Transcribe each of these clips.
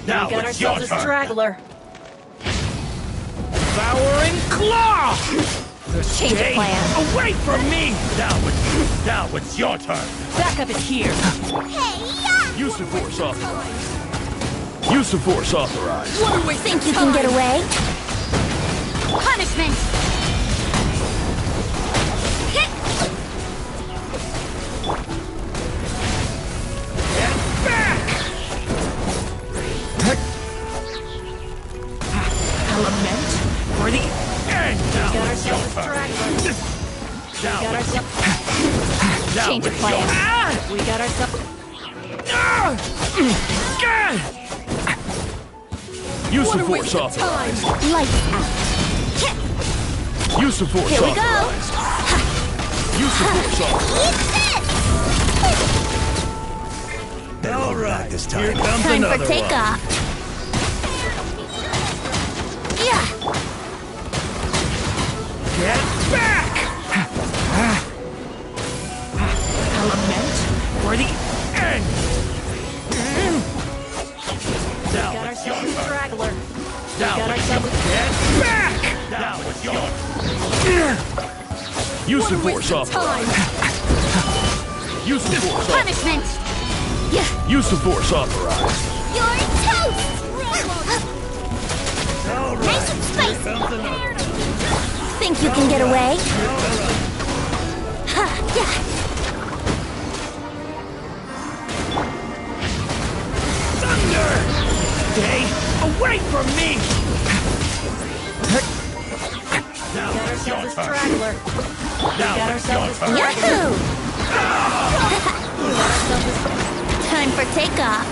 Now we got it's your ourselves a turn. straggler. Devouring claw! Change of plan. Away from me! Now it's your turn. Backup is here. Hey, yeah! Use the force off. Use of force authorized. What do we think you can get away? Punishment! Hit! Get back! Element for the end. Now Got it's your ourselves a turn. straggler. Now Got it's ourselves. now Change of it's your- plan. Ah! We got ourselves. Ah! Gah! Use What of a waste force of authorized. time. Lights out. Use of force Here we go. authorized. Use of force authorized. All right, this time. Here comes Time for another one. takeoff. Yeah. Get back! Element for the end. Now Got it's your ourselves a turn. straggler. Now got it's your ourselves- Get back! Now it's your Use What a of waste force of authorized. time. Use of force authorized. Punishment! Yeah. Use of force authorized. You're toast! All Nice and spicy! comes another. Think you can get away? Ha. Yeah. Thunder! Stay away from me! Now Got it's your ourselves a turn. straggler. Now Got it's your ourselves a turn. straggler. Got ourselves a- Time for takeoff.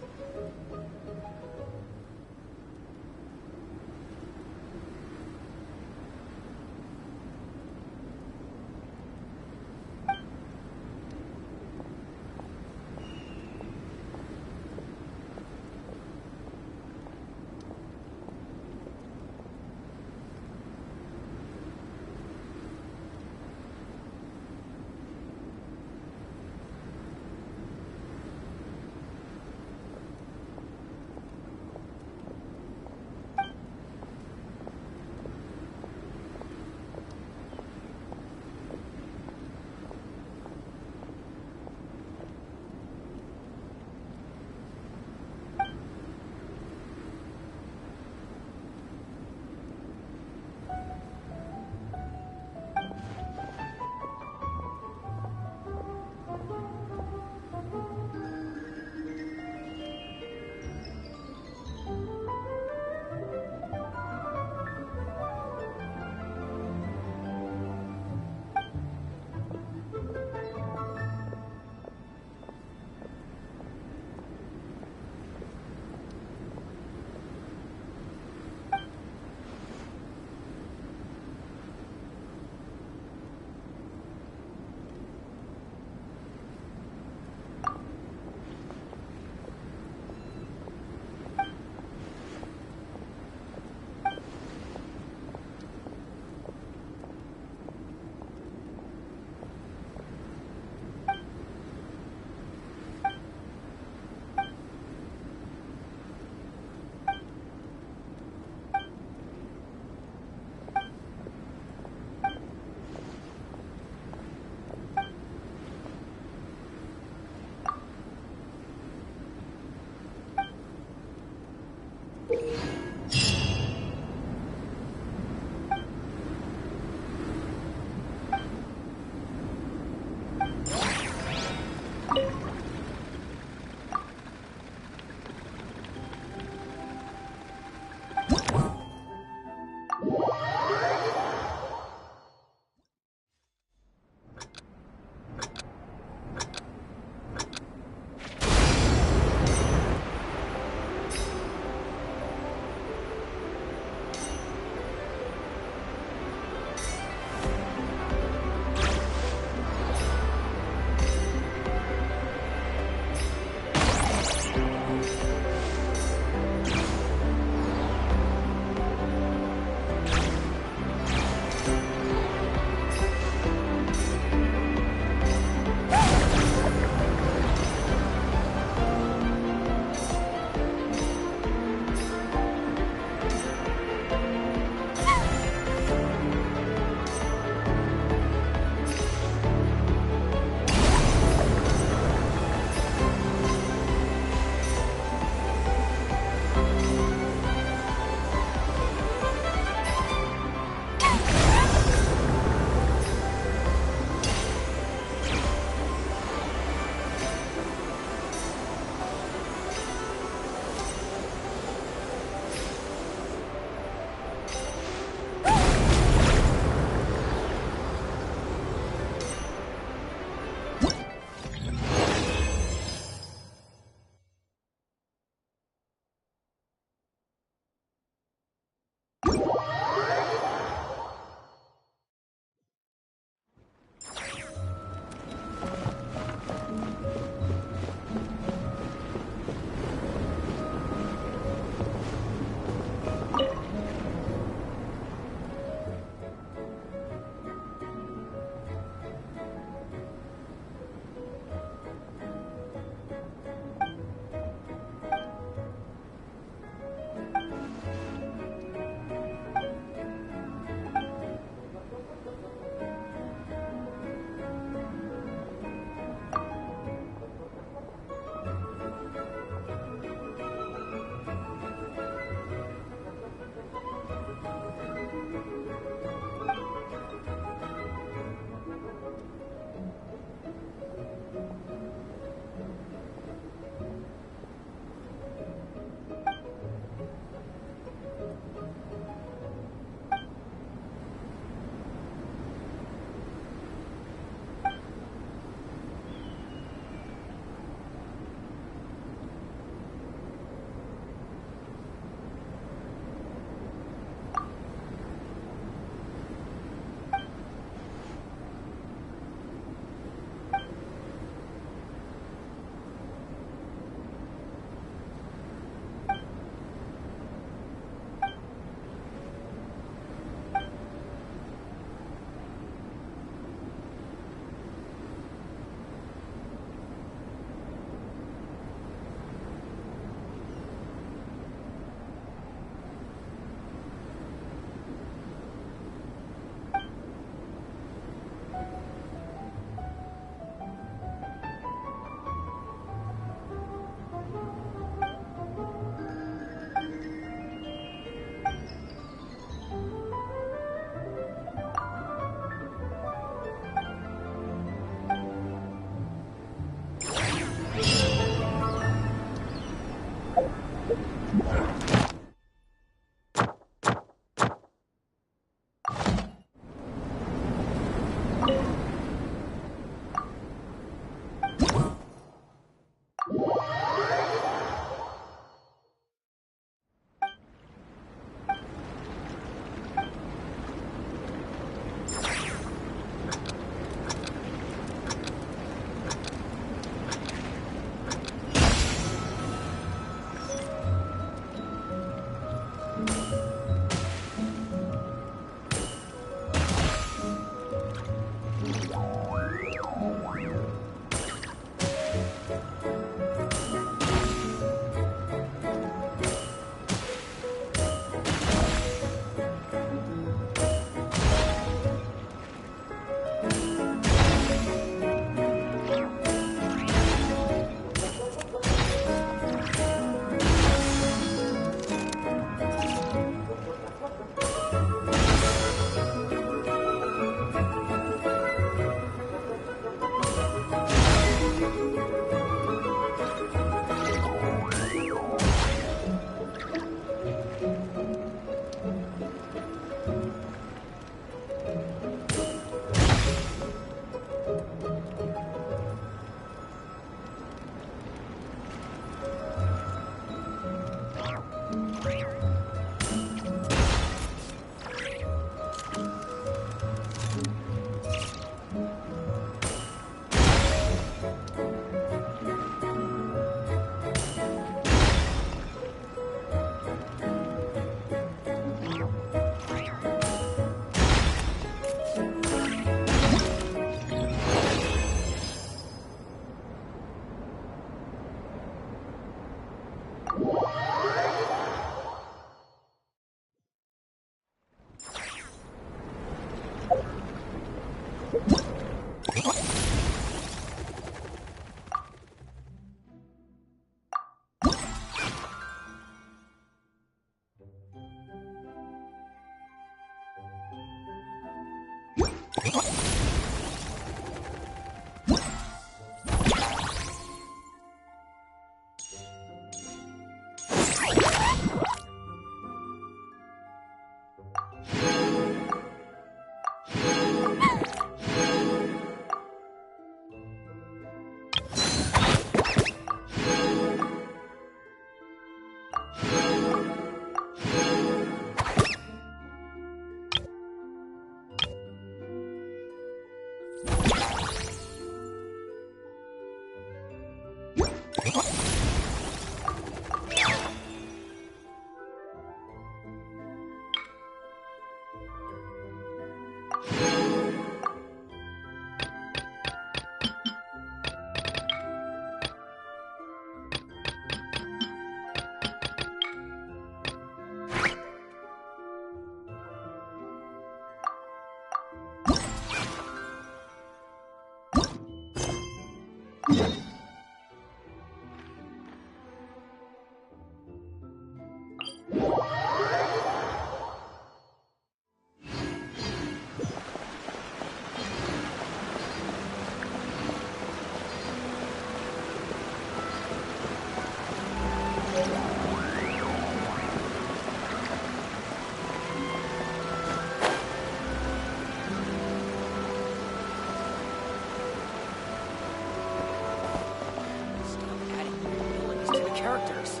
characters.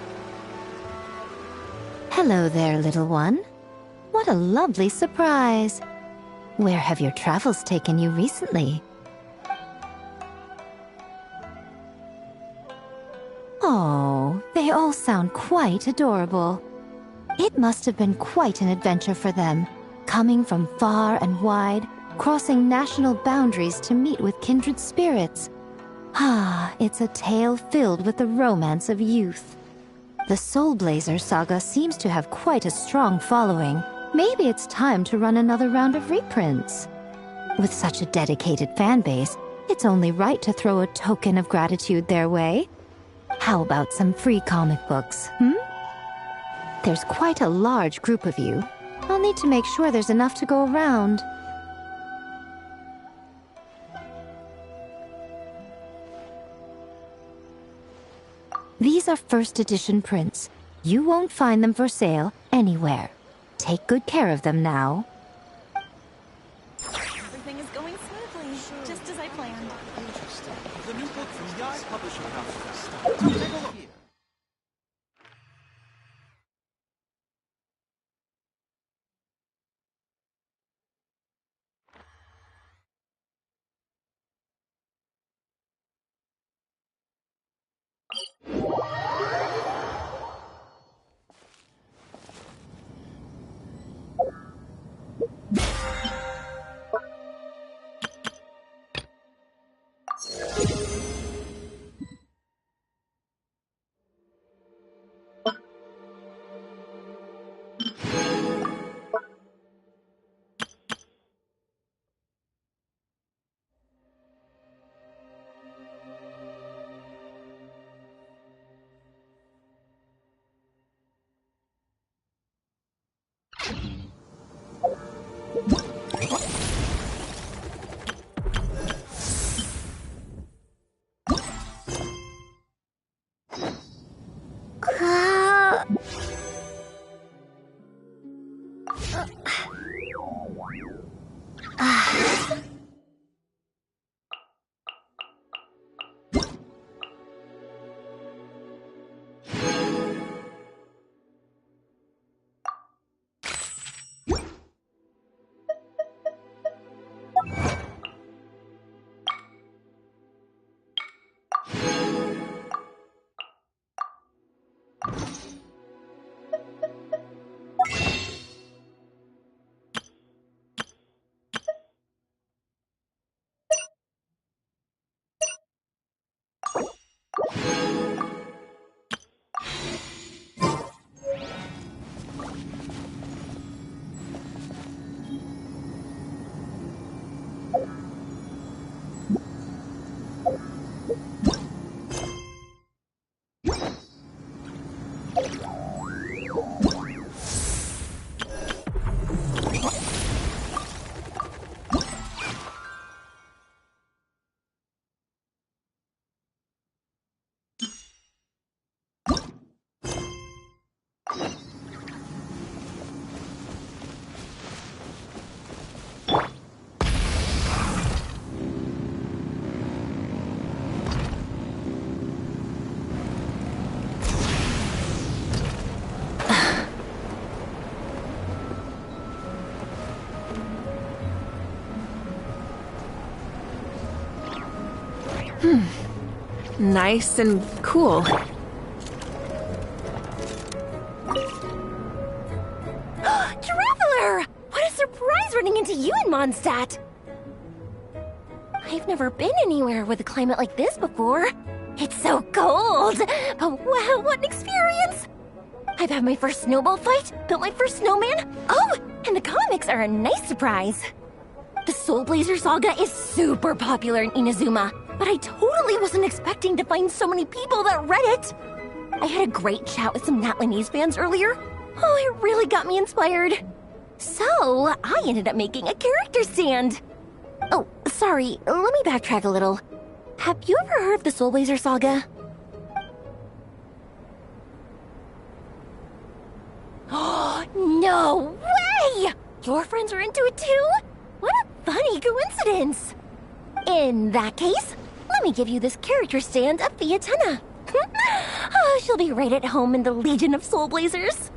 Hello there, little one. What a lovely surprise. Where have your travels taken you recently? Oh, they all sound quite adorable. It must have been quite an adventure for them, coming from far and wide, crossing national boundaries to meet with kindred spirits. Ah, it's a tale filled with the romance of youth. The Soul Blazer saga seems to have quite a strong following. Maybe it's time to run another round of reprints. With such a dedicated fan base, it's only right to throw a token of gratitude their way. How about some free comic books, There's quite a large group of you. I'll need to make sure there's enough to go around. These are first edition prints. You won't find them for sale anywhere. Take good care of them now. Everything is going smoothly, just as I planned. Interesting. The new book from Yai Publishing House. Come take a look here. Nice and cool. Traveler! What a surprise running into you in Mondstadt! I've never been anywhere with a climate like this before. It's so cold! But wow, what an experience! I've had my first snowball fight, built my first snowman. Oh, and the comics are a nice surprise. The Soul Blazer saga is super popular in Inazuma, but I totally wasn't expecting to find so many people that read it. I had a great chat with some Natlanese fans earlier. Oh, it really got me inspired. So, I ended up making a character stand. Oh, sorry, let me backtrack a little. Have you ever heard of the Soul Blazer saga? Oh, no way! Your friends are into it too? What a funny coincidence! In that case, let me give you this character stand of Fiatena. Oh, She'll be right at home in the Legion of Soul Blazers.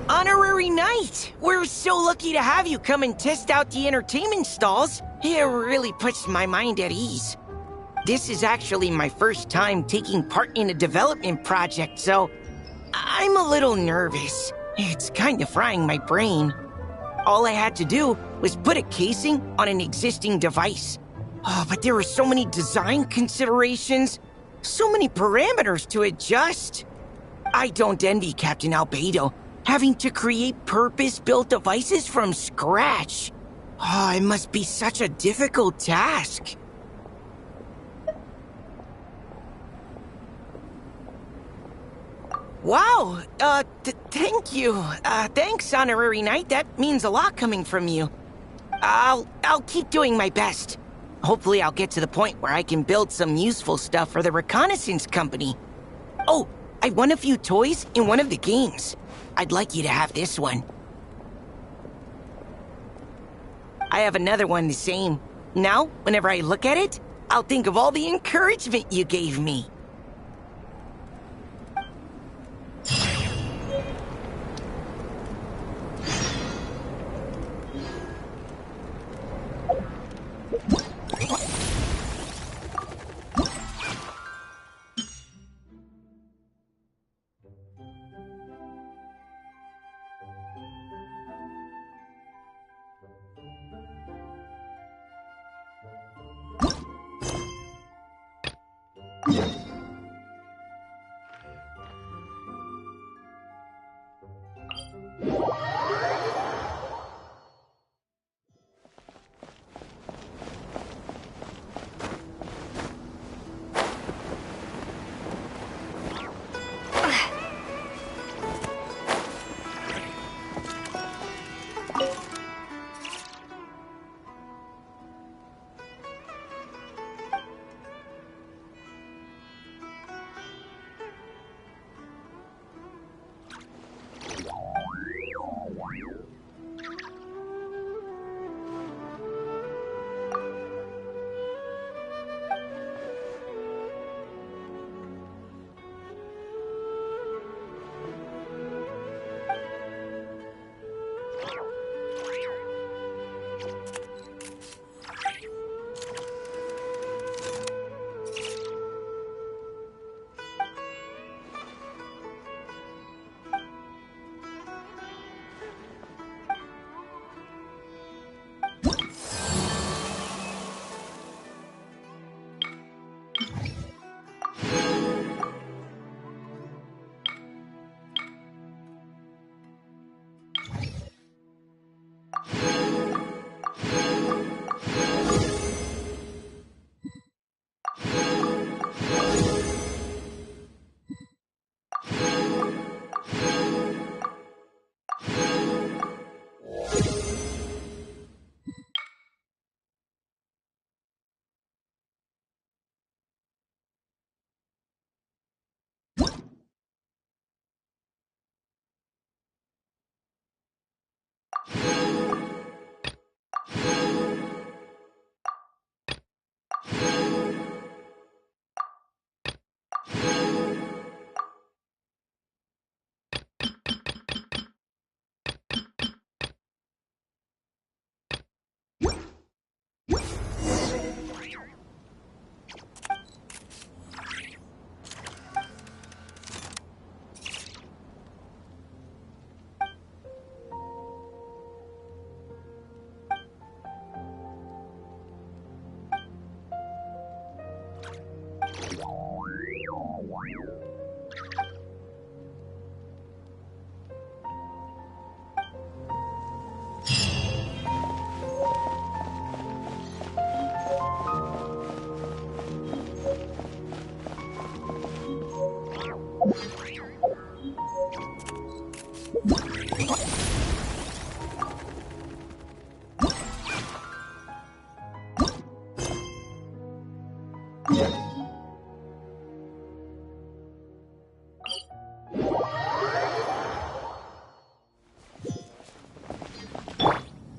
Honorary Knight! We're so lucky to have you come and test out the entertainment stalls. It really puts my mind at ease. This is actually my first time taking part in a development project, so I'm a little nervous. It's kind of frying my brain. All I had to do was put a casing on an existing device. Oh, but there were so many design considerations, so many parameters to adjust. I don't envy Captain Albedo, having to create purpose-built devices from scratch. Oh, it must be such a difficult task. Wow, thank you. Thanks, Honorary Knight. That means a lot coming from you. I'll keep doing my best. Hopefully I'll get to the point where I can build some useful stuff for the reconnaissance company. Oh, I won a few toys in one of the games. I'd like you to have this one. I have another one the same. Now, whenever I look at it, I'll think of all the encouragement you gave me.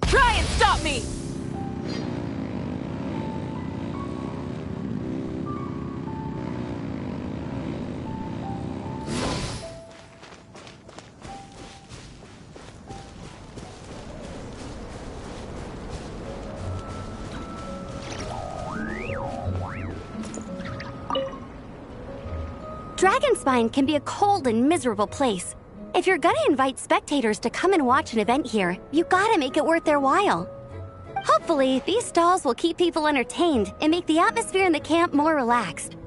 Try and stop me! Dragonspine can be a cold and miserable place. If you're gonna invite spectators to come and watch an event here, you gotta make it worth their while. Hopefully, these stalls will keep people entertained and make the atmosphere in the camp more relaxed.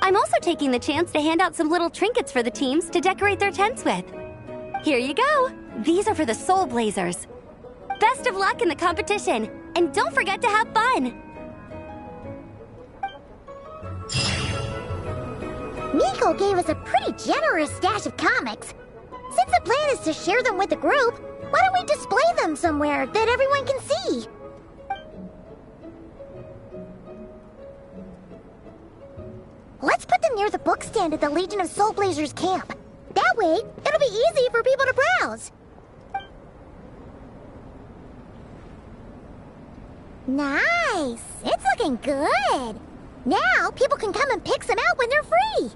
I'm also taking the chance to hand out some little trinkets for the teams to decorate their tents with. Here you go! These are for the Soul Blazers. Best of luck in the competition, and don't forget to have fun! Miko gave us a pretty generous stash of comics. Since the plan is to share them with the group, why don't we display them somewhere that everyone can see? Let's put them near the book stand at the Legion of Soul Blazers camp. That way, it'll be easy for people to browse. Nice! It's looking good! Now, people can come and pick some out when they're free!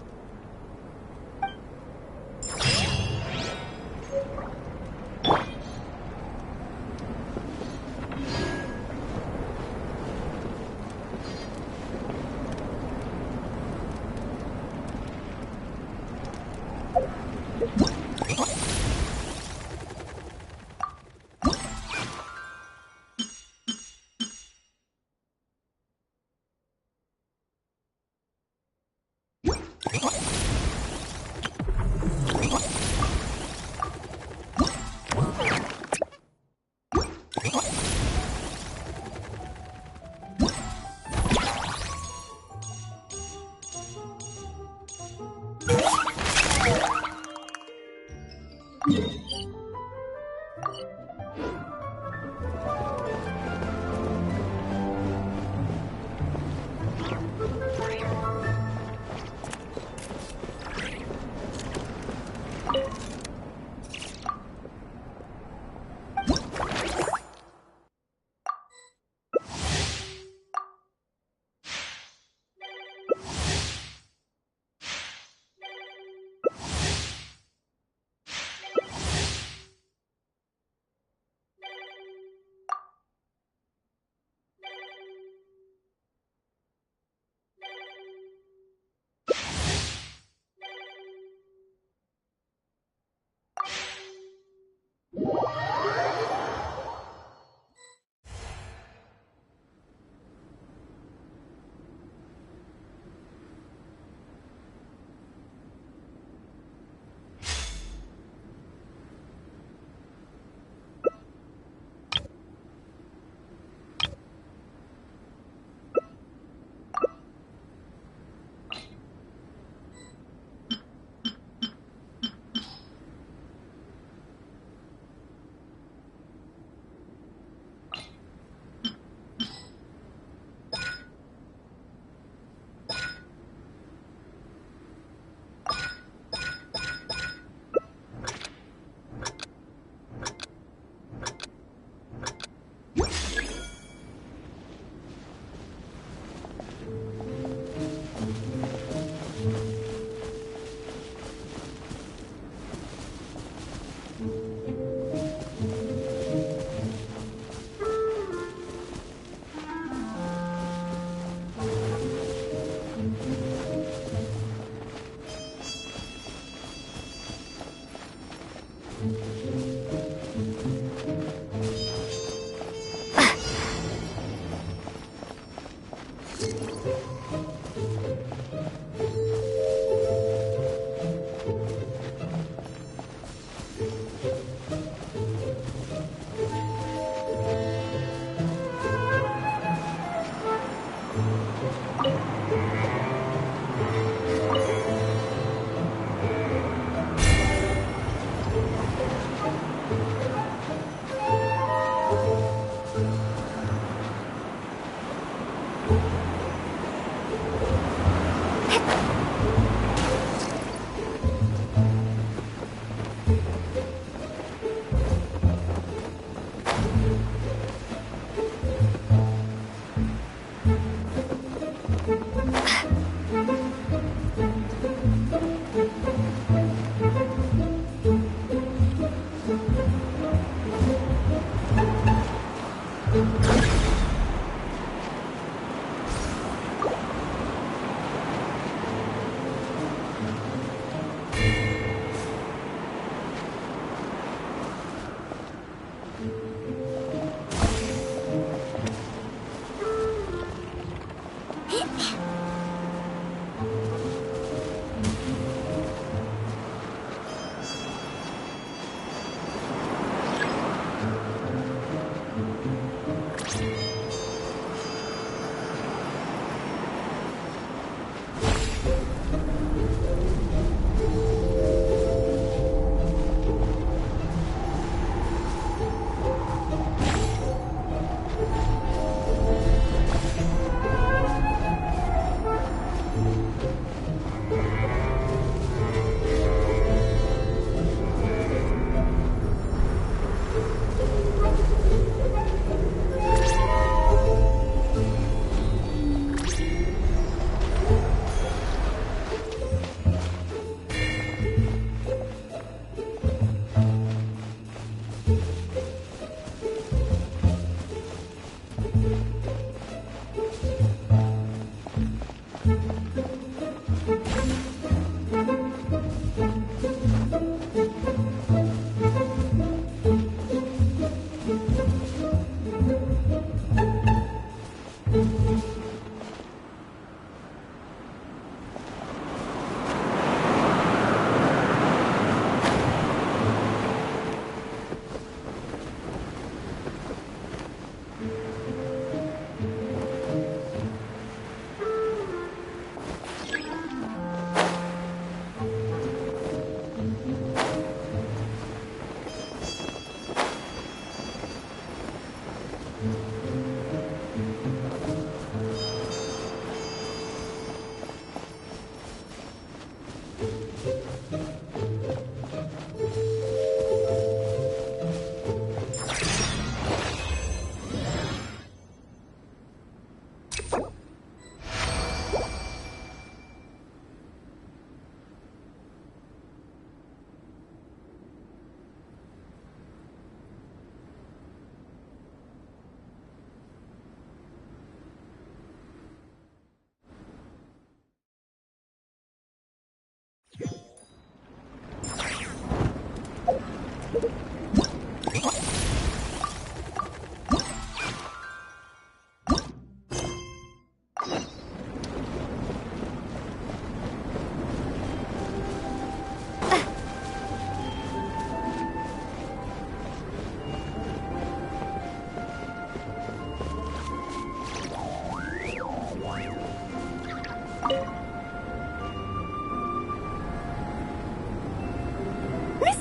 Miss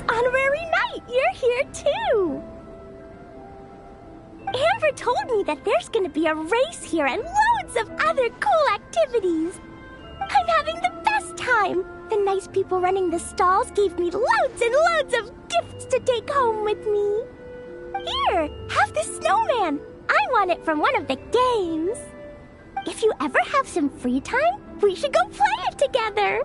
Honorary Knight, you're here too! Amber told me that there's gonna be a race here and loads of other cool activities. I'm having the best time. The nice people running the stalls gave me loads and loads of gifts to take home with me. Here, have this snowman. I won it from one of the games. If you ever have some free time, we should go play it together.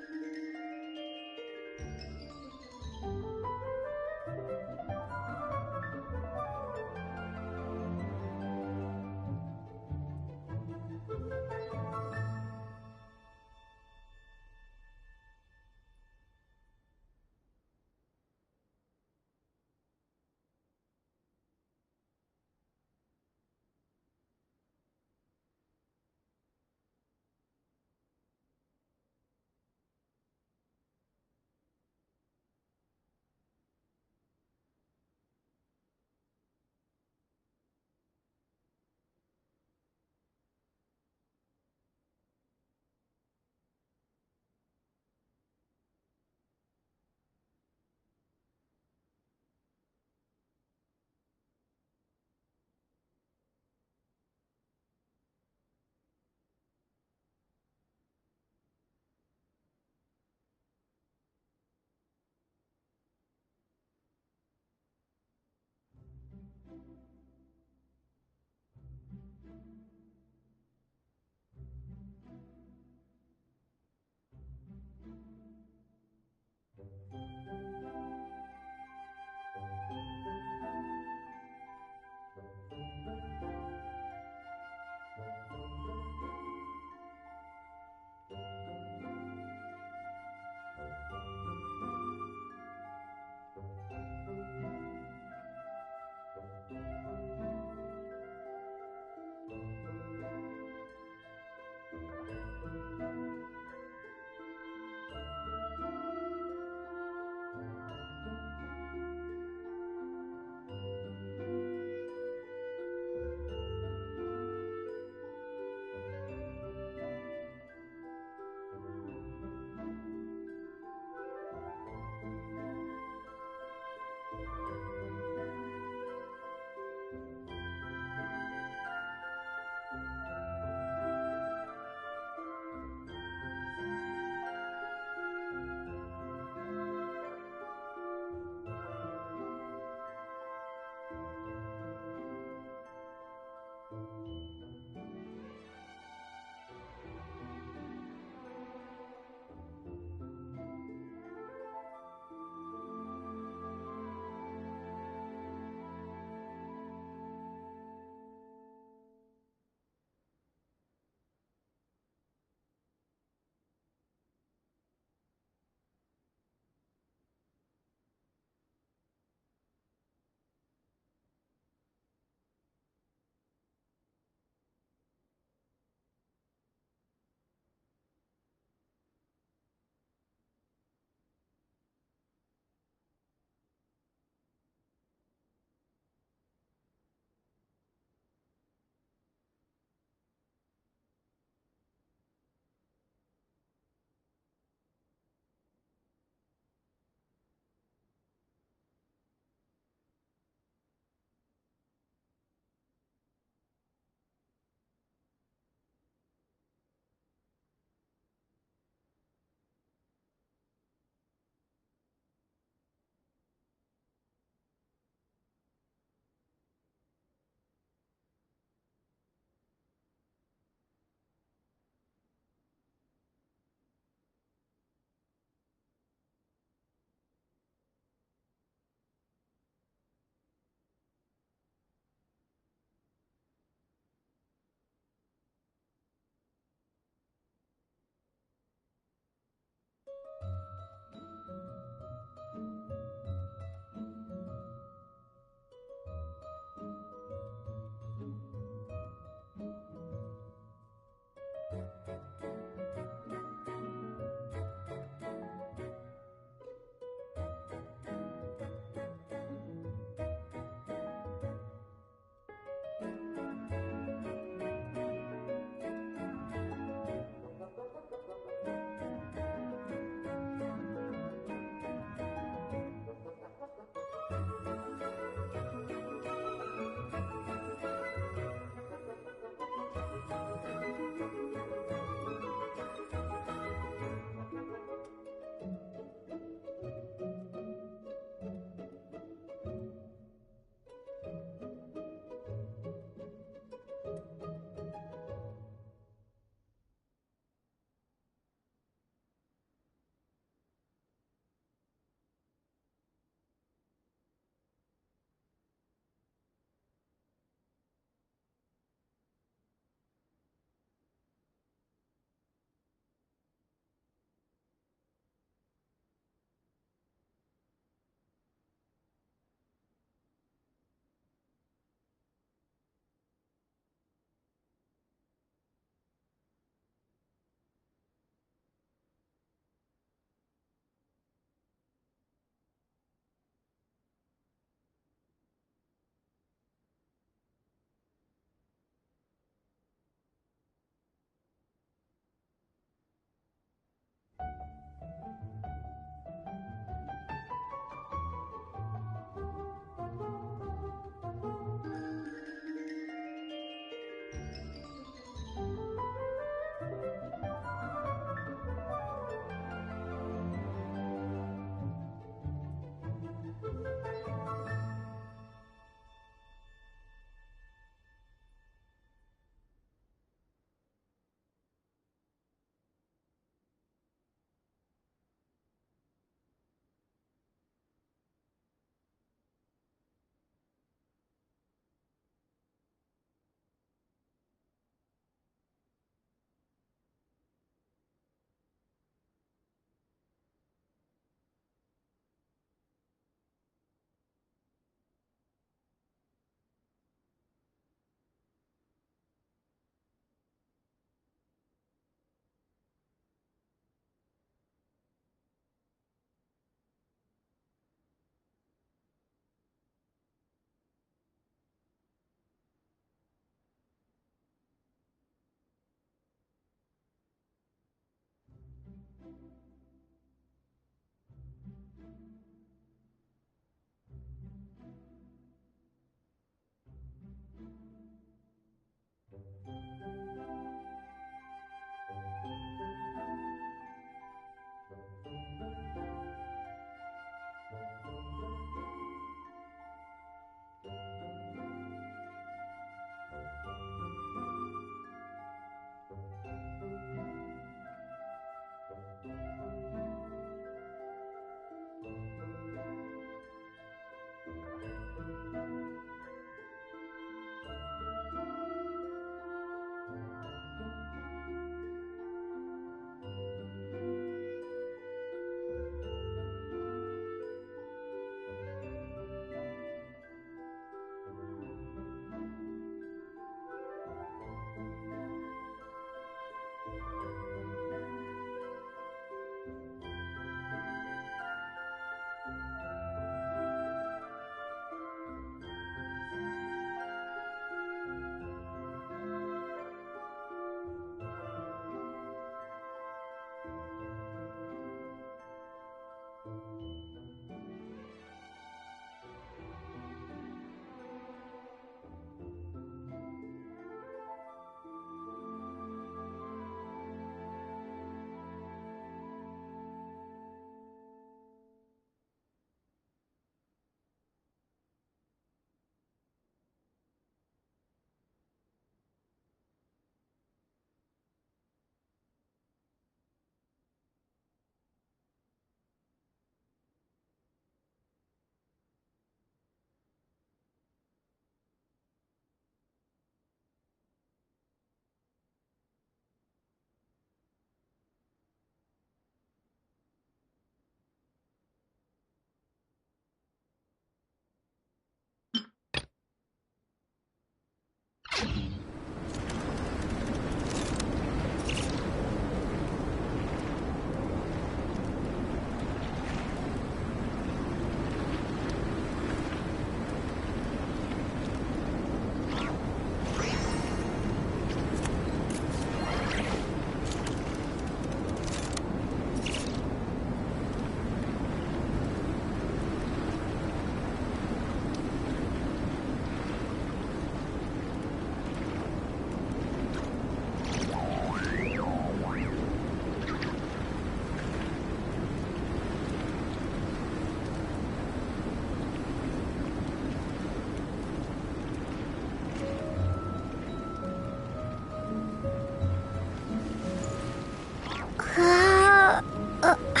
Uh, uh,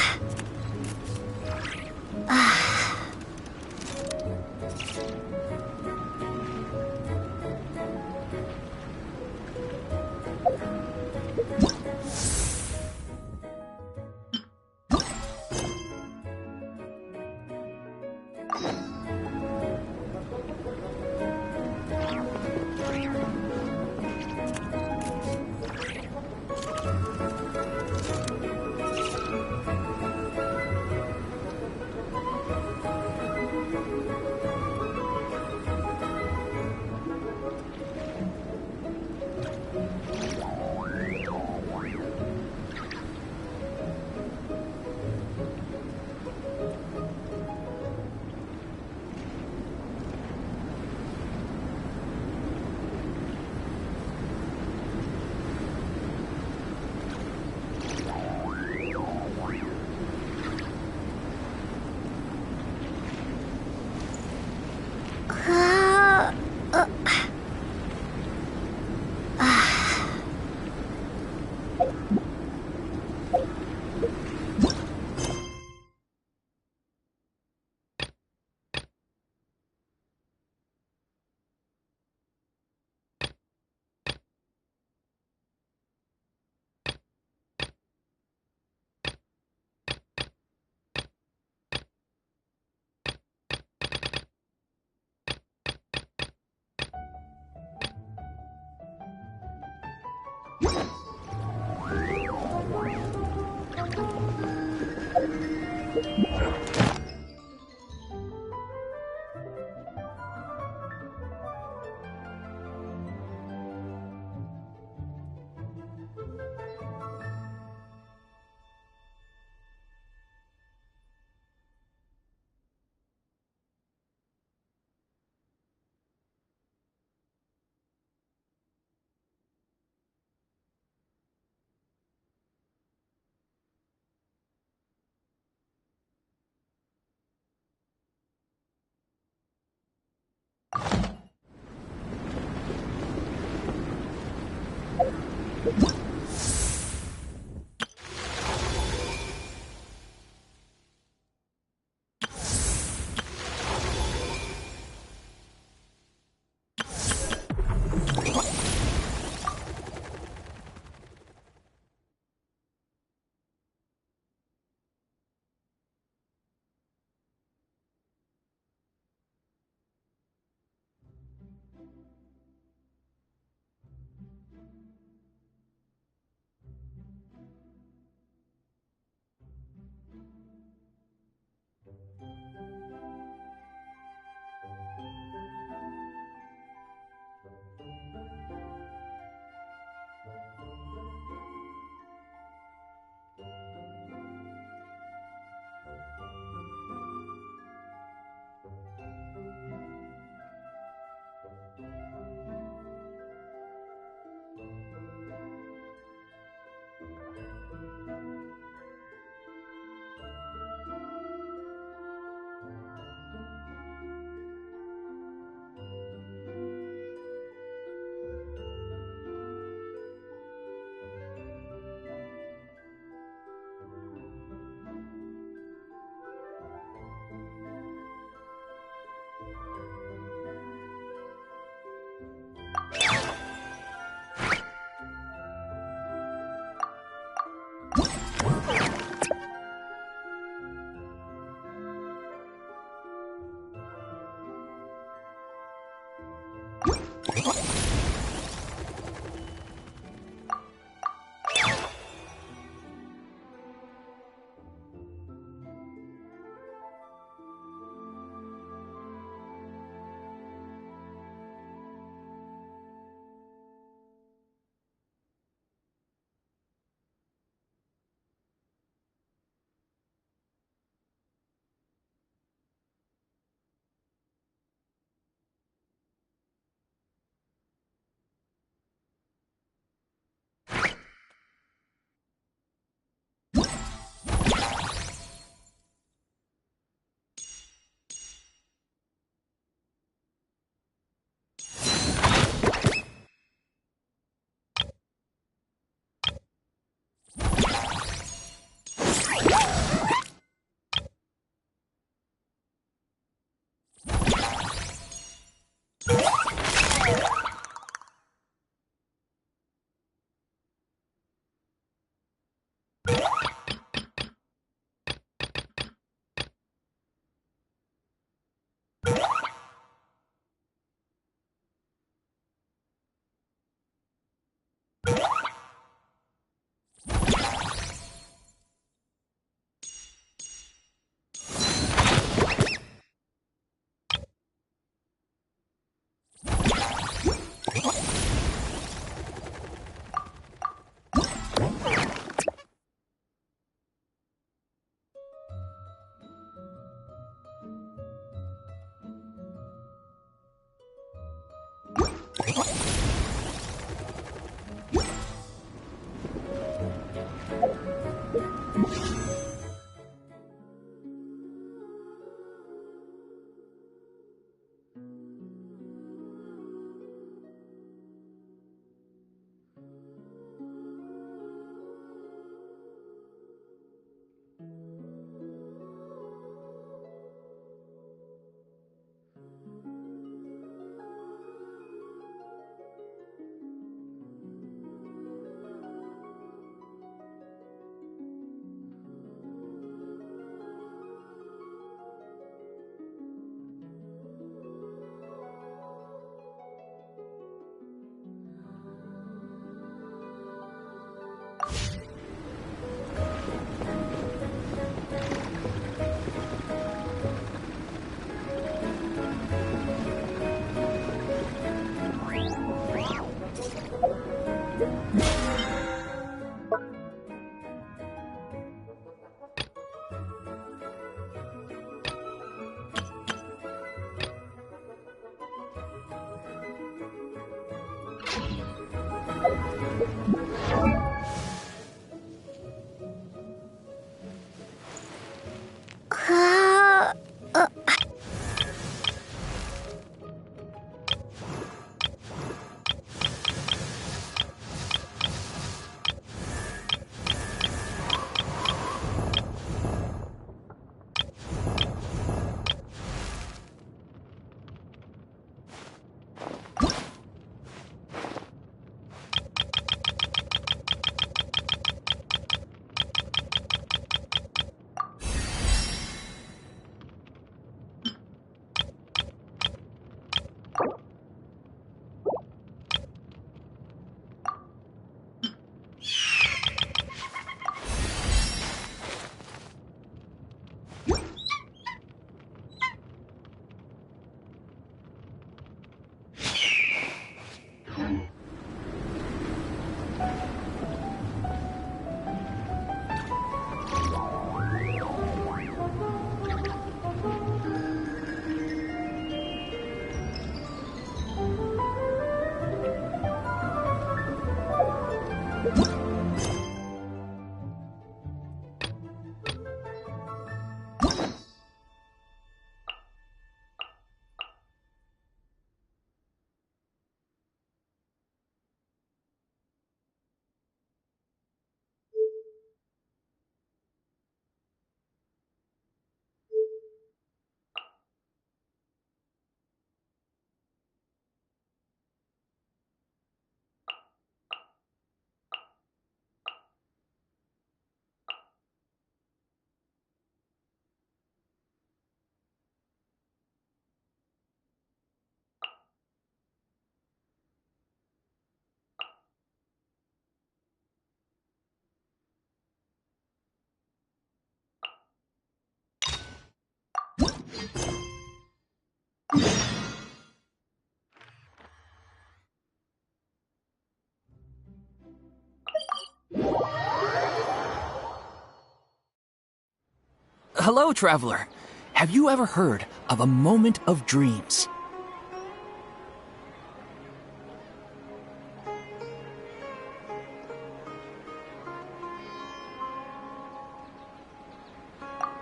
Hello, traveler. Have you ever heard of a moment of dreams?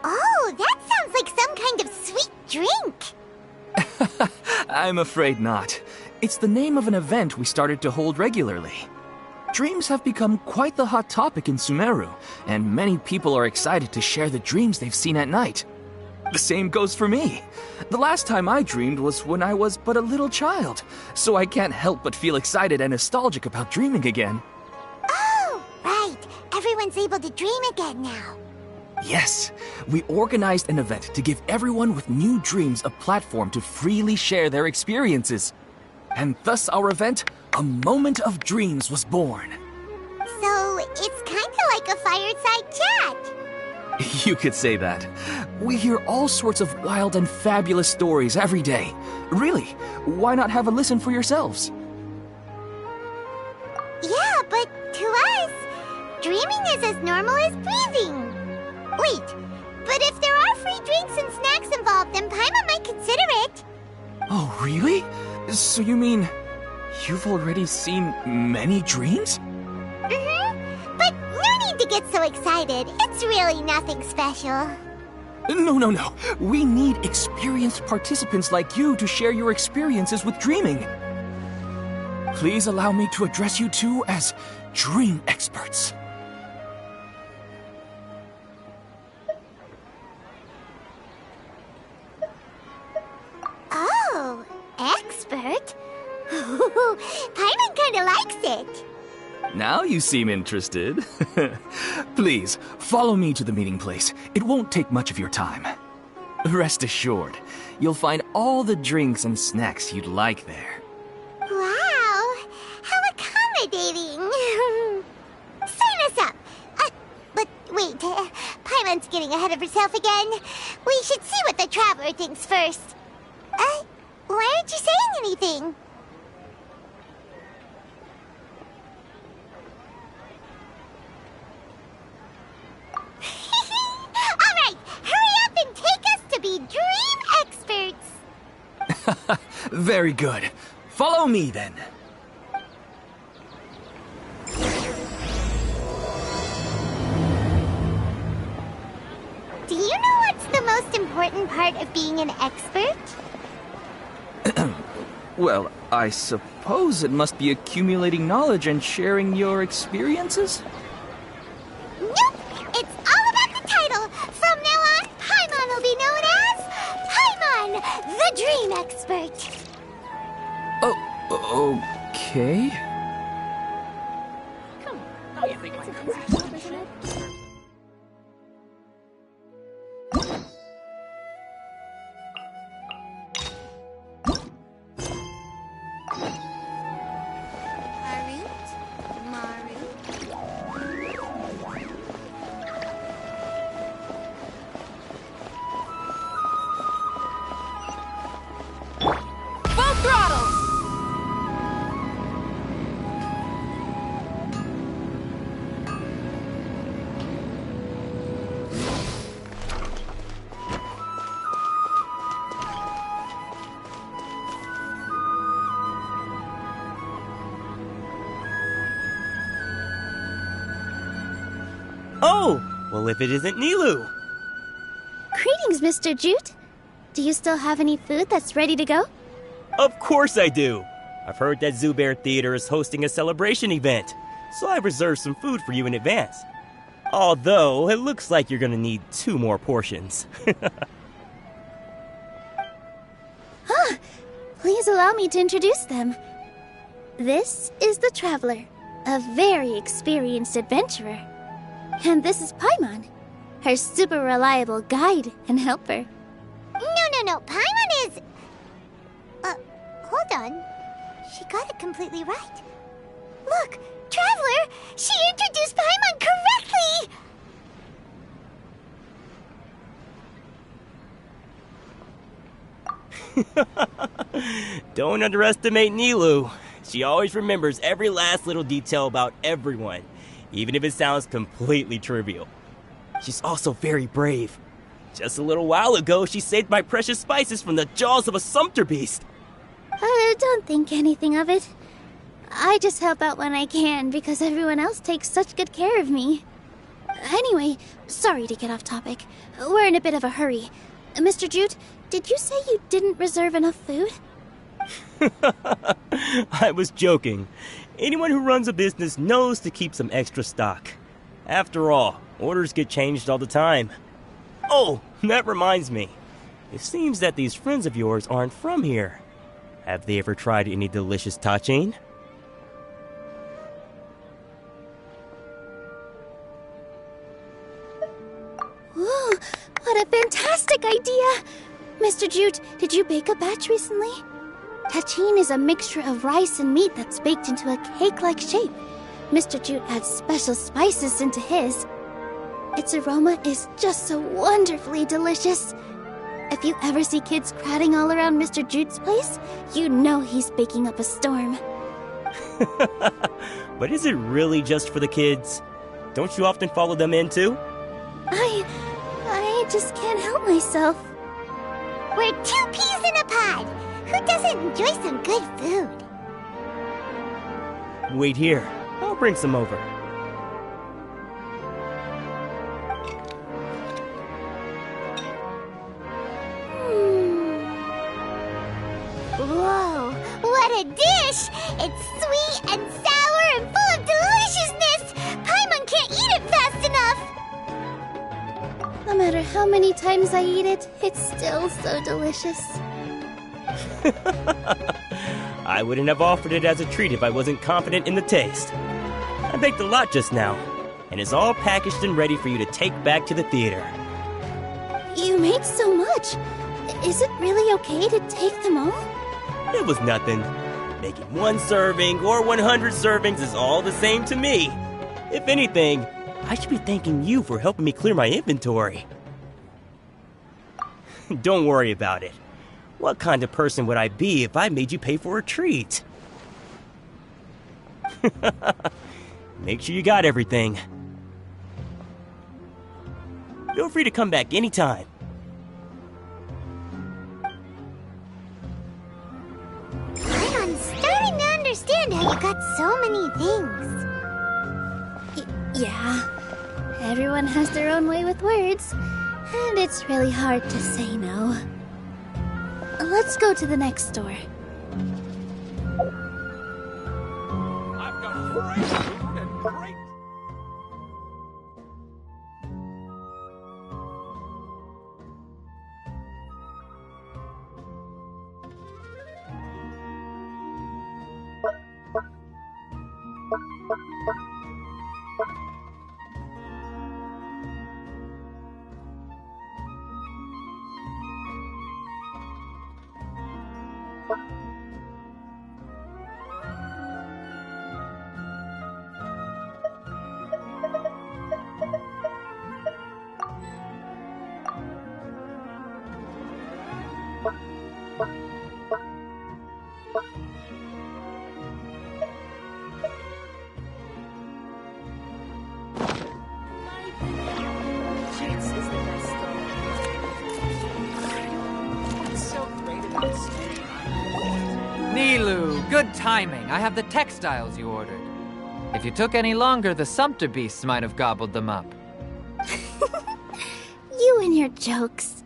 Oh, that sounds like some kind of sweet drink. I'm afraid not. It's the name of an event we started to hold regularly. Dreams have become quite the hot topic in Sumeru, and many people are excited to share the dreams they've seen at night. The same goes for me. The last time I dreamed was when I was but a little child, so I can't help but feel excited and nostalgic about dreaming again. Oh, right. Everyone's able to dream again now. Yes, we organized an event to give everyone with new dreams a platform to freely share their experiences. And thus our event, A Moment of Dreams, was born. So, it's kinda like a fireside chat. You could say that. We hear all sorts of wild and fabulous stories every day. Really, why not have a listen for yourselves? Yeah, but to us, dreaming is as normal as breathing. Wait, but if there are free drinks and snacks involved, then Paimon might consider it. Oh, really? So you mean you've already seen many dreams? But no need to get so excited. It's really nothing special. No. We need experienced participants like you to share your experiences with dreaming. Please allow me to address you two as dream experts. Oh, expert? Paimon kinda likes it. Now you seem interested. Please, follow me to the meeting place. It won't take much of your time. Rest assured, you'll find all the drinks and snacks you'd like there. Wow, how accommodating. Sign us up. But wait, Paimon's getting ahead of herself again. We should see what the traveler thinks first. Why aren't you saying anything? Alright, hurry up and take us to be dream experts. Very good. Follow me then. Do you know what's the most important part of being an expert? Well, I suppose it must be accumulating knowledge and sharing your experiences? Nope! It's all about the title! From now on, Paimon will be known as Paimon, the Dream Expert! Oh, okay. Full throttle! Oh! Well, if it isn't Nilu! Greetings, Mr. Jute. Do you still have any food that's ready to go? Of course I do! I've heard that Zubair Theater is hosting a celebration event, so I've reserved some food for you in advance. Although, it looks like you're gonna need 2 more portions. Please allow me to introduce them. This is the Traveler, a very experienced adventurer. And this is Paimon, her super reliable guide and helper. No, Paimon is... hold on. She got it completely right. Look, Traveler! She introduced Paimon correctly! Don't underestimate Nilu. She always remembers every last little detail about everyone, even if it sounds completely trivial. She's also very brave. Just a little while ago, she saved my precious spices from the jaws of a sumpter beast. Don't think anything of it. I just help out when I can because everyone else takes such good care of me. Anyway, sorry to get off topic. We're in a bit of a hurry. Mr. Jute, did you say you didn't reserve enough food? I was joking. Anyone who runs a business knows to keep some extra stock. After all, orders get changed all the time. Oh, that reminds me. It seems that these friends of yours aren't from here. Have they ever tried any delicious tachin? Ooh, what a fantastic idea! Mr. Jute, did you bake a batch recently? Tachin is a mixture of rice and meat that's baked into a cake-like shape. Mr. Jute adds special spices into his. Its aroma is just so wonderfully delicious. If you ever see kids crowding all around Mr. Jute's place, you know he's baking up a storm. But is it really just for the kids? Don't you often follow them in too? I just can't help myself. We're 2 peas in a pod. Who doesn't enjoy some good food? Wait here. I'll bring some over. Whoa, what a dish! It's sweet and sour and full of deliciousness! Paimon can't eat it fast enough! No matter how many times I eat it, it's still so delicious. I wouldn't have offered it as a treat if I wasn't confident in the taste. I baked a lot just now, and it's all packaged and ready for you to take back to the theater. You made so much. Is it really okay to take them all? It was nothing. Making 1 serving or 100 servings is all the same to me. If anything, I should be thanking you for helping me clear my inventory. Don't worry about it. What kind of person would I be if I made you pay for a treat? Make sure you got everything. Feel free to come back anytime. I'm starting to understand how you got so many things. Yeah. Everyone has their own way with words, and it's really hard to say no. Let's go to the next store. I've got great food and great... Nilu, good timing. I have the textiles you ordered. If you took any longer, the sumpter beasts might have gobbled them up. You and your jokes.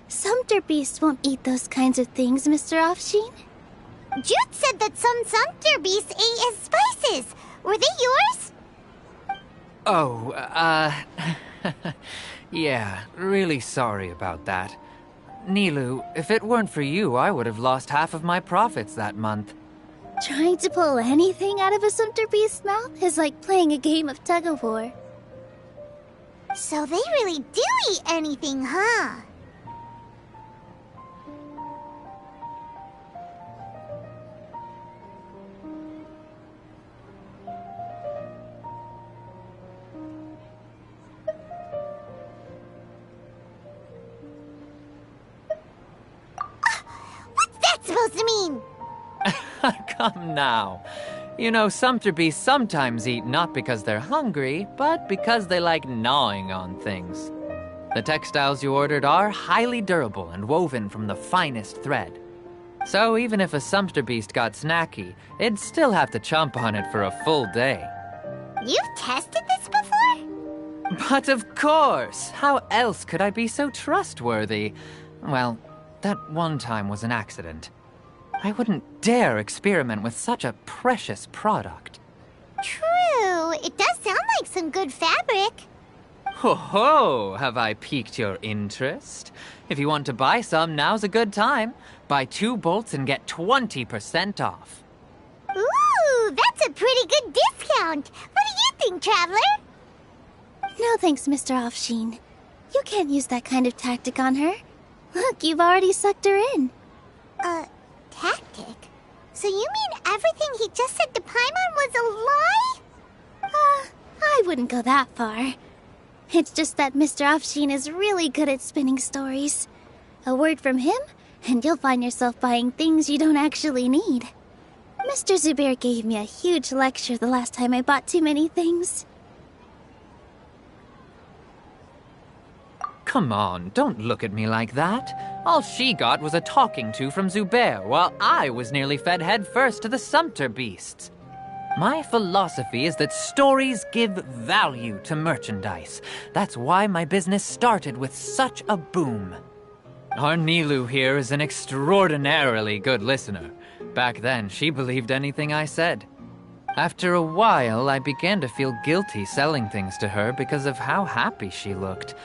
Sumpter beasts won't eat those kinds of things, Mr. Offsheen. Jute said that some sumpter beasts ate his spices. Were they yours? Oh, yeah, really sorry about that. Nilu, if it weren't for you, I would have lost half of my profits that month. Trying to pull anything out of a sumpter beast's mouth is like playing a game of tug-of-war. So they really do eat anything, huh? What's that supposed to mean? Come now. You know, sumpter beasts sometimes eat not because they're hungry, but because they like gnawing on things. The textiles you ordered are highly durable and woven from the finest thread. So even if a sumpter beast got snacky, it'd still have to chomp on it for a full day. You've tested this before? But of course! How else could I be so trustworthy? Well, that one time was an accident. I wouldn't dare experiment with such a precious product. True. It does sound like some good fabric. Ho ho! Have I piqued your interest? If you want to buy some, now's a good time. Buy 2 bolts and get 20% off. Ooh, that's a pretty good discount. What do you think, Traveler? No thanks, Mr. Offsheen. You can't use that kind of tactic on her. Look, you've already sucked her in. Tactic? So you mean everything he just said to Paimon was a lie? I wouldn't go that far. It's just that Mr. Offsheen is really good at spinning stories. A word from him, and you'll find yourself buying things you don't actually need. Mr. Zubair gave me a huge lecture the last time I bought too many things. Come on, don't look at me like that. All she got was a talking to from Zubair, while I was nearly fed headfirst to the sumpter beasts. My philosophy is that stories give value to merchandise. That's why my business started with such a boom. Our Nilu here is an extraordinarily good listener. Back then, she believed anything I said. After a while, I began to feel guilty selling things to her because of how happy she looked.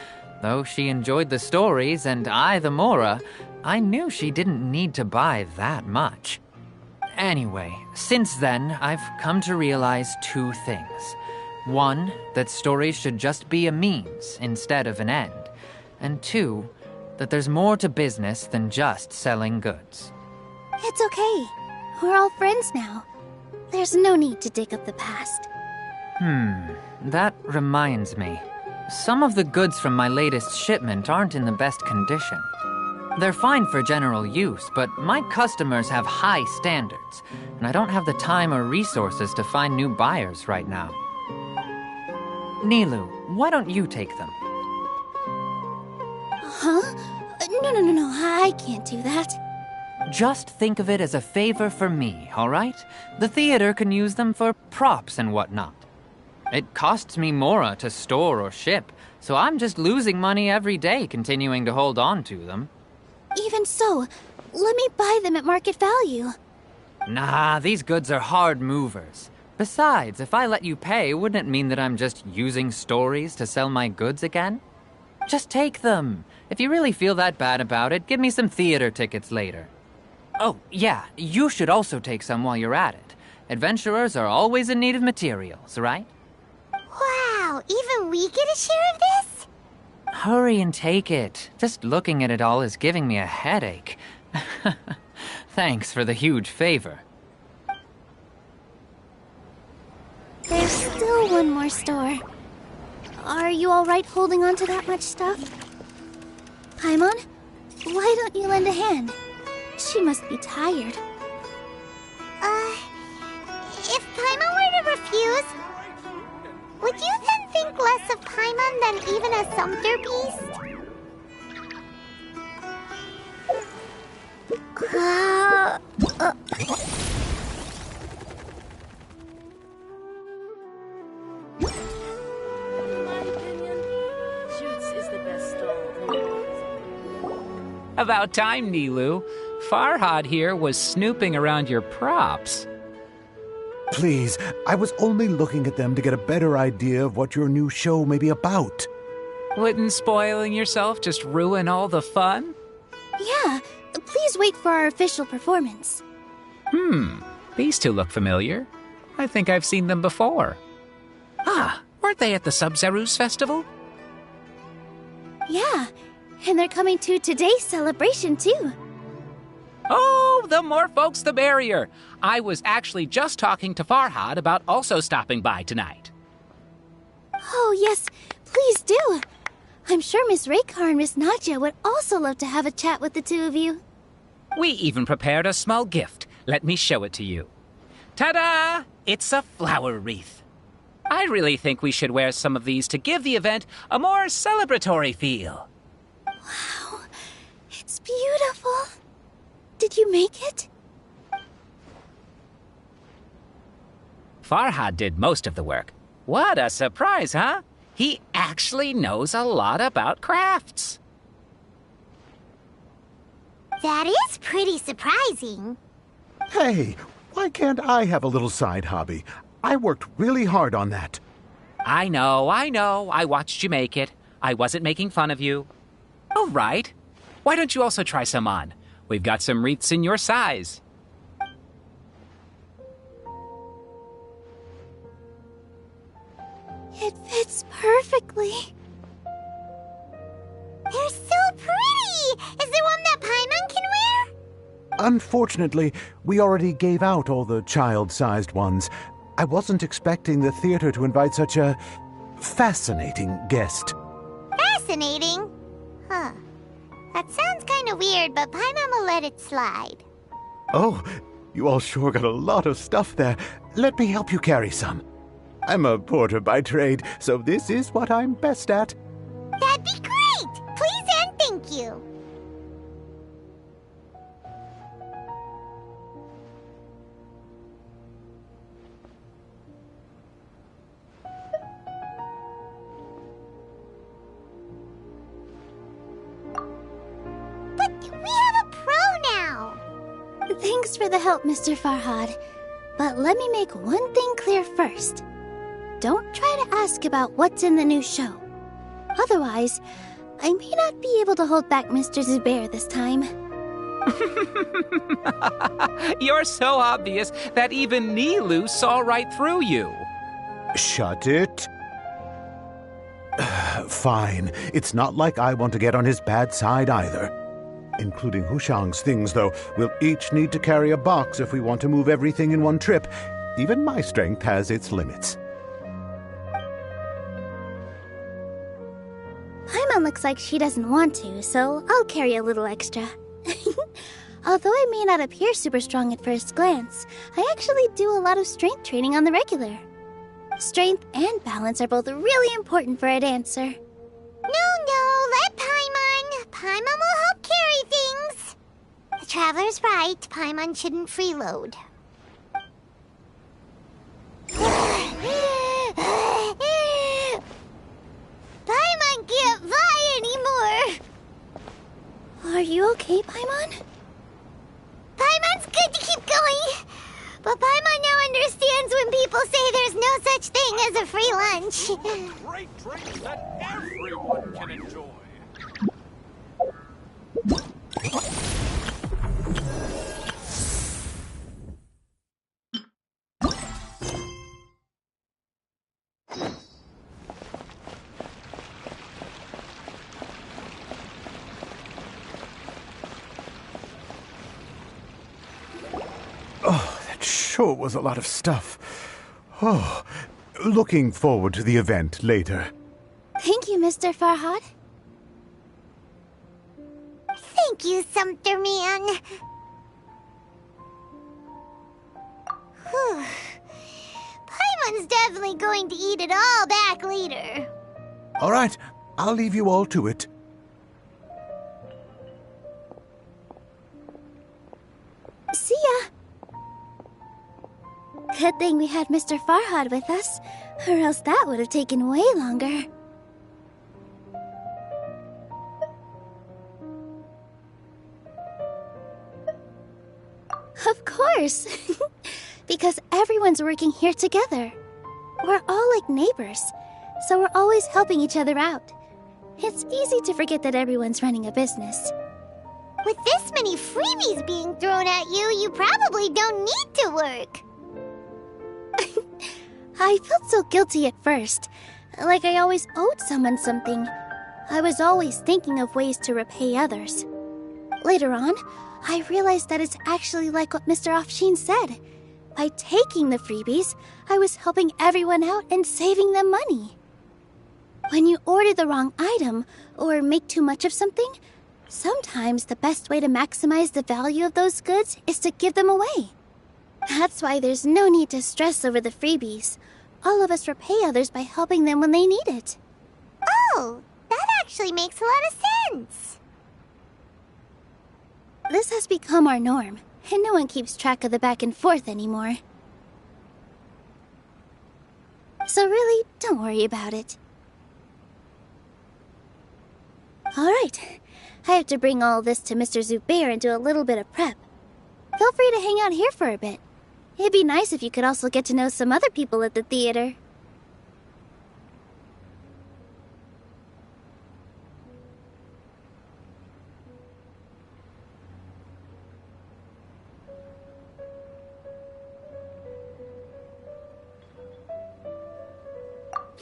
Though she enjoyed the stories and I the Mora, I knew she didn't need to buy that much. Anyway, since then, I've come to realize 2 things. 1, that stories should just be a means instead of an end. And 2, that there's more to business than just selling goods. It's okay. We're all friends now. There's no need to dig up the past. That reminds me. Some of the goods from my latest shipment aren't in the best condition. They're fine for general use, but my customers have high standards, and I don't have the time or resources to find new buyers right now. Nilu, why don't you take them? Huh? No, I can't do that. Just think of it as a favor for me, all right? The theater can use them for props and whatnot. It costs me Mora to store or ship, so I'm just losing money every day continuing to hold on to them. Even so, let me buy them at market value. Nah, these goods are hard movers. Besides, if I let you pay, wouldn't it mean that I'm just using stories to sell my goods again? Just take them. If you really feel that bad about it, give me some theater tickets later. Oh, yeah, you should also take some while you're at it. Adventurers are always in need of materials, right? Wow, even we get a share of this? Hurry and take it. Just looking at it all is giving me a headache. Thanks for the huge favor. There's still one more store. Are you alright holding on to that much stuff? Paimon, why don't you lend a hand? She must be tired. If Paimon were to refuse, would you then think less of Paimon than even a sumpter beast? About time, Nilu. Farhad here was snooping around your props. Please, I was only looking at them to get a better idea of what your new show may be about. Wouldn't spoiling yourself just ruin all the fun? Yeah, please wait for our official performance. These two look familiar. I think I've seen them before. Ah, weren't they at the Sub-Zerus festival? Yeah, and they're coming to today's celebration too. Oh, the more folks the merrier. I was actually just talking to Farhad about also stopping by tonight. Oh yes, please do. I'm sure Miss Raykar and Miss Nadja would also love to have a chat with the two of you. We even prepared a small gift. Let me show it to you. Ta-da! It's a flower wreath. I really think we should wear some of these to give the event a more celebratory feel. Wow, it's beautiful. Did you make it? Farhad did most of the work. What a surprise, huh? He actually knows a lot about crafts. That is pretty surprising. Hey, why can't I have a little side hobby? I worked really hard on that. I know. I watched you make it. I wasn't making fun of you. All right. Why don't you also try some on? We've got some wreaths in your size. It fits perfectly. They're so pretty! Is there one that Paimon can wear? Unfortunately, we already gave out all the child-sized ones. I wasn't expecting the theater to invite such a fascinating guest. Fascinating? Huh. That sounds kind of weird, but Paimon will let it slide. Oh, you all sure got a lot of stuff there. Let me help you carry some. I'm a porter by trade, so this is what I'm best at. That'd be great! Please and thank you. But we have a pro now! Thanks for the help, Mr. Farhad. But let me make one thing clear first. Don't try to ask about what's in the new show. Otherwise, I may not be able to hold back Mr. Zubair this time. You're so obvious that even Nilu saw right through you. Shut it. Fine. It's not like I want to get on his bad side either. Including Hushang's things, though. We'll each need to carry a box if we want to move everything in one trip. Even my strength has its limits. Paimon looks like she doesn't want to, so I'll carry a little extra. Although I may not appear super strong at first glance, I actually do a lot of strength training on the regular. Strength and balance are both really important for a dancer. No, let Paimon. Paimon will help carry things. The Traveler's right. Paimon shouldn't freeload. Paimon can't fly anymore. Are you okay, Paimon? Paimon's good to keep going. But Paimon now understands when people say there's no such thing as a free lunch. Great drinks that everyone can enjoy. Oh, that sure was a lot of stuff. Oh, looking forward to the event later. Thank you, Mr. Farhad. Thank you, Sumpter Man. Whew. Paimon's definitely going to eat it all back later. All right, I'll leave you all to it. See ya. Good thing we had Mr. Farhad with us, or else that would have taken way longer. Of course! Because everyone's working here together. We're all like neighbors, so we're always helping each other out. It's easy to forget that everyone's running a business. With this many freebies being thrown at you, you probably don't need to work. I felt so guilty at first, like I always owed someone something. I was always thinking of ways to repay others. Later on, I realized that it's actually like what Mr. Afshin said. By taking the freebies, I was helping everyone out and saving them money. When you order the wrong item, or make too much of something, sometimes the best way to maximize the value of those goods is to give them away. That's why there's no need to stress over the freebies. All of us repay others by helping them when they need it. Oh, that actually makes a lot of sense. This has become our norm, and no one keeps track of the back and forth anymore. So really, don't worry about it. Alright, I have to bring all this to Mr. Zubair and do a little bit of prep. Feel free to hang out here for a bit. It'd be nice if you could also get to know some other people at the theater.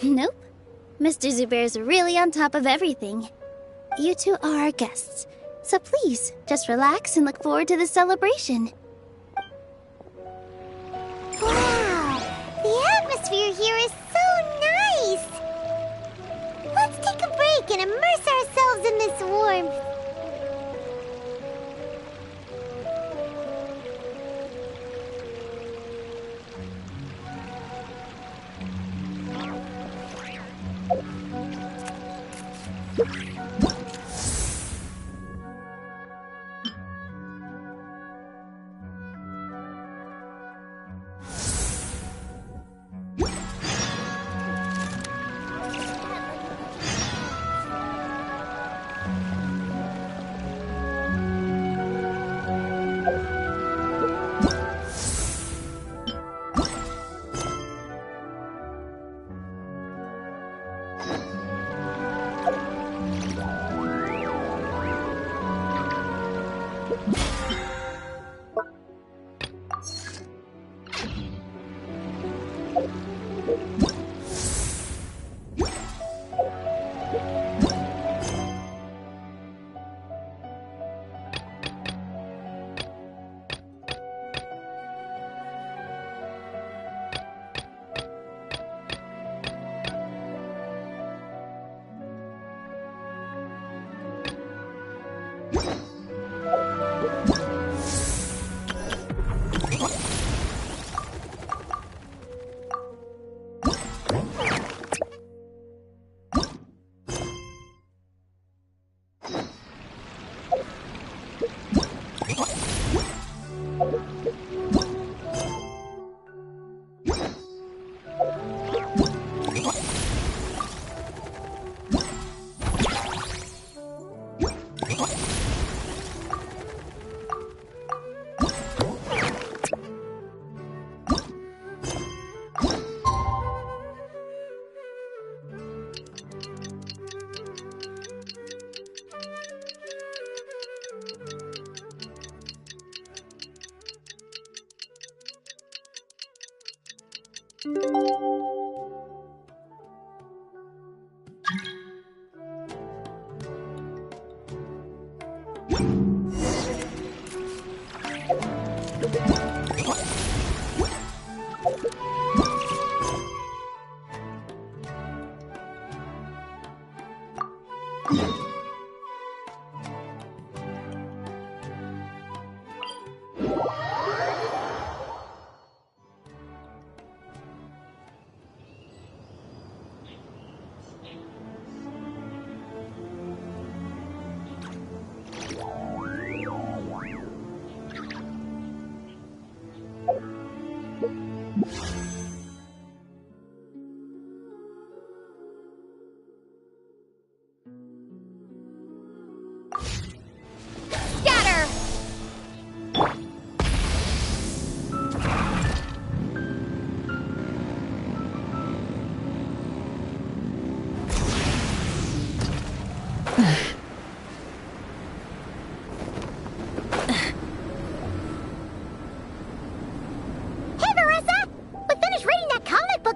Nope. Mr. Zubair's really on top of everything. You two are our guests, so please, just relax and look forward to the celebration. Wow, the atmosphere here is so nice. Let's take a break and immerse ourselves in this warmth.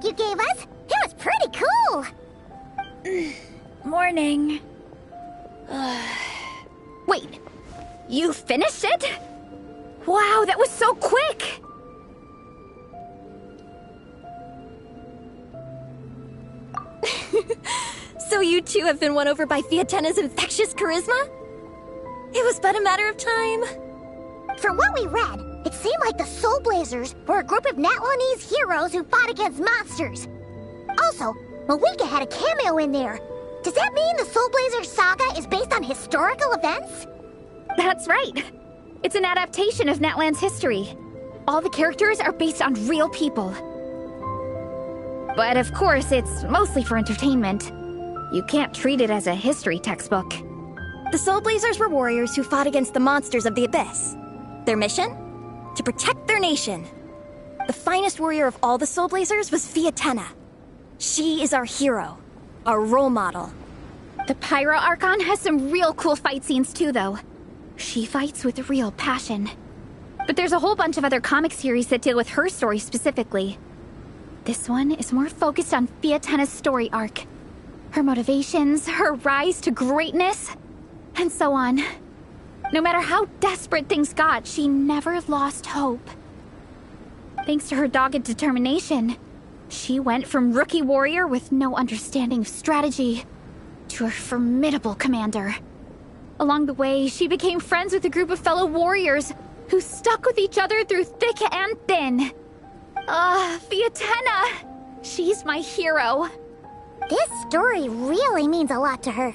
You gave us? It was pretty cool! Morning. Wait, you finished it? Wow, that was so quick! So you two have been won over by Fiatena's infectious charisma? It was but a matter of time. From what we read, it seemed like the Soul Blazers were a group of Natlanese heroes who fought against monsters. Also, Malika had a cameo in there. Does that mean the Soul Blazer saga is based on historical events? That's right. It's an adaptation of Natlan's history. All the characters are based on real people. But of course, it's mostly for entertainment. You can't treat it as a history textbook. The Soul Blazers were warriors who fought against the monsters of the Abyss. Their mission? To protect their nation. The finest warrior of all the Soul Blazers was Fiatenna. She is our hero, our role model. The Pyro Archon has some real cool fight scenes too, though. She fights with real passion. But there's a whole bunch of other comic series that deal with her story specifically. This one is more focused on Fiatenna's story arc. Her motivations, her rise to greatness, and so on. No matter how desperate things got, she never lost hope. Thanks to her dogged determination, she went from rookie warrior with no understanding of strategy to a formidable commander. Along the way, she became friends with a group of fellow warriors who stuck with each other through thick and thin. Fiatenna! She's my hero. This story really means a lot to her.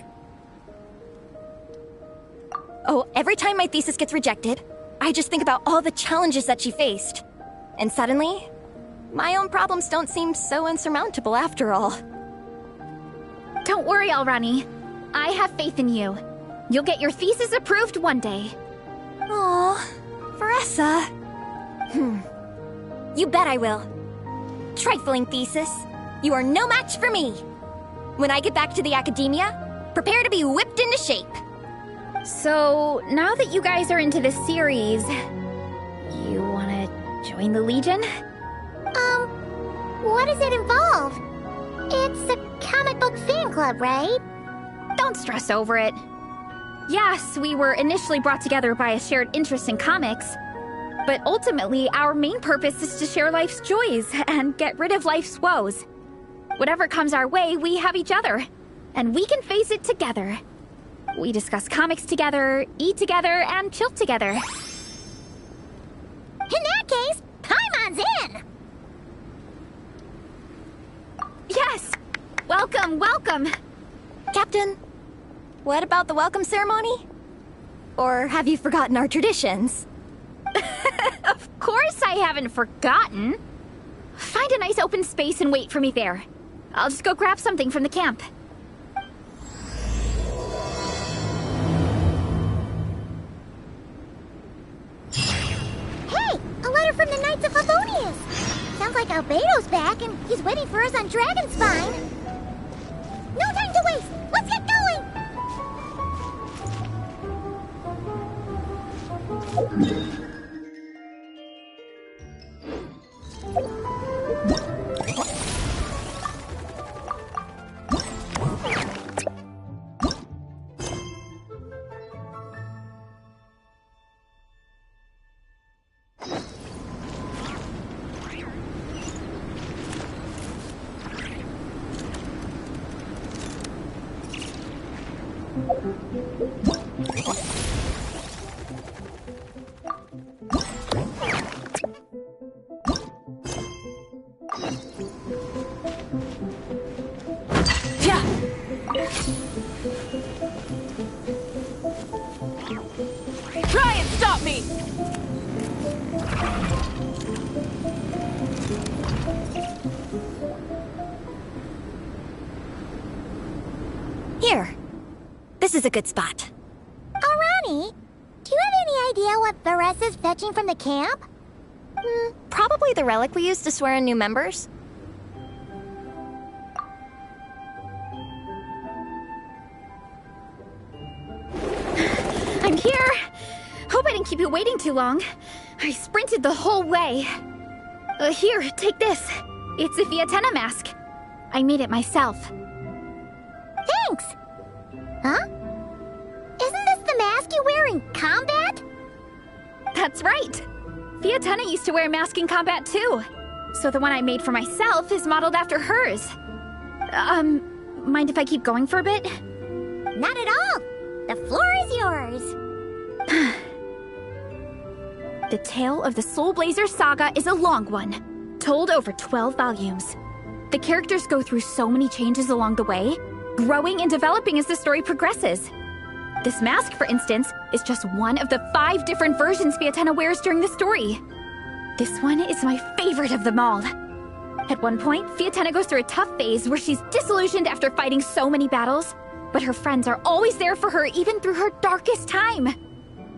Oh, every time my thesis gets rejected, I just think about all the challenges that she faced. And suddenly, my own problems don't seem so insurmountable after all. Don't worry, Alrani. I have faith in you. You'll get your thesis approved one day. Aw, Veressa. You bet I will. Trifling thesis, you are no match for me. When I get back to the academia, prepare to be whipped into shape. So, now that you guys are into this series, you wanna join the Legion? What does it involve? It's a comic book fan club, right? Don't stress over it. Yes, we were initially brought together by a shared interest in comics, but ultimately our main purpose is to share life's joys and get rid of life's woes. Whatever comes our way, we have each other, and we can face it together. We discuss comics together, eat together, and chill together. In that case, Paimon's in! Yes! Welcome, welcome! Captain, what about the welcome ceremony? Or have you forgotten our traditions? Of course I haven't forgotten. Find a nice open space and wait for me there. I'll just go grab something from the camp. Hey! A letter from the Knights of Favonius! Sounds like Albedo's back and he's waiting for us on Dragonspine. No time to waste! Let's get going! Try and stop me! Here. This is a good spot. Alrani, do you have any idea what Veressa's fetching from the camp? Probably the relic we used to swear in new members. I'm here! Hope I didn't keep you waiting too long. I sprinted the whole way. Here, take this. It's a Fiatenna mask. I made it myself. Thanks! Huh? Isn't this the mask you wear in combat? That's right! Fiatenna used to wear a mask in combat too. So the one I made for myself is modeled after hers. Mind if I keep going for a bit? Not at all! The floor is yours! The tale of the Soul Blazer saga is a long one, told over 12 volumes. The characters go through so many changes along the way, growing and developing as the story progresses. This mask, for instance, is just one of the 5 different versions Fiatenna wears during the story. This one is my favorite of them all. At one point, Fiatenna goes through a tough phase where she's disillusioned after fighting so many battles, but her friends are always there for her even through her darkest time.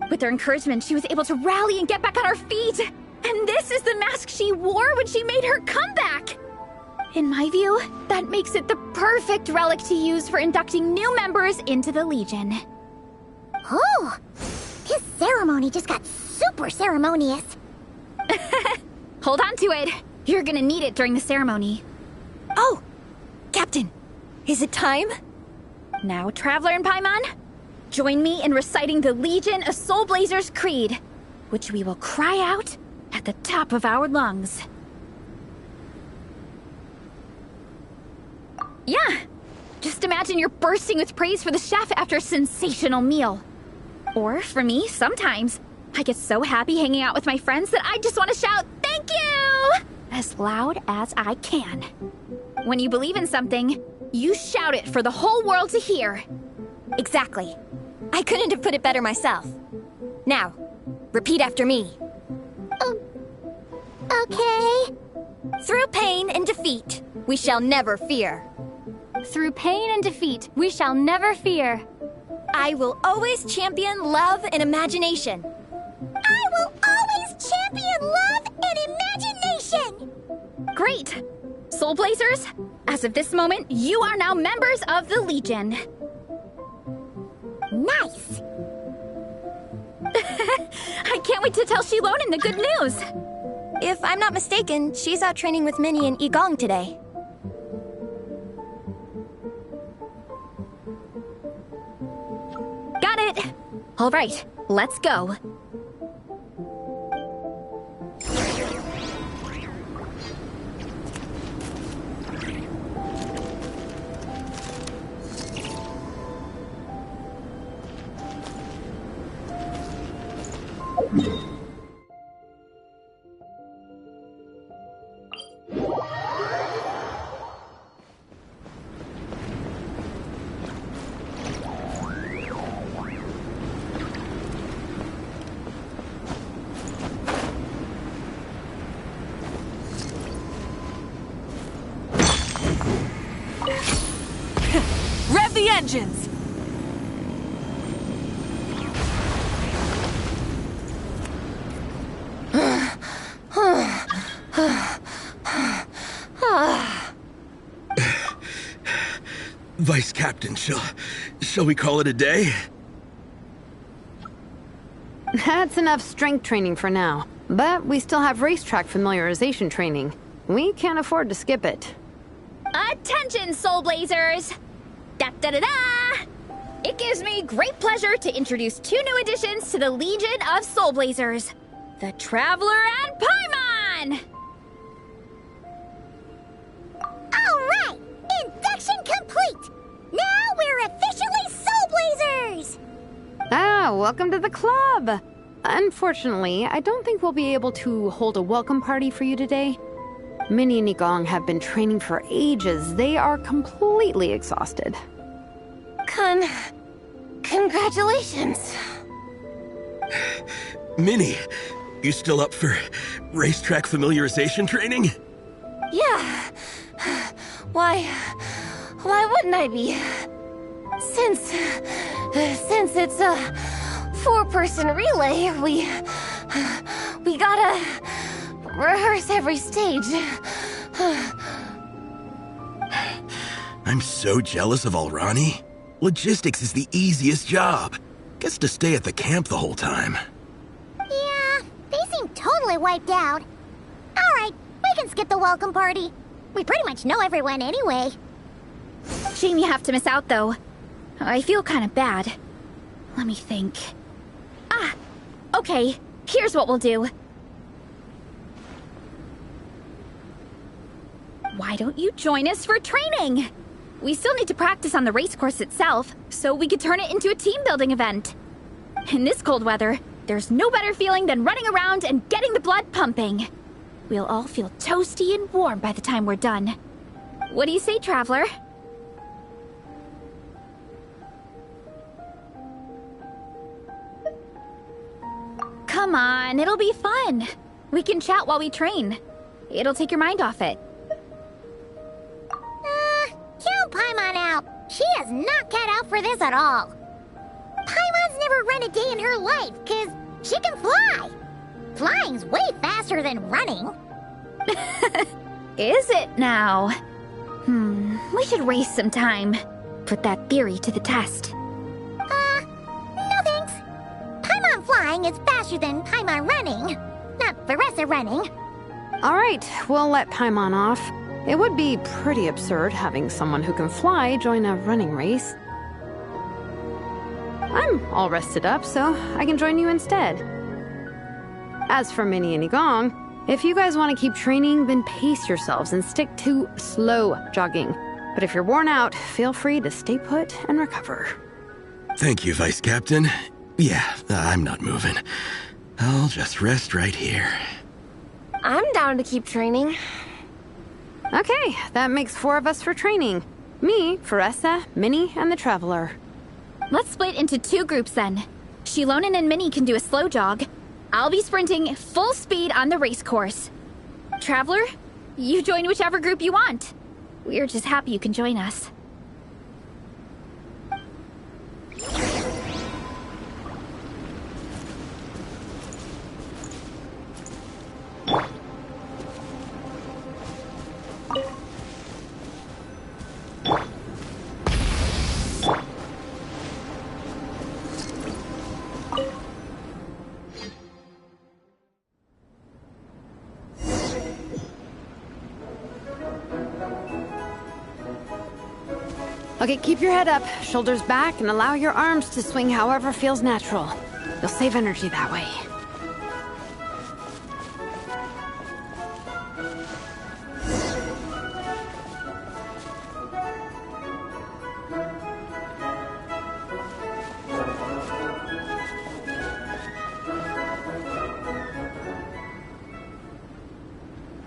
With their encouragement, she was able to rally and get back on her feet. And this is the mask she wore when she made her comeback. In my view, that makes it the perfect relic to use for inducting new members into the Legion. Oh, his ceremony just got super ceremonious. Hold on to it. You're gonna need it during the ceremony. Oh, Captain, is it time? Now, Traveler and Paimon, join me in reciting the Legion of Soul Blazers Creed, which we will cry out at the top of our lungs. Yeah, just imagine you're bursting with praise for the chef after a sensational meal. Or, for me, sometimes, I get so happy hanging out with my friends that I just want to shout, "Thank you!" as loud as I can. When you believe in something, you shout it for the whole world to hear. Exactly. I couldn't have put it better myself. Now, repeat after me. Okay. Through pain and defeat, we shall never fear. Through pain and defeat, we shall never fear. I will always champion love and imagination. I will always champion love and imagination! Great! Soul Blazers, as of this moment, you are now members of the Legion. Nice! I can't wait to tell Shilonen the good news. If I'm not mistaken, she's out training with Minnie and Igong today. Got it! All right, let's go. Rev the engines! Vice Captain, shall we call it a day? That's enough strength training for now. But we still have racetrack familiarization training. We can't afford to skip it. Attention, Soul Blazers! Da-da-da-da! It gives me great pleasure to introduce 2 new additions to the Legion of Soul Blazers. The Traveler and Paimon! Alright! Induction complete! Now we're officially Soul Blazers! Ah, welcome to the club! Unfortunately, I don't think we'll be able to hold a welcome party for you today. Minnie and Igong have been training for ages. They are completely exhausted. Congratulations. Minnie, you still up for racetrack familiarization training? Yeah. Why wouldn't I be? Since it's a 4-person relay, we gotta rehearse every stage. I'm so jealous of Alrani. Logistics is the easiest job. Gets to stay at the camp the whole time. Yeah, they seem totally wiped out. Alright, we can skip the welcome party. We pretty much know everyone anyway. Shame you have to miss out, though. I feel kind of bad. Let me think. Ah, okay. Here's what we'll do. Why don't you join us for training? We still need to practice on the race course itself, so we could turn it into a team-building event. In this cold weather, there's no better feeling than running around and getting the blood pumping. We'll all feel toasty and warm by the time we're done. What do you say, Traveler? Come on, it'll be fun. We can chat while we train. It'll take your mind off it. Count Paimon out. She is not cut out for this at all. Paimon's never run a day in her life, 'cause she can fly. Flying's way faster than running. Is it now? We should waste some time. Put that theory to the test. No thanks. Paimon flying is faster than Paimon running. Not Veressa running. Alright, we'll let Paimon off. It would be pretty absurd having someone who can fly join a running race. I'm all rested up, so I can join you instead. As for Minnie and Igong, if you guys want to keep training, then pace yourselves and stick to slow jogging. But if you're worn out, feel free to stay put and recover. Thank you, Vice Captain. Yeah, I'm not moving. I'll just rest right here. I'm down to keep training. Okay, that makes 4 of us for training. Me, Veressa, Minnie, and the Traveler. Let's split into 2 groups then. Shilonen and Minnie can do a slow jog. I'll be sprinting full speed on the race course. Traveler, you join whichever group you want. We're just happy you can join us. Okay, keep your head up, shoulders back, and allow your arms to swing however feels natural. You'll save energy that way.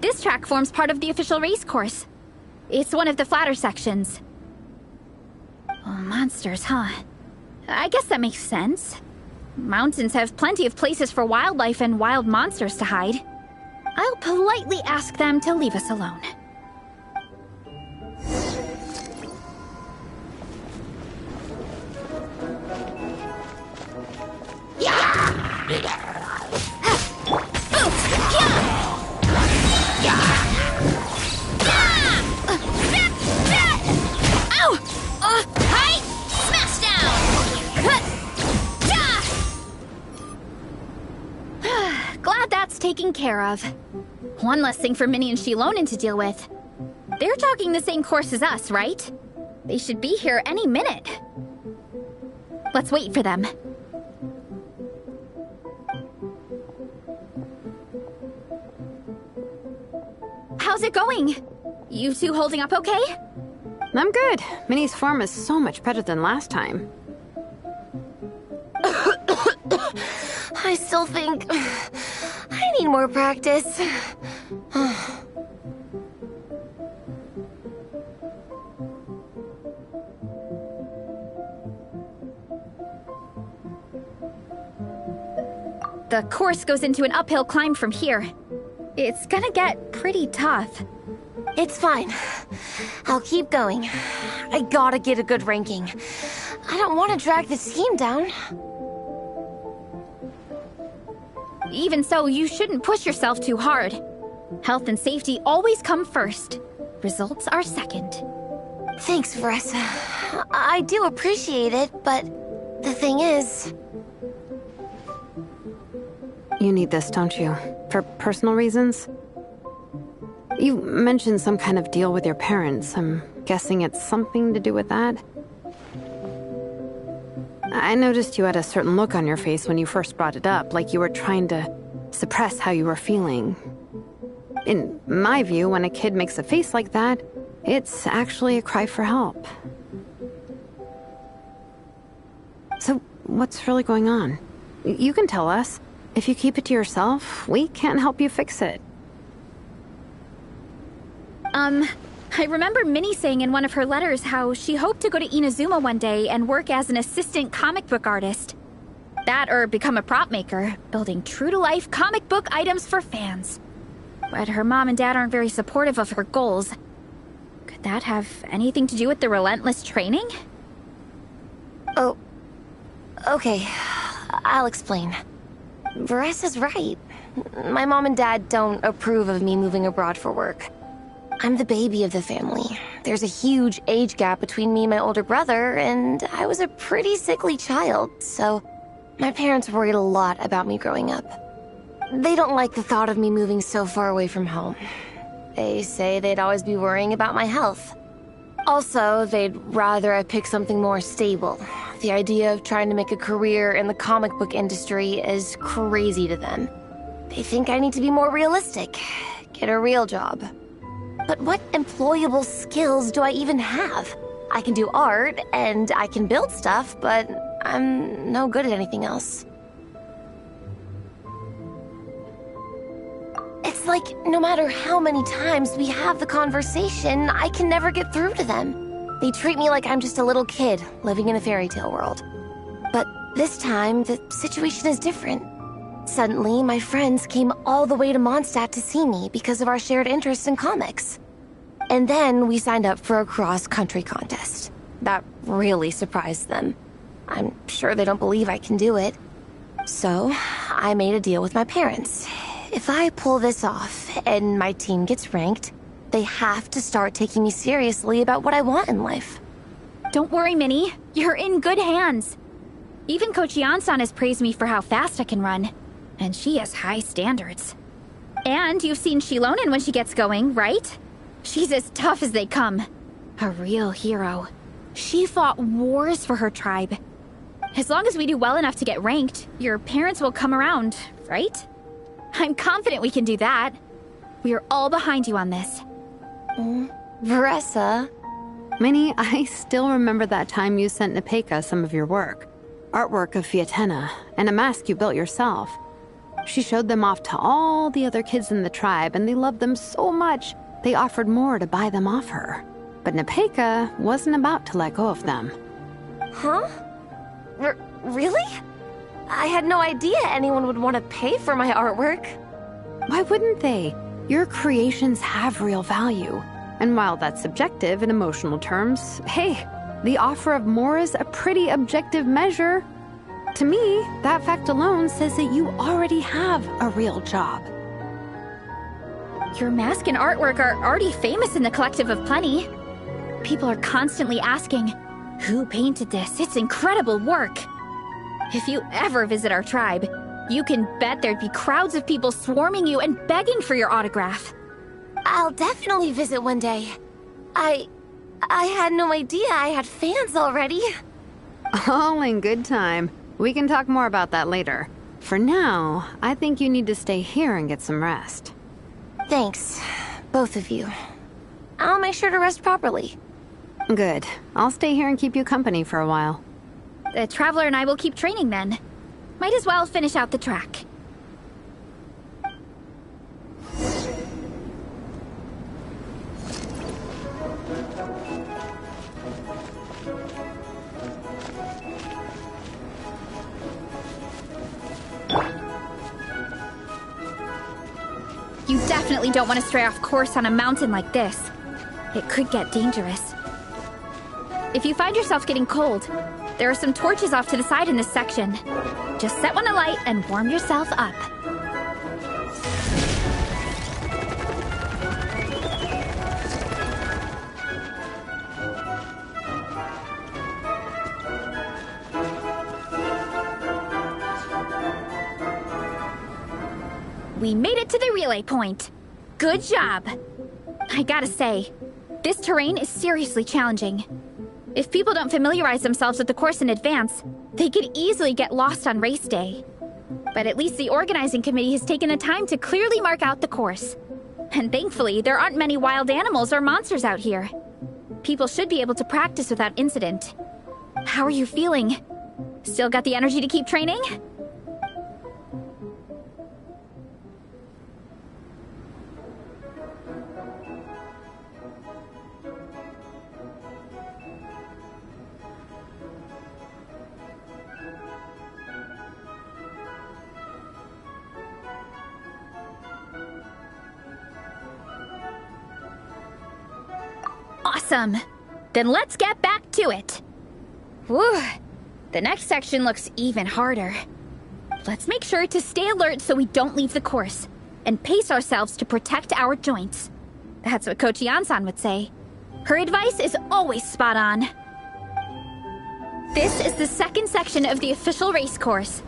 This track forms part of the official race course. It's one of the flatter sections. Oh, monsters, huh? I guess that makes sense. Mountains have plenty of places for wildlife and wild monsters to hide. I'll politely ask them to leave us alone. Glad that's taken care of. One less thing for Minnie and Shilonen to deal with. They're jogging the same course as us, right? They should be here any minute. Let's wait for them. How's it going? You two holding up okay? I'm good. Minnie's form is so much better than last time. I still think I need more practice. The course goes into an uphill climb from here. It's gonna get pretty tough. It's fine. I'll keep going. I gotta get a good ranking. I don't want to drag this team down. Even so, you shouldn't push yourself too hard. Health and safety always come first. Results are second. Thanks, Veressa. I do appreciate it, but the thing is... You need this, don't you? For personal reasons? You mentioned some kind of deal with your parents. I'm guessing it's something to do with that? I noticed you had a certain look on your face when you first brought it up, like you were trying to suppress how you were feeling. In my view, when a kid makes a face like that, it's actually a cry for help. So, what's really going on? You can tell us. If you keep it to yourself, we can't help you fix it. I remember Minnie saying in one of her letters how she hoped to go to Inazuma one day and work as an assistant comic book artist. That or become a prop maker, building true-to-life comic book items for fans. But her mom and dad aren't very supportive of her goals. Could that have anything to do with the relentless training? Oh, okay. I'll explain. Varesa's right. My mom and dad don't approve of me moving abroad for work. I'm the baby of the family. There's a huge age gap between me and my older brother, and I was a pretty sickly child, so my parents worried a lot about me growing up. They don't like the thought of me moving so far away from home. They say they'd always be worrying about my health. Also, they'd rather I pick something more stable. The idea of trying to make a career in the comic book industry is crazy to them. They think I need to be more realistic, get a real job. But what employable skills do I even have? I can do art, and I can build stuff, but I'm no good at anything else. It's like, no matter how many times we have the conversation, I can never get through to them. They treat me like I'm just a little kid living in a fairy tale world. But this time, the situation is different. Suddenly, my friends came all the way to Mondstadt to see me because of our shared interest in comics. And then we signed up for a cross-country contest. That really surprised them. I'm sure they don't believe I can do it. So, I made a deal with my parents. If I pull this off and my team gets ranked, they have to start taking me seriously about what I want in life. Don't worry, Minnie. You're in good hands. Even Coach Yan-san has praised me for how fast I can run. And she has high standards. And you've seen Shilonen when she gets going, right? She's as tough as they come. A real hero. She fought wars for her tribe. As long as we do well enough to get ranked, your parents will come around, right? I'm confident we can do that. We are all behind you on this. Varesa. Minnie, I still remember that time you sent Nepeka some of your work. Artwork of Fiatena, and a mask you built yourself. She showed them off to all the other kids in the tribe, and they loved them so much, they offered more to buy them off her. But Nepeka wasn't about to let go of them. Huh? Really? I had no idea anyone would want to pay for my artwork. Why wouldn't they? Your creations have real value. And while that's subjective in emotional terms, hey, the offer of more is a pretty objective measure. To me, that fact alone says that you already have a real job. Your mask and artwork are already famous in the Collective of Plenty. People are constantly asking, who painted this? It's incredible work. If you ever visit our tribe, you can bet there'd be crowds of people swarming you and begging for your autograph. I'll definitely visit one day. I had no idea I had fans already. All in good time. We can talk more about that later. For now, I think you need to stay here and get some rest. Thanks, both of you. I'll make sure to rest properly. Good. I'll stay here and keep you company for a while. The Traveler and I will keep training then. Might as well finish out the track. You definitely don't want to stray off course on a mountain like this. It could get dangerous. If you find yourself getting cold, there are some torches off to the side in this section. Just set one alight and warm yourself up. We made it to the relay point. Good job. I gotta say, this terrain is seriously challenging. If people don't familiarize themselves with the course in advance, they could easily get lost on race day. But at least the organizing committee has taken the time to clearly mark out the course. And thankfully, there aren't many wild animals or monsters out here. People should be able to practice without incident. How are you feeling? Still got the energy to keep training? Awesome! Then let's get back to it. Whew. The next section looks even harder. Let's make sure to stay alert so we don't leave the course, and pace ourselves to protect our joints. That's what Coach Yan-san would say. Her advice is always spot on. This is the second section of the official race course.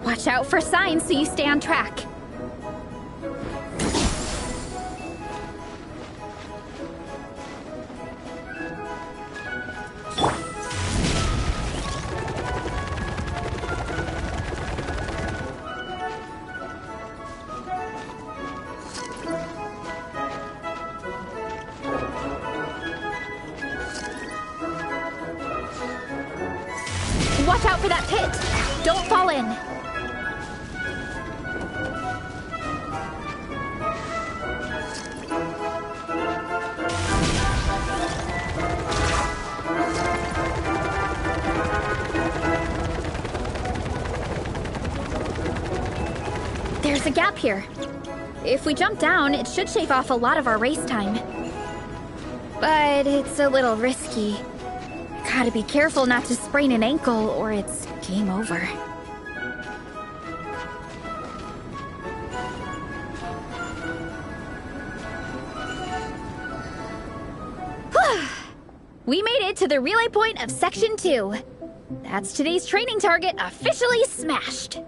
Watch out for signs so you stay on track. Watch out for that pit! Don't fall in! There's a gap here. If we jump down, it should shave off a lot of our race time. But it's a little risky. Gotta be careful not to sprain an ankle or it's game over. We made it to the relay point of Section 2. That's today's training target officially smashed.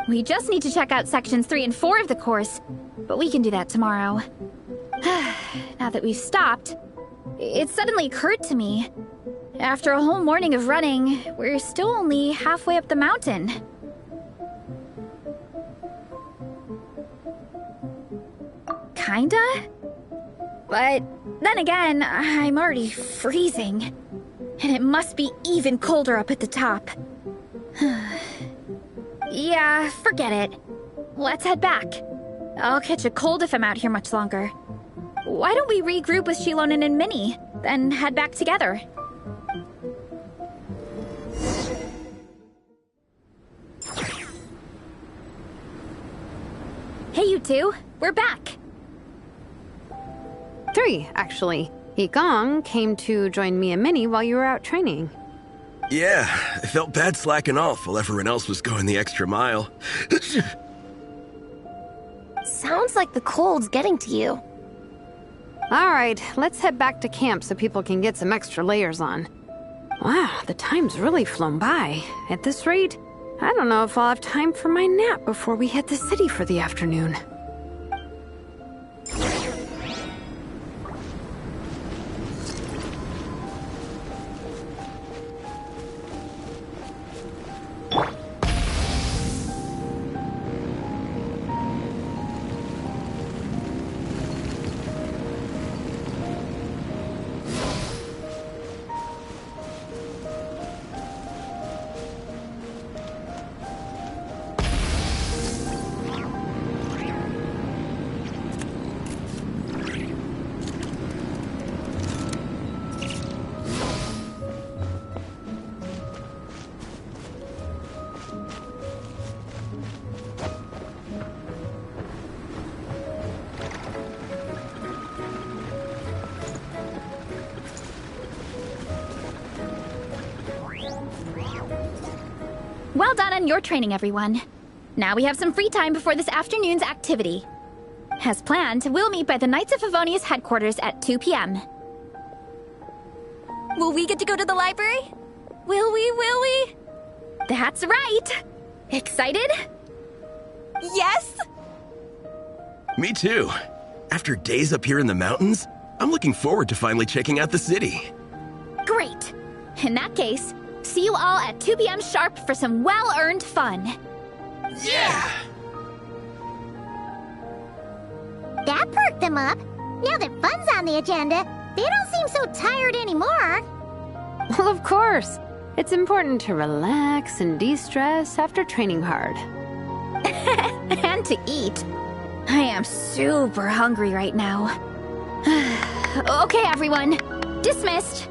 We just need to check out Sections 3 and 4 of the course, but we can do that tomorrow. Now that we've stopped, it suddenly occurred to me. After a whole morning of running, we're still only halfway up the mountain. Kinda? But then again, I'm already freezing. And it must be even colder up at the top. Yeah, forget it. Let's head back. I'll catch a cold if I'm out here much longer. Why don't we regroup with Shilonen and Minnie, then head back together? Hey, you two. We're back. 3, actually. Igong came to join me and Minnie while you were out training. Yeah, I felt bad slacking off while everyone else was going the extra mile. Sounds like the cold's getting to you. All right, let's head back to camp so people can get some extra layers on. Wow, the time's really flown by. At this rate, I don't know if I'll have time for my nap before we hit the city for the afternoon. Well done on your training, everyone. Now we have some free time before this afternoon's activity. As planned, we'll meet by the Knights of Favonius headquarters at 2 p.m. Will we get to go to the library? Will we? That's right! Excited? Yes! Me too. After days up here in the mountains, I'm looking forward to finally checking out the city. Great! In that case, see you all at 2 p.m. sharp for some well-earned fun. Yeah! That perked them up. Now that fun's on the agenda, they don't seem so tired anymore. Well, of course. It's important to relax and de-stress after training hard. And to eat. I am super hungry right now. Okay, everyone. Dismissed.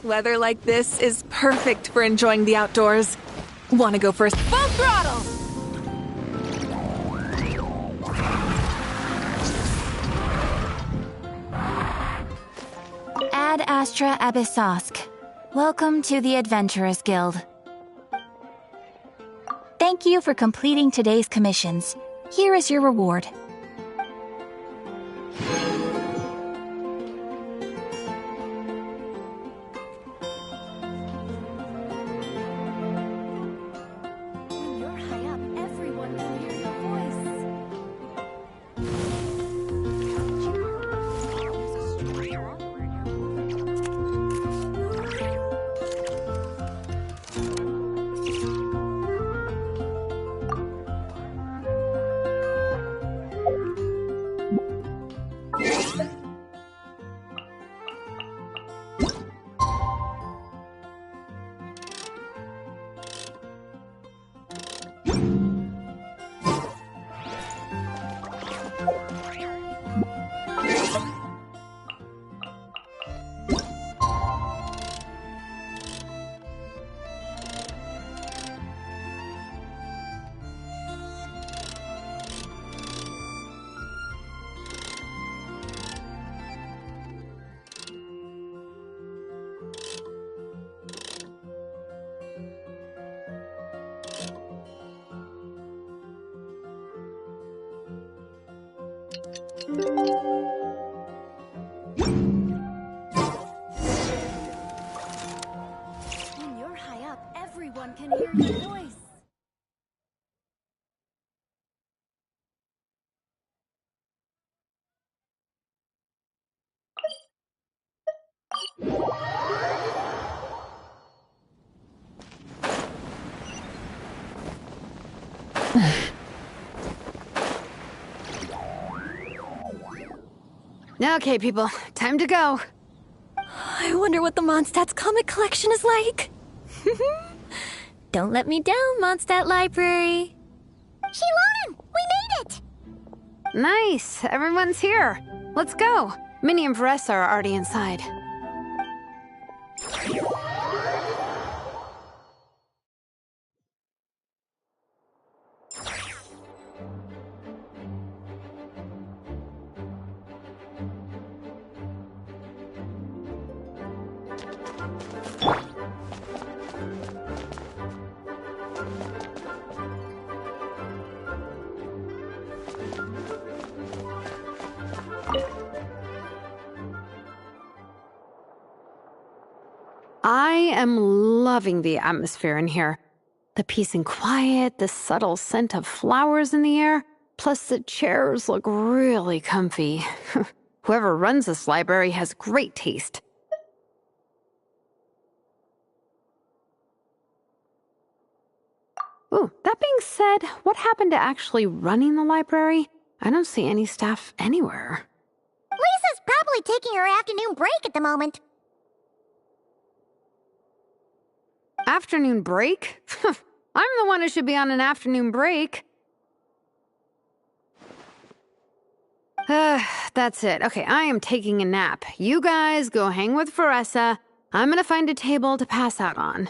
Weather like this is perfect for enjoying the outdoors. Wanna go first? Full throttle! Ad Astra Abyssosk. Welcome to the Adventurers Guild. Thank you for completing today's commissions. Here is your reward. When you're high up, everyone can hear your When you're high up, everyone can hear your voice. Okay, people, time to go. I wonder what the Mondstadt's comic collection is like. Don't let me down, Mondstadt Library. Shilonen, we made it! Nice, everyone's here. Let's go. Minnie and Varessa are already inside. I am loving the atmosphere in here. The peace and quiet, the subtle scent of flowers in the air, plus the chairs look really comfy. Whoever runs this library has great taste. Ooh, that being said, what happened to actually running the library? I don't see any staff anywhere. Lisa's probably taking her afternoon break at the moment. Afternoon break? I'm the one who should be on an afternoon break. That's it. Okay, I am taking a nap. You guys go hang with Varessa. I'm gonna find a table to pass out on.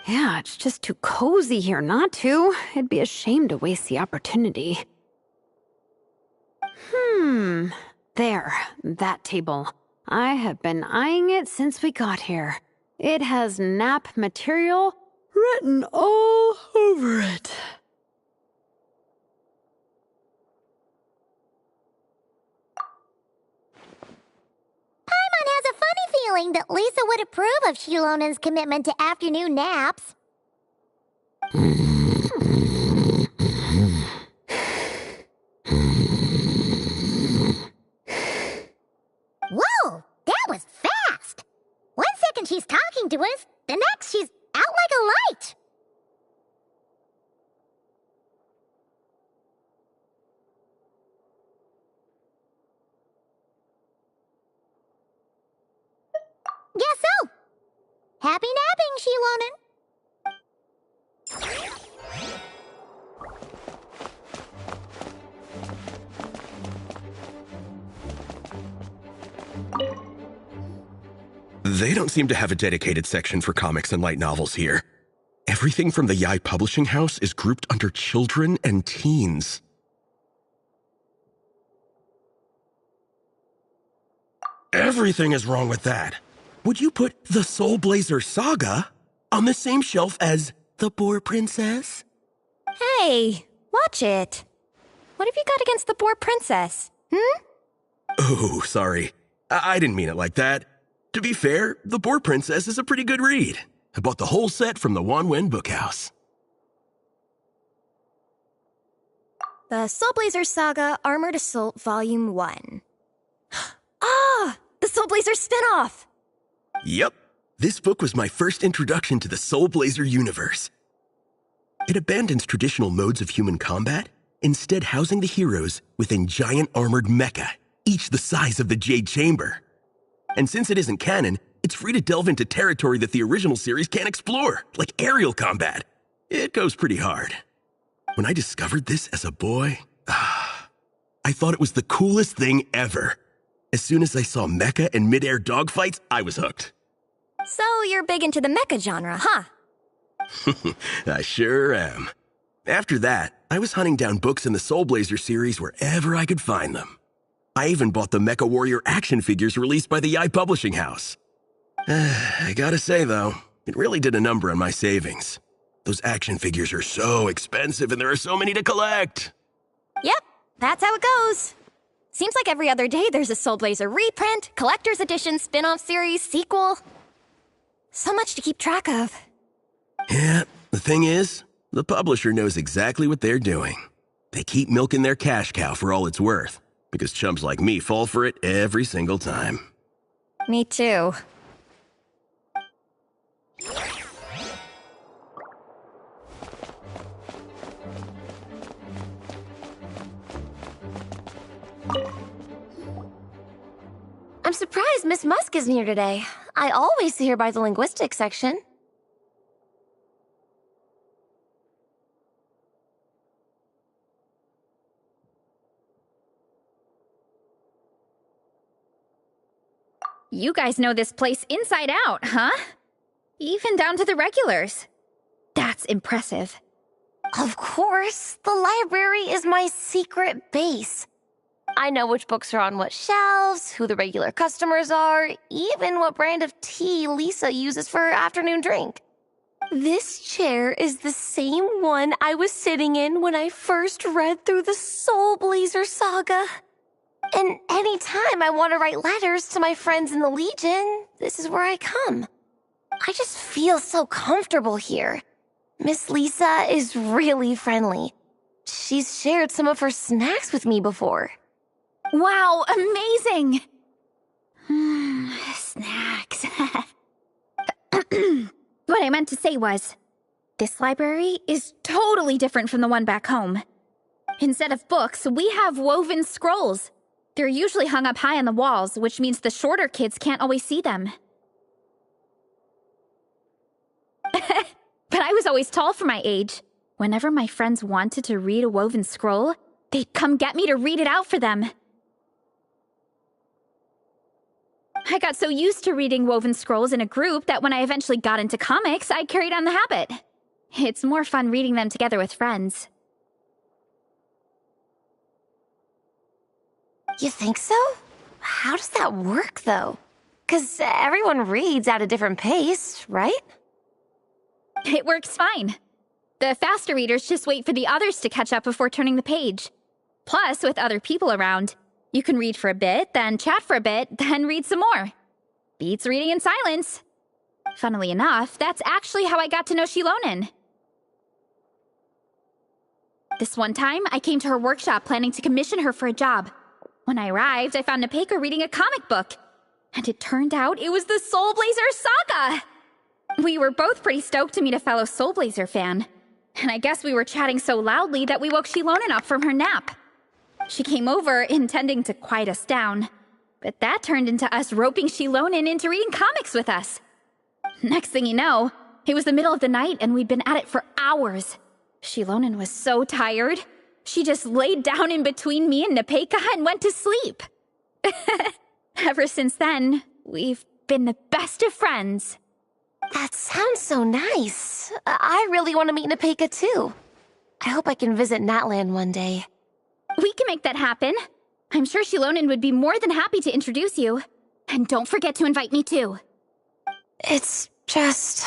Yeah, it's just too cozy here not to. It'd be a shame to waste the opportunity. There, that table. I have been eyeing it since we got here. It has nap material written all over it. Paimon has a funny feeling that Lisa would approve of Shilonen's commitment to afternoon naps. Whoa, that was fast! 1 second she's talking to us, the next she's out like a light. Guess so. Happy napping, Shilonen. They don't seem to have a dedicated section for comics and light novels here. Everything from the Yai Publishing House is grouped under children and teens. Everything is wrong with that. Would you put the Soul Blazer Saga on the same shelf as The Boar Princess? Hey, watch it. What have you got against the Boar Princess? Oh, sorry. I didn't mean it like that. To be fair, The Boar Princess is a pretty good read. I bought the whole set from the Wanwen Bookhouse. The Soul Blazer Saga Armored Assault Volume 1. Ah! The Soul Blazer spin-off! Yep. This book was my first introduction to the Soul Blazer universe. It abandons traditional modes of human combat, instead housing the heroes within giant armored mecha, each the size of the Jade Chamber. And since it isn't canon, it's free to delve into territory that the original series can't explore, like aerial combat. It goes pretty hard. When I discovered this as a boy, I thought it was the coolest thing ever. As soon as I saw mecha and mid-air dogfights, I was hooked. So you're big into the mecha genre, huh? I sure am. After that, I was hunting down books in the Soul Blazer series wherever I could find them. I even bought the Mecha Warrior action figures released by the Yai Publishing House. I gotta say, though, it really did a number on my savings. Those action figures are so expensive and there are so many to collect. Yep, that's how it goes. Seems like every other day there's a Soul Blazer reprint, collector's edition, spin-off series, sequel. So much to keep track of. Yeah, the thing is, the publisher knows exactly what they're doing. They keep milking their cash cow for all it's worth, because chumps like me fall for it every single time. Me too. I'm surprised Miss Musk isn't here today. I always see her by the linguistics section. You guys know this place inside out, huh? Even down to the regulars. That's impressive. Of course, the library is my secret base. I know which books are on what shelves, who the regular customers are, even what brand of tea Lisa uses for her afternoon drink. This chair is the same one I was sitting in when I first read through the Soul Blazer saga. And anytime I want to write letters to my friends in the Legion, this is where I come. I just feel so comfortable here. Miss Lisa is really friendly. She's shared some of her snacks with me before. Wow, amazing! Snacks. What I meant to say was, this library is totally different from the one back home. Instead of books, we have woven scrolls. They're usually hung up high on the walls, which means the shorter kids can't always see them. But I was always tall for my age. Whenever my friends wanted to read a woven scroll, they'd come get me to read it out for them. I got so used to reading woven scrolls in a group that when I eventually got into comics, I carried on the habit. It's more fun reading them together with friends. You think so? How does that work, though? 'Cause everyone reads at a different pace, right? It works fine. The faster readers just wait for the others to catch up before turning the page. Plus, with other people around, you can read for a bit, then chat for a bit, then read some more. Beats reading in silence. Funnily enough, that's actually how I got to know Shilonen. This one time, I came to her workshop planning to commission her for a job. When I arrived, I found Nepeka reading a comic book. And it turned out it was the Soul Blazer saga! We were both pretty stoked to meet a fellow Soul Blazer fan. And I guess we were chatting so loudly that we woke Shilonen up from her nap. She came over, intending to quiet us down. But that turned into us roping Shilonen into reading comics with us. Next thing you know, it was the middle of the night and we'd been at it for hours. Shilonen was so tired. She just laid down in between me and Nepeka and went to sleep. Ever since then, we've been the best of friends. That sounds so nice. I really want to meet Napeka too. I hope I can visit Natlan one day. We can make that happen. I'm sure Shilonen would be more than happy to introduce you. And don't forget to invite me too. It's just...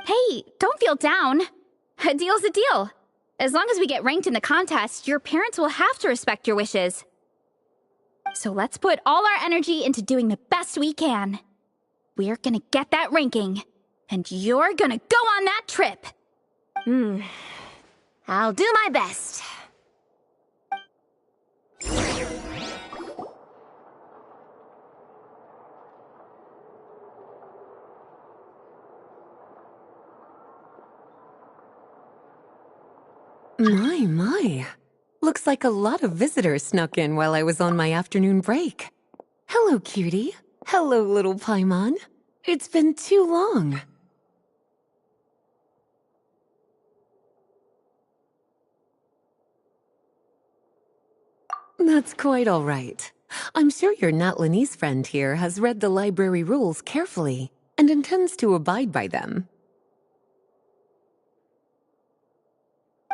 Hey, don't feel down. A deal's a deal. As long as we get ranked in the contest, your parents will have to respect your wishes. So let's put all our energy into doing the best we can. We're gonna get that ranking, and you're gonna go on that trip. I'll do my best. My. Looks like a lot of visitors snuck in while I was on my afternoon break. Hello, cutie. Hello, little Paimon. It's been too long. That's quite all right. I'm sure your Natlanese friend here has read the library rules carefully and intends to abide by them.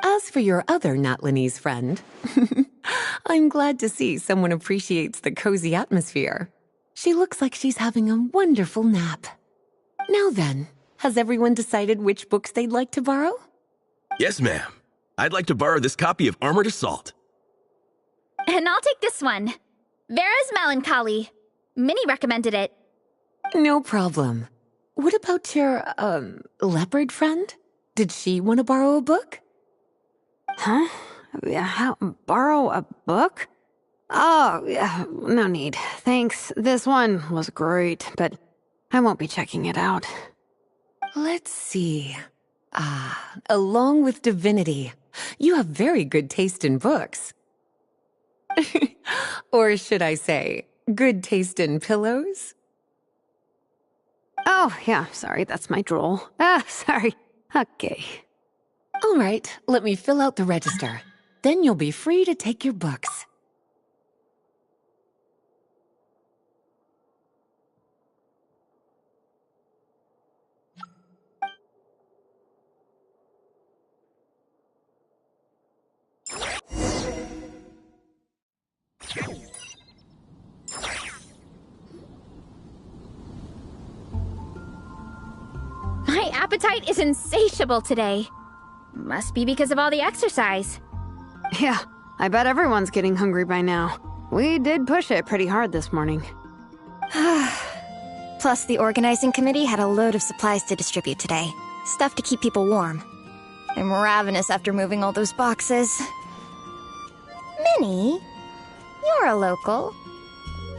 As for your other Natlanese friend, I'm glad to see someone appreciates the cozy atmosphere. She looks like she's having a wonderful nap. Now then, has everyone decided which books they'd like to borrow? Yes, ma'am. I'd like to borrow this copy of Armored Assault. And I'll take this one. Vera's Melancholy. Minnie recommended it. No problem. What about your, leopard friend? Did she want to borrow a book? Huh? Borrow a book? Oh, yeah, no need. Thanks. This one was great, but I won't be checking it out. Let's see. Along with Divinity, you have very good taste in books. Or should I say, good taste in pillows? Oh, yeah, sorry, that's my drool. Sorry. Okay. All right, let me fill out the register. Then you'll be free to take your books. My appetite is insatiable today. Must be because of all the exercise. Yeah, I bet everyone's getting hungry by now. We did push it pretty hard this morning. Plus, the organizing committee had a load of supplies to distribute today. Stuff to keep people warm. I'm ravenous after moving all those boxes. Minnie, you're a local.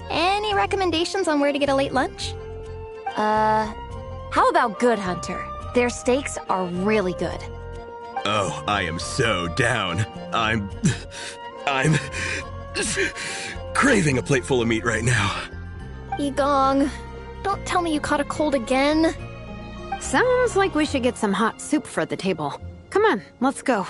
Any recommendations on where to get a late lunch? How about Good Hunter? Their steaks are really good. Oh, I am so down. I'm craving a plate full of meat right now. Yigong, don't tell me you caught a cold again. Sounds like we should get some hot soup for the table. Come on, let's go.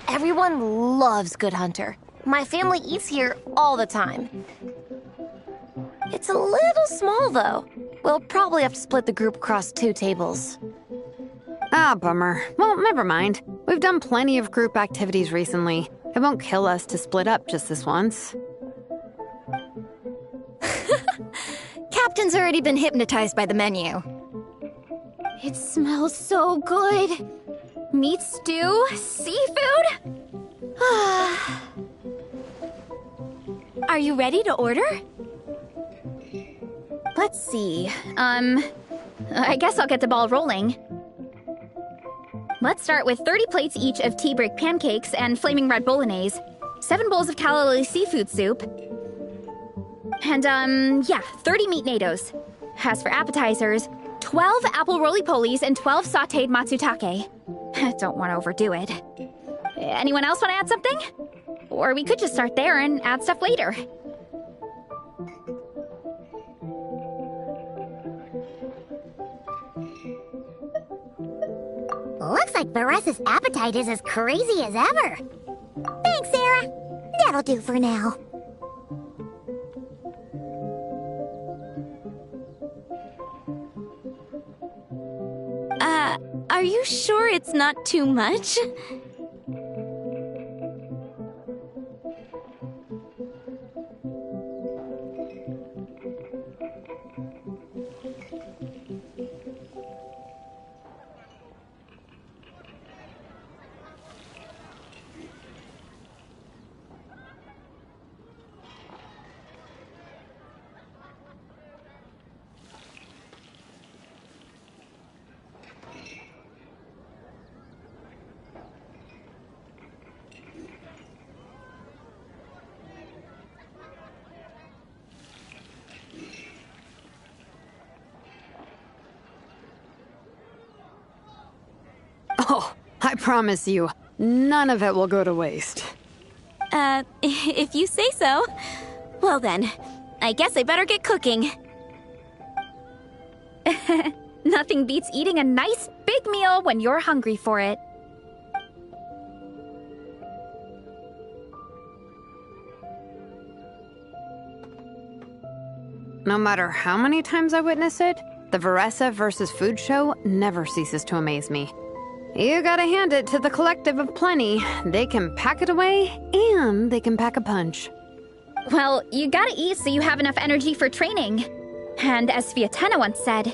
Everyone loves Good Hunter. My family eats here all the time. It's a little small, though. We'll probably have to split the group across 2 tables. Ah, bummer. Well, never mind. We've done plenty of group activities recently. It won't kill us to split up just this once. Captain's already been hypnotized by the menu. It smells so good. Meat stew? Seafood? Are you ready to order? Let's see. I guess I'll get the ball rolling. Let's start with 30 plates each of tea break pancakes and flaming red bolognese, 7 bowls of calla seafood soup, and, 30 meat nados. As for appetizers, 12 apple roly-polies and 12 sautéed matsutake. Don't want to overdo it. Anyone else want to add something? Or we could just start there and add stuff later. Looks like Baressa's appetite is as crazy as ever. Thanks, Sarah. That'll do for now. Are you sure it's not too much? Oh, I promise you, none of it will go to waste. If you say so. Well then, I guess I better get cooking. Nothing beats eating a nice big meal when you're hungry for it. No matter how many times I witness it, the Veressa versus Food show never ceases to amaze me. You gotta hand it to the collective of plenty. They can pack it away, and they can pack a punch. Well, you gotta eat so you have enough energy for training. And as Fiatena once said,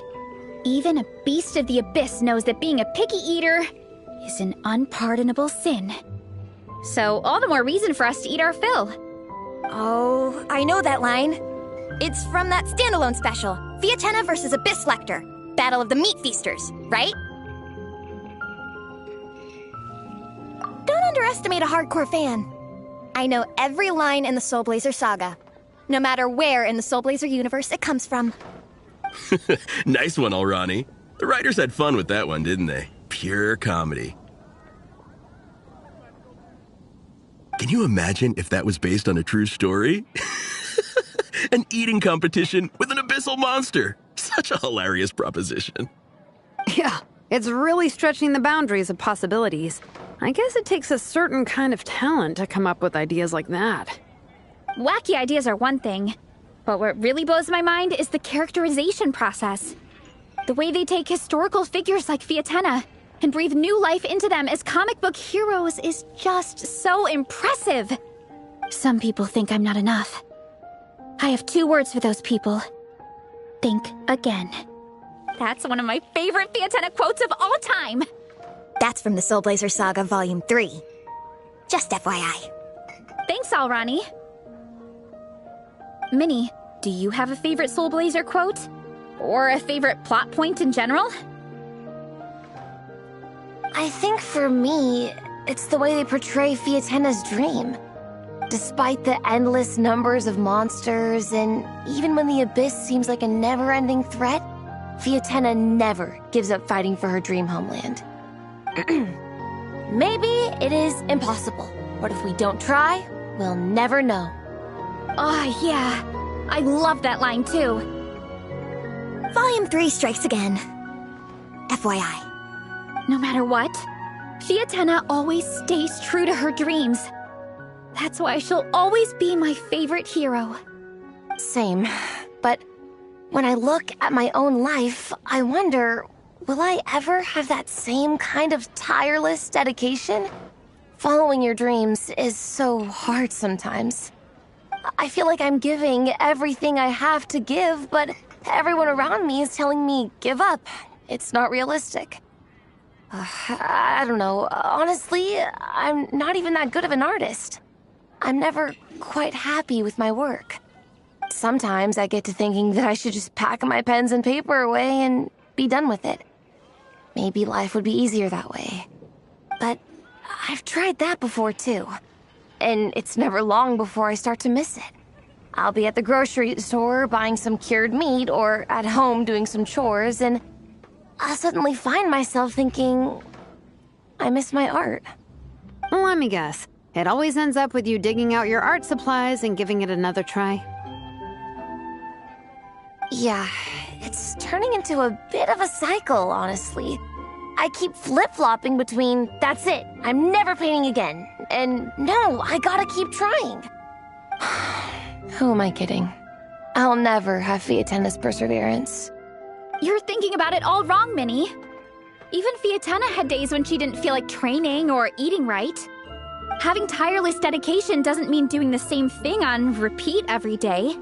even a beast of the abyss knows that being a picky eater is an unpardonable sin. So all the more reason for us to eat our fill. Oh, I know that line. It's from that standalone special, Fiatena versus Abyss Lecter, Battle of the Meat Feasters, right? Don't underestimate a hardcore fan. I know every line in the Soul Blazer saga, no matter where in the Soul Blazer universe it comes from. Nice one, Alrani. The writers had fun with that one, didn't they? Pure comedy. Can you imagine if that was based on a true story? An eating competition with an abyssal monster. Such a hilarious proposition. Yeah, it's really stretching the boundaries of possibilities. I guess it takes a certain kind of talent to come up with ideas like that. Wacky ideas are one thing, but what really blows my mind is the characterization process. The way they take historical figures like Fiatena and breathe new life into them as comic book heroes is just so impressive. Some people think I'm not enough. I have 2 words for those people. Think again. That's one of my favorite Fiatena quotes of all time. That's from the Soul Blazer Saga Volume 3. Just FYI. Thanks, Alrani. Minnie, do you have a favorite Soul Blazer quote? Or a favorite plot point in general? I think for me, it's the way they portray Fiatena's dream. Despite the endless numbers of monsters, and even when the Abyss seems like a never-ending threat, Fiatena never gives up fighting for her dream homeland. Maybe it is impossible, but if we don't try, we'll never know. Oh, yeah. I love that line, too. Volume 3 strikes again. FYI. No matter what, Fiatena always stays true to her dreams. That's why she'll always be my favorite hero. Same. But when I look at my own life, I wonder, will I ever have that same kind of tireless dedication? Following your dreams is so hard sometimes. I feel like I'm giving everything I have to give, but everyone around me is telling me, give up. It's not realistic. I don't know. Honestly, I'm not even that good of an artist. I'm never quite happy with my work. Sometimes I get to thinking that I should just pack my pens and paper away and be done with it. Maybe life would be easier that way. But I've tried that before too. And it's never long before I start to miss it. I'll be at the grocery store buying some cured meat or at home doing some chores, and I'll suddenly find myself thinking, I miss my art. Let me guess. It always ends up with you digging out your art supplies and giving it another try. Yeah, it's turning into a bit of a cycle, honestly. I keep flip-flopping between, that's it, I'm never painting again, and no, I gotta keep trying. Who am I kidding? I'll never have Fiatenna's perseverance. You're thinking about it all wrong, Minnie. Even Fiatenna had days when she didn't feel like training or eating right. Having tireless dedication doesn't mean doing the same thing on repeat every day.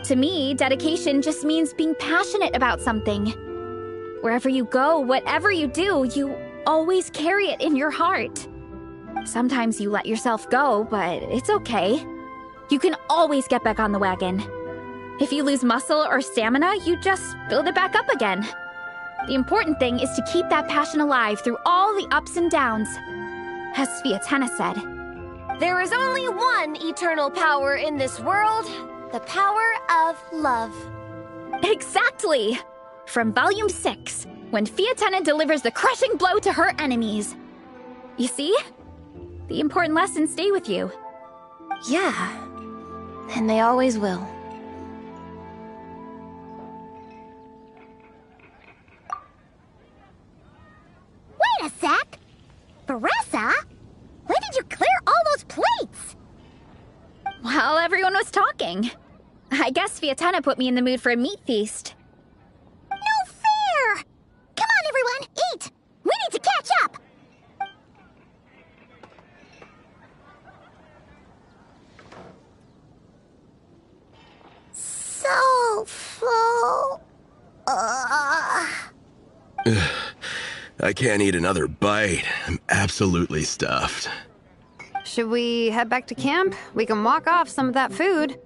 To me, dedication just means being passionate about something. Wherever you go, whatever you do, you always carry it in your heart. Sometimes you let yourself go, but it's okay. You can always get back on the wagon. If you lose muscle or stamina, you just build it back up again. The important thing is to keep that passion alive through all the ups and downs. As Fiatenna said, there is only one eternal power in this world, the power of love. Exactly! From Volume 6, when Fiatenna delivers the crushing blow to her enemies. You see? The important lessons stay with you. Yeah, and they always will. Wait a sec! Beressa? When did you clear all those plates? While everyone was talking. I guess Fiatenna put me in the mood for a meat feast. No fair! Come on, everyone, eat! We need to catch up! So full. I can't eat another bite. I'm absolutely stuffed. Should we head back to camp? We can walk off some of that food.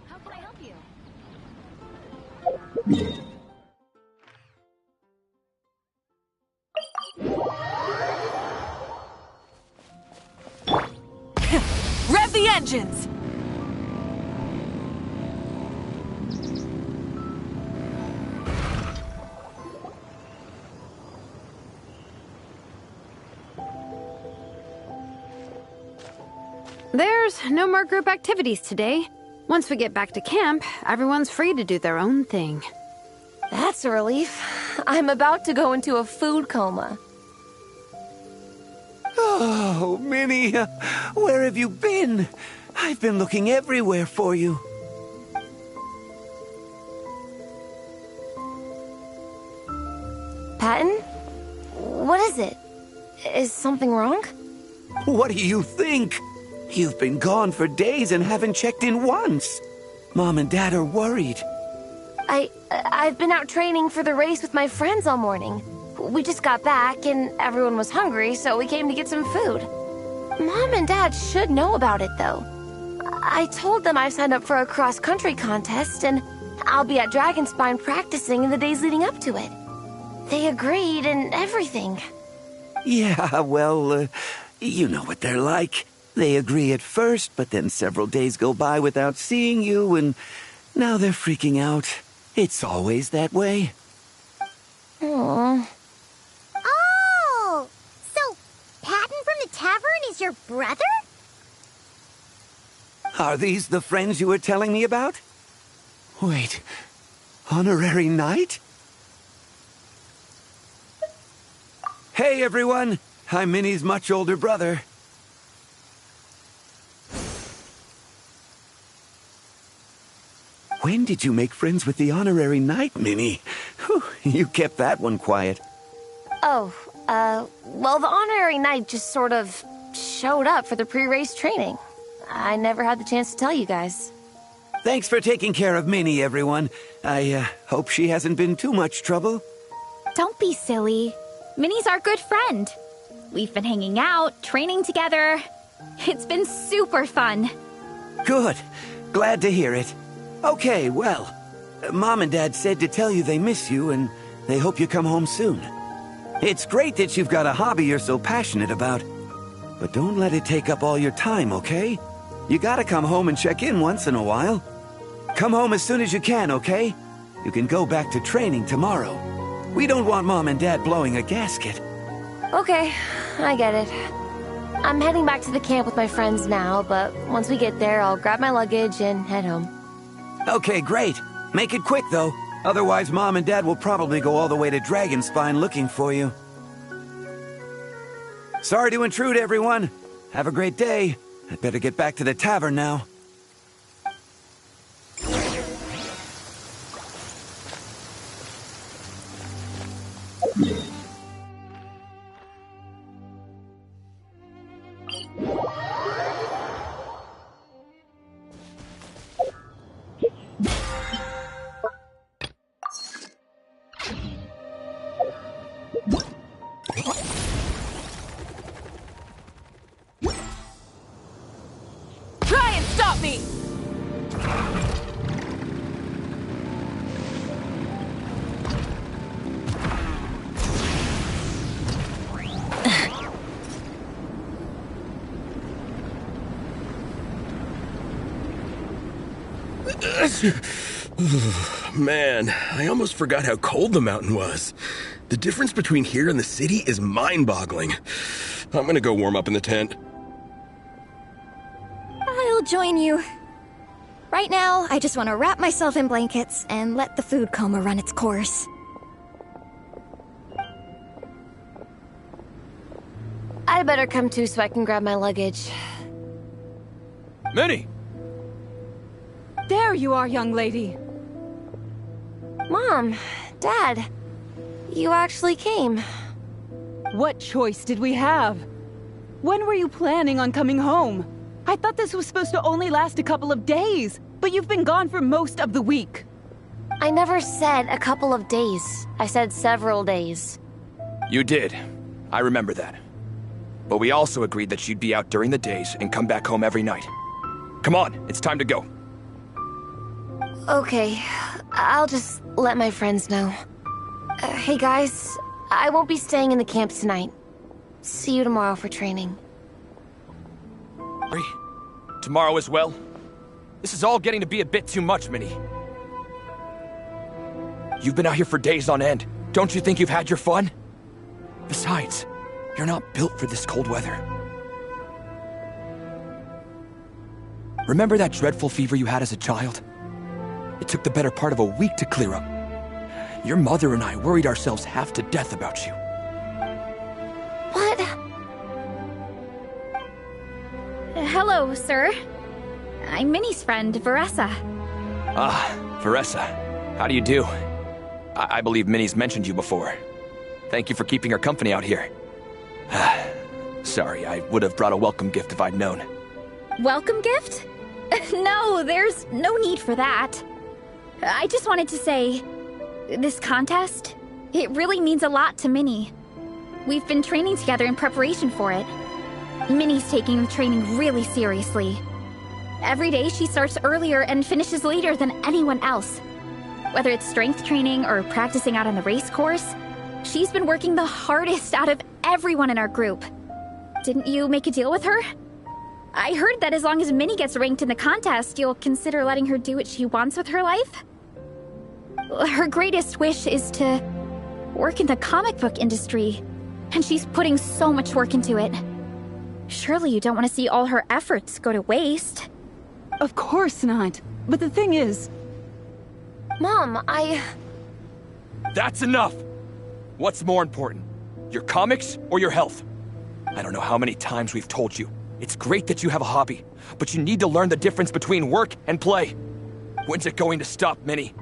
How can I help you? Rev the engines! There's no more group activities today. Once we get back to camp, everyone's free to do their own thing. That's a relief. I'm about to go into a food coma. Oh, Minnie, where have you been? I've been looking everywhere for you. Patton? What is it? Is something wrong? What do you think? You've been gone for days and haven't checked in once. Mom and Dad are worried. I've been out training for the race with my friends all morning. We just got back and everyone was hungry, so we came to get some food. Mom and Dad should know about it, though. I told them I signed up for a cross-country contest and I'll be at Dragonspine practicing in the days leading up to it. They agreed and everything. Yeah, well, you know what they're like. They agree at first, but then several days go by without seeing you, and now they're freaking out. It's always that way. Aww. Oh! So, Patton from the tavern is your brother? Are these the friends you were telling me about? Wait, honorary knight? Hey, everyone! I'm Minnie's much older brother. When did you make friends with the honorary knight, Minnie? Whew, you kept that one quiet. Oh, well, the honorary knight just sort of showed up for the pre-race training. I never had the chance to tell you guys. Thanks for taking care of Minnie, everyone. I hope she hasn't been too much trouble. Don't be silly. Minnie's our good friend. We've been hanging out, training together. It's been super fun. Good. Glad to hear it. Okay, well, Mom and Dad said to tell you they miss you and they hope you come home soon. It's great that you've got a hobby you're so passionate about, but don't let it take up all your time, okay? You gotta come home and check in once in a while. Come home as soon as you can, okay? You can go back to training tomorrow. We don't want Mom and Dad blowing a gasket. Okay, I get it. I'm heading back to the camp with my friends now, but once we get there, I'll grab my luggage and head home. Okay, great. Make it quick, though. Otherwise, Mom and Dad will probably go all the way to Dragonspine looking for you. Sorry to intrude, everyone. Have a great day. I'd better get back to the tavern now. Try and stop me! Man, I almost forgot how cold the mountain was. The difference between here and the city is mind-boggling. I'm gonna go warm up in the tent. I'll join you. Right now, I just want to wrap myself in blankets and let the food coma run its course. I better come too so I can grab my luggage. Minnie! There you are, young lady. Mom, Dad, you actually came. What choice did we have? When were you planning on coming home? I thought this was supposed to only last a couple of days, but you've been gone for most of the week. I never said a couple of days. I said several days. You did. I remember that. But we also agreed that you'd be out during the days and come back home every night. Come on, it's time to go. Okay, I'll just let my friends know. Hey guys, I won't be staying in the camp tonight. See you tomorrow for training. Tomorrow as well? This is all getting to be a bit too much, Minnie. You've been out here for days on end. Don't you think you've had your fun? Besides, you're not built for this cold weather. Remember that dreadful fever you had as a child? It took the better part of a week to clear up. Your mother and I worried ourselves half to death about you. What? Hello, sir. I'm Minnie's friend, Veressa. Ah, Veressa. How do you do? I believe Minnie's mentioned you before. Thank you for keeping her company out here. Sorry, I would have brought a welcome gift if I'd known. Welcome gift? No, there's no need for that. I just wanted to say, this contest, it really means a lot to Minnie. We've been training together in preparation for it. Minnie's taking the training really seriously. Every day she starts earlier and finishes later than anyone else. Whether it's strength training or practicing out on the race course, she's been working the hardest out of everyone in our group. Didn't you make a deal with her? I heard that as long as Minnie gets ranked in the contest, you'll consider letting her do what she wants with her life? Her greatest wish is to work in the comic book industry, and she's putting so much work into it. Surely you don't want to see all her efforts go to waste. Of course not. But the thing is... Mom, That's enough! What's more important? Your comics or your health? I don't know how many times we've told you. It's great that you have a hobby, but you need to learn the difference between work and play. When's it going to stop, Minnie?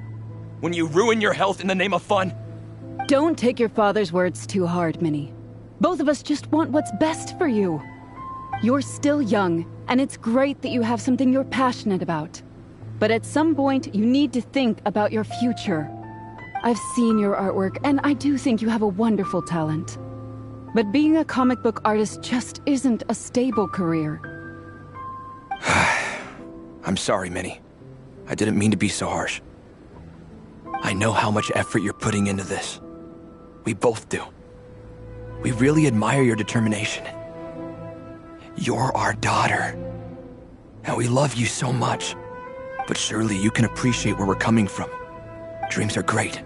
When you ruin your health in the name of fun? Don't take your father's words too hard, Minnie. Both of us just want what's best for you. You're still young, and it's great that you have something you're passionate about. But at some point, you need to think about your future. I've seen your artwork, and I do think you have a wonderful talent. But being a comic book artist just isn't a stable career. I'm sorry, Minnie. I didn't mean to be so harsh. I know how much effort you're putting into this. We both do. We really admire your determination. You're our daughter. And we love you so much. But surely you can appreciate where we're coming from. Dreams are great.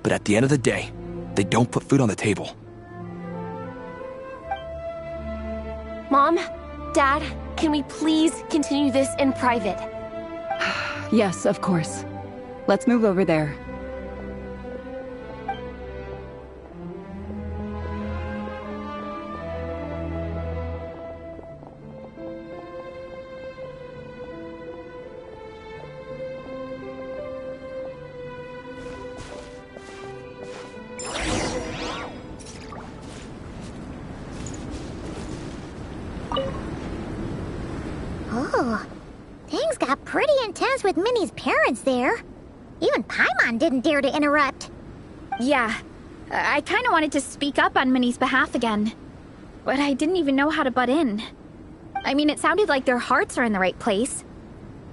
But at the end of the day, they don't put food on the table. Mom, Dad, can we please continue this in private? Yes, of course. Let's move over there. Oh, things got pretty intense with Minnie's parents there. Even Paimon didn't dare to interrupt. Yeah, I kind of wanted to speak up on Minnie's behalf again, but I didn't even know how to butt in. I mean, it sounded like their hearts are in the right place.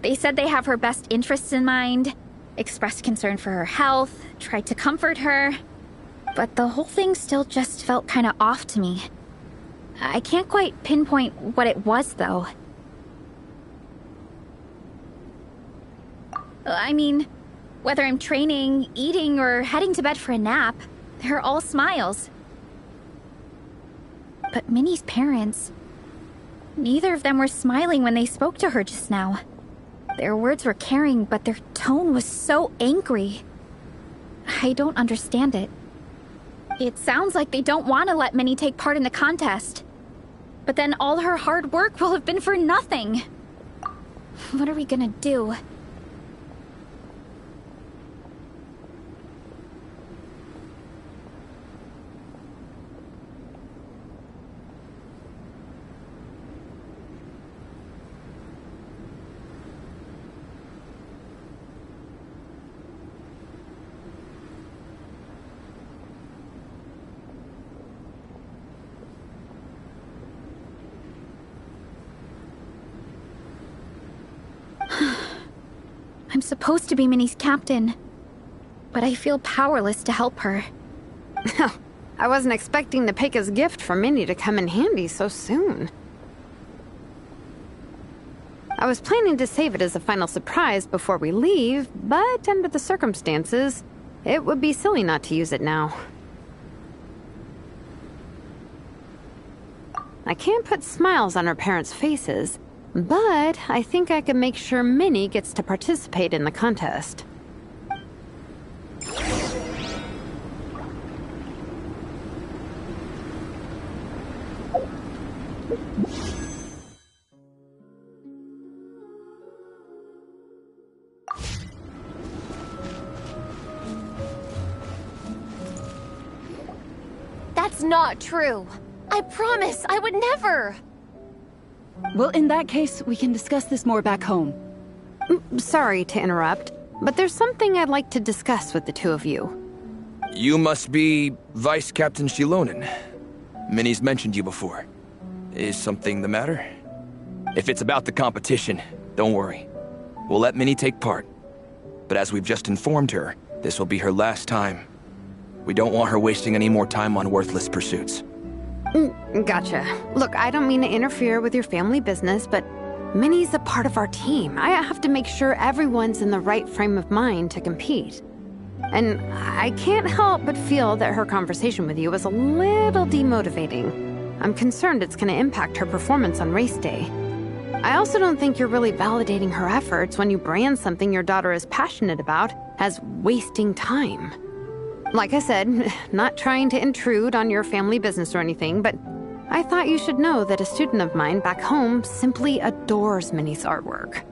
They said they have her best interests in mind, expressed concern for her health, tried to comfort her, but the whole thing still just felt kind of off to me. I can't quite pinpoint what it was, though. I mean, whether I'm training, eating, or heading to bed for a nap, they're all smiles. But Minnie's parents, neither of them were smiling when they spoke to her just now. Their words were caring, but their tone was so angry. I don't understand it. It sounds like they don't want to let Minnie take part in the contest. But then all her hard work will have been for nothing. What are we gonna do? I'm supposed to be Minnie's captain, but I feel powerless to help her. I wasn't expecting the Peka's gift for Minnie to come in handy so soon. I was planning to save it as a final surprise before we leave, but under the circumstances, it would be silly not to use it now. I can't put smiles on her parents' faces, but I think I can make sure Minnie gets to participate in the contest. That's not true. I promise I would never. Well, in that case, we can discuss this more back home. Sorry to interrupt, but there's something I'd like to discuss with the two of you. You must be Vice Captain Shilonen. Minnie's mentioned you before. Is something the matter? If it's about the competition, don't worry. We'll let Minnie take part. But as we've just informed her, this will be her last time. We don't want her wasting any more time on worthless pursuits. Gotcha. Look, I don't mean to interfere with your family business, but Minnie's a part of our team. I have to make sure everyone's in the right frame of mind to compete. And I can't help but feel that her conversation with you was a little demotivating. I'm concerned it's going to impact her performance on race day. I also don't think you're really validating her efforts when you brand something your daughter is passionate about as wasting time. Like I said, not trying to intrude on your family business or anything, but I thought you should know that a student of mine back home simply adores Minnie's artwork.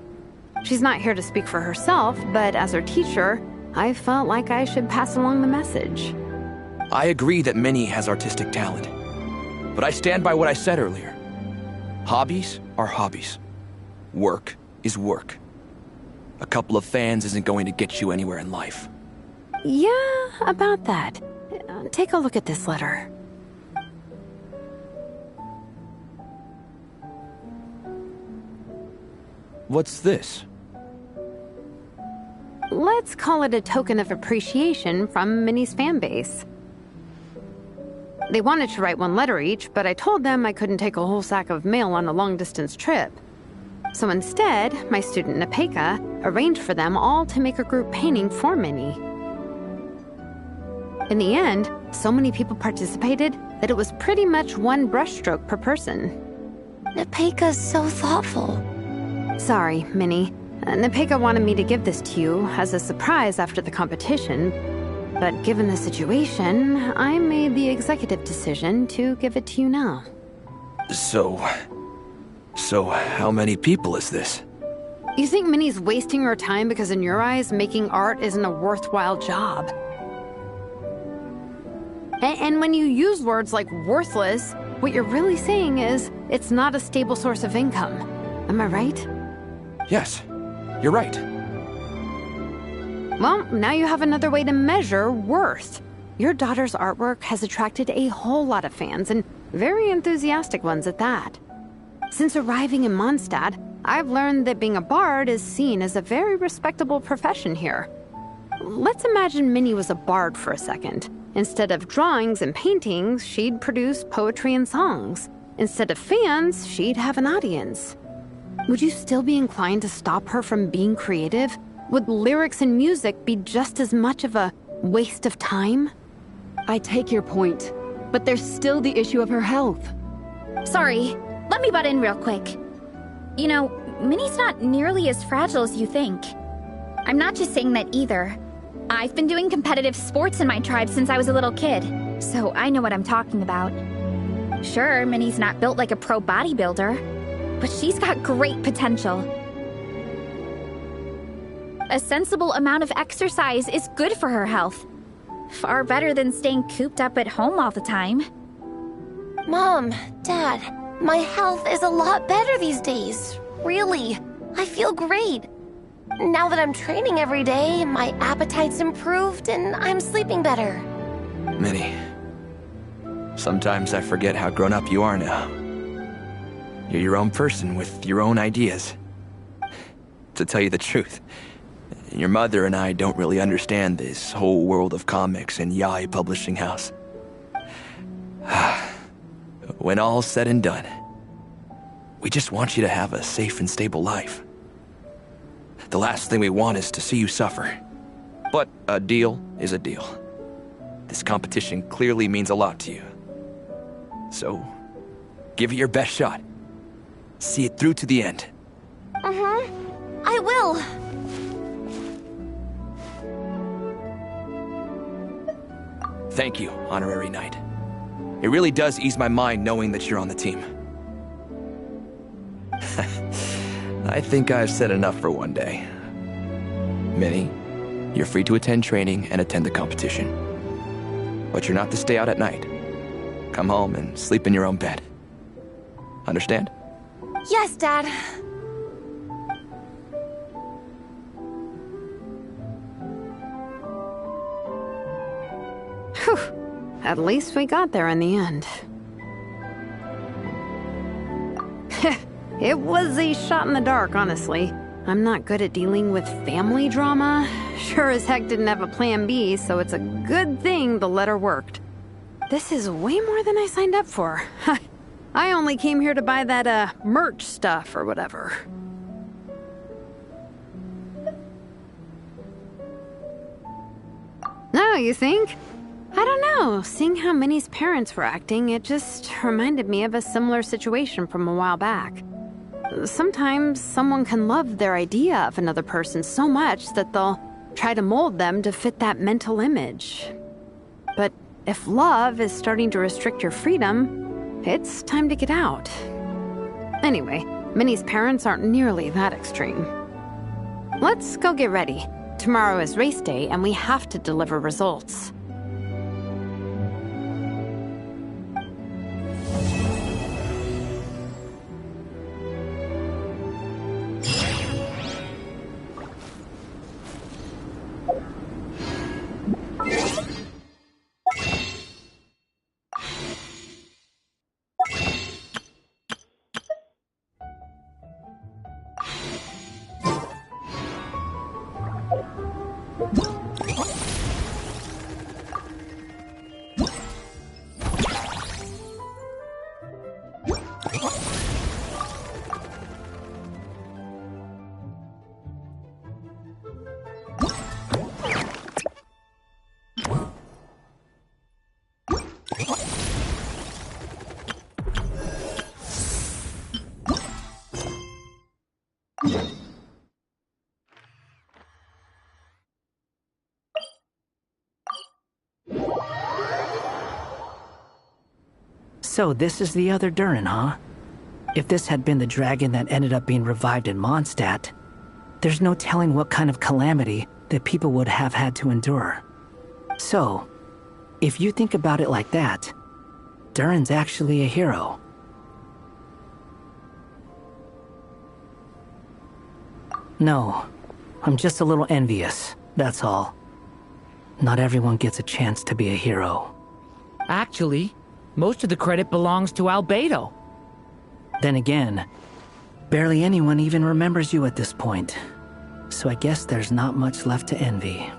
She's not here to speak for herself, but as her teacher, I felt like I should pass along the message. I agree that Minnie has artistic talent. But I stand by what I said earlier. Hobbies are hobbies. Work is work. A couple of fans isn't going to get you anywhere in life. Yeah, about that. Take a look at this letter. What's this? let's call it a token of appreciation from Minnie's fan base. They wanted to write one letter each, but I told them I couldn't take a whole sack of mail on a long-distance trip. So instead, my student Napeka arranged for them all to make a group painting for Minnie. In the end, so many people participated that it was pretty much one brushstroke per person. Napeka's so thoughtful. Sorry, Minnie. Napeka wanted me to give this to you as a surprise after the competition, but given the situation, I made the executive decision to give it to you now. So how many people is this? You think Minnie's wasting her time because in your eyes, making art isn't a worthwhile job? And when you use words like worthless, what you're really saying is it's not a stable source of income. Am I right? Yes, you're right. Well, now you have another way to measure worth. Your daughter's artwork has attracted a whole lot of fans, and very enthusiastic ones at that. Since arriving in Mondstadt, I've learned that being a bard is seen as a very respectable profession here. Let's imagine Minnie was a bard for a second. Instead of drawings and paintings, she'd produce poetry and songs. Instead of fans, she'd have an audience. Would you still be inclined to stop her from being creative? Would lyrics and music be just as much of a waste of time? I take your point, but there's still the issue of her health. Sorry, let me butt in real quick. You know, Minnie's not nearly as fragile as you think. I'm not just saying that either. I've been doing competitive sports in my tribe since I was a little kid, so I know what I'm talking about. Sure, Minnie's not built like a pro bodybuilder, but she's got great potential. A sensible amount of exercise is good for her health. Far better than staying cooped up at home all the time. Mom, Dad, my health is a lot better these days. Really, I feel great. Now that I'm training every day, my appetite's improved and I'm sleeping better. Minnie, sometimes I forget how grown up you are now. You're your own person with your own ideas. To tell you the truth, your mother and I don't really understand this whole world of comics and Yaoi Publishing House. When all's said and done, we just want you to have a safe and stable life. The last thing we want is to see you suffer. But a deal is a deal. This competition clearly means a lot to you. So, give it your best shot. See it through to the end. I will. Thank you, Honorary Knight. It really does ease my mind knowing that you're on the team. I think I've said enough for one day. Minnie, you're free to attend training and attend the competition. But you're not to stay out at night. Come home and sleep in your own bed. Understand? Yes, Dad. Whew. At least we got there in the end. It was a shot in the dark, honestly. I'm not good at dealing with family drama. Sure as heck didn't have a plan B, so it's a good thing the letter worked. This is way more than I signed up for. I only came here to buy that, merch stuff or whatever. No, you think? I don't know. Seeing how Minnie's parents were acting, it just reminded me of a similar situation from a while back. Sometimes someone can love their idea of another person so much that they'll try to mold them to fit that mental image. But if love is starting to restrict your freedom, it's time to get out. Anyway, Minnie's parents aren't nearly that extreme. Let's go get ready. Tomorrow is race day and we have to deliver results. So this is the other Durin, huh? If this had been the dragon that ended up being revived in Mondstadt, there's no telling what kind of calamity that people would have had to endure. So, if you think about it like that, Durin's actually a hero. No, I'm just a little envious, that's all. Not everyone gets a chance to be a hero. Actually, most of the credit belongs to Albedo. Then again, barely anyone even remembers you at this point. So I guess there's not much left to envy.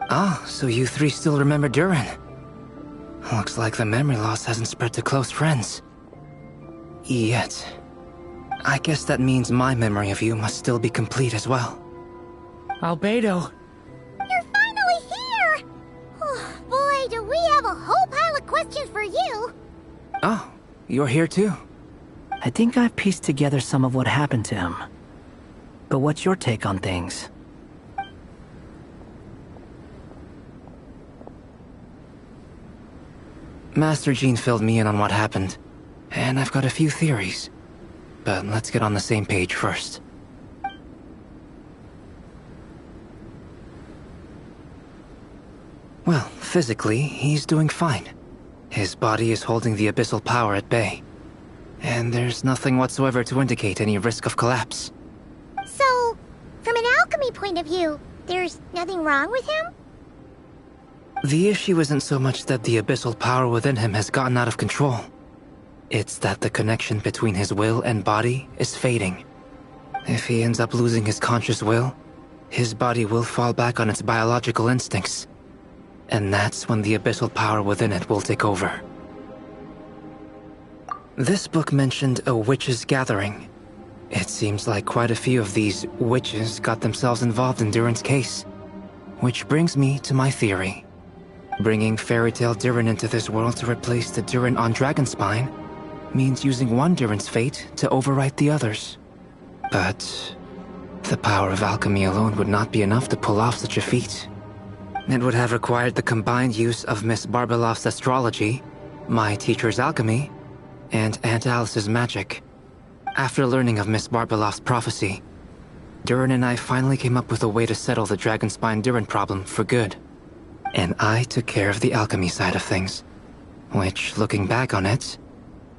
Ah, so you three still remember Durin. Looks like the memory loss hasn't spread to close friends. Yet. I guess that means my memory of you must still be complete as well. Albedo. You're finally here! Oh, boy, do we have a whole pile of questions for you! Oh, you're here too. I think I've pieced together some of what happened to him. But what's your take on things? Master Jean filled me in on what happened, and I've got a few theories. But let's get on the same page first. Well, physically, he's doing fine. His body is holding the abyssal power at bay. And there's nothing whatsoever to indicate any risk of collapse. So, from an alchemy point of view, there's nothing wrong with him? The issue isn't so much that the abyssal power within him has gotten out of control. It's that the connection between his will and body is fading. If he ends up losing his conscious will, his body will fall back on its biological instincts. And that's when the abyssal power within it will take over. This book mentioned a witches' gathering. It seems like quite a few of these witches got themselves involved in Durin's case. Which brings me to my theory. Bringing Fairy Tale Durin into this world to replace the Durin on Dragonspine means using one Durin's fate to overwrite the others. But the power of alchemy alone would not be enough to pull off such a feat. It would have required the combined use of Miss Barbeloff's astrology, my teacher's alchemy, and Aunt Alice's magic. After learning of Miss Barbeloff's prophecy, Durin and I finally came up with a way to settle the Dragonspine Durin problem for good. And I took care of the alchemy side of things, which, looking back on it,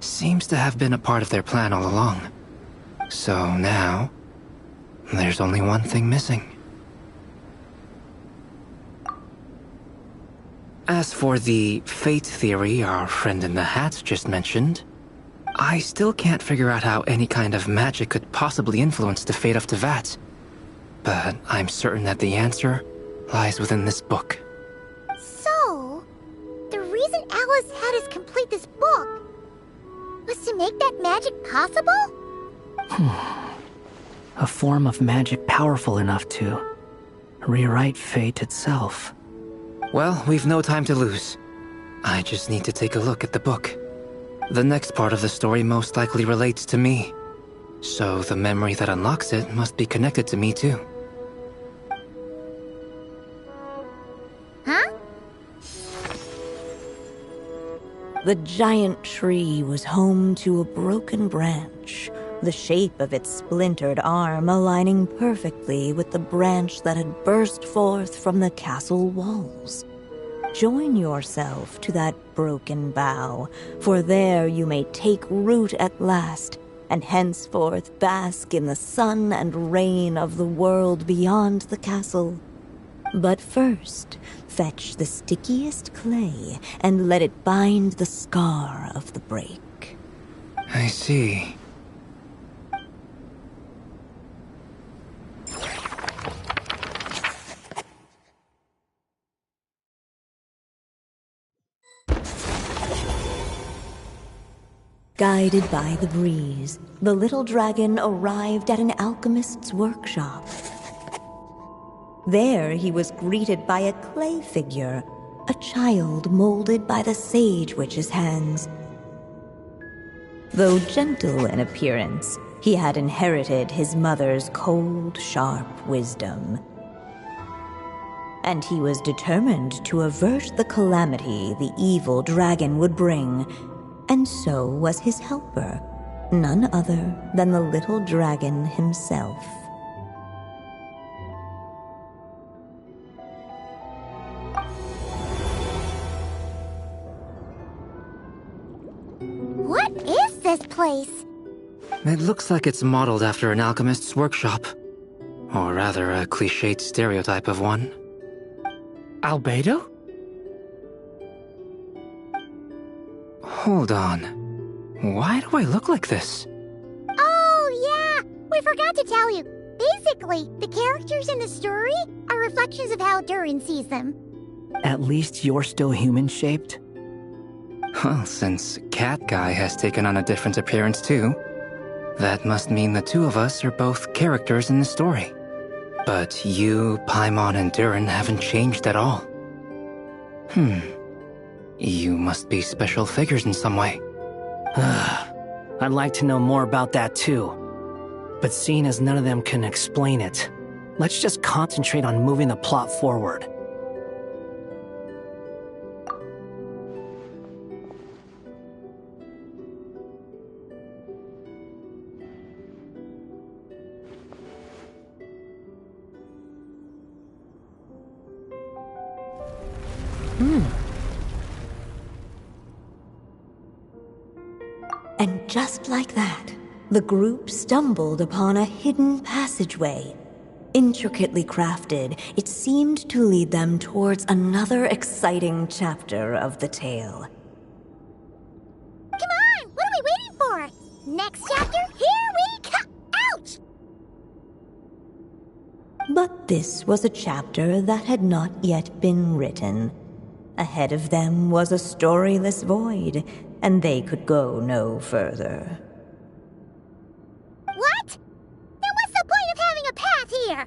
seems to have been a part of their plan all along. So now, there's only one thing missing. As for the fate theory our friend in the hat just mentioned, I still can't figure out how any kind of magic could possibly influence the fate of Tevat. But I'm certain that the answer lies within this book. So, the reason Alice had us complete this book was to make that magic possible? A form of magic powerful enough to rewrite fate itself. Well, we've no time to lose. I just need to take a look at the book. The next part of the story most likely relates to me. So the memory that unlocks it must be connected to me too. Huh? The giant tree was home to a broken branch, the shape of its splintered arm aligning perfectly with the branch that had burst forth from the castle walls. Join yourself to that broken bough, for there you may take root at last, and henceforth bask in the sun and rain of the world beyond the castle. But first, fetch the stickiest clay and let it bind the scar of the break. I see. Guided by the breeze, the little dragon arrived at an alchemist's workshop. There he was greeted by a clay figure, a child molded by the sage witch's hands. Though gentle in appearance, he had inherited his mother's cold, sharp wisdom. And he was determined to avert the calamity the evil dragon would bring, and so was his helper, none other than the little dragon himself. What is this place? It looks like it's modeled after an alchemist's workshop. Or rather, a cliched stereotype of one. Albedo? Hold on. Why do I look like this? Oh, yeah! We forgot to tell you. Basically, the characters in the story are reflections of how Durin sees them. At least you're still human-shaped? Well, since Cat Guy has taken on a different appearance too, that must mean the two of us are both characters in the story. But you, Paimon, and Durin haven't changed at all. You must be special figures in some way. I'd like to know more about that too. But seeing as none of them can explain it, let's just concentrate on moving the plot forward. And just like that, the group stumbled upon a hidden passageway. Intricately crafted, it seemed to lead them towards another exciting chapter of the tale. Come on! What are we waiting for? Next chapter, here we come! Ouch! But this was a chapter that had not yet been written. Ahead of them was a storyless void, and they could go no further. What? Then what's the point of having a path here?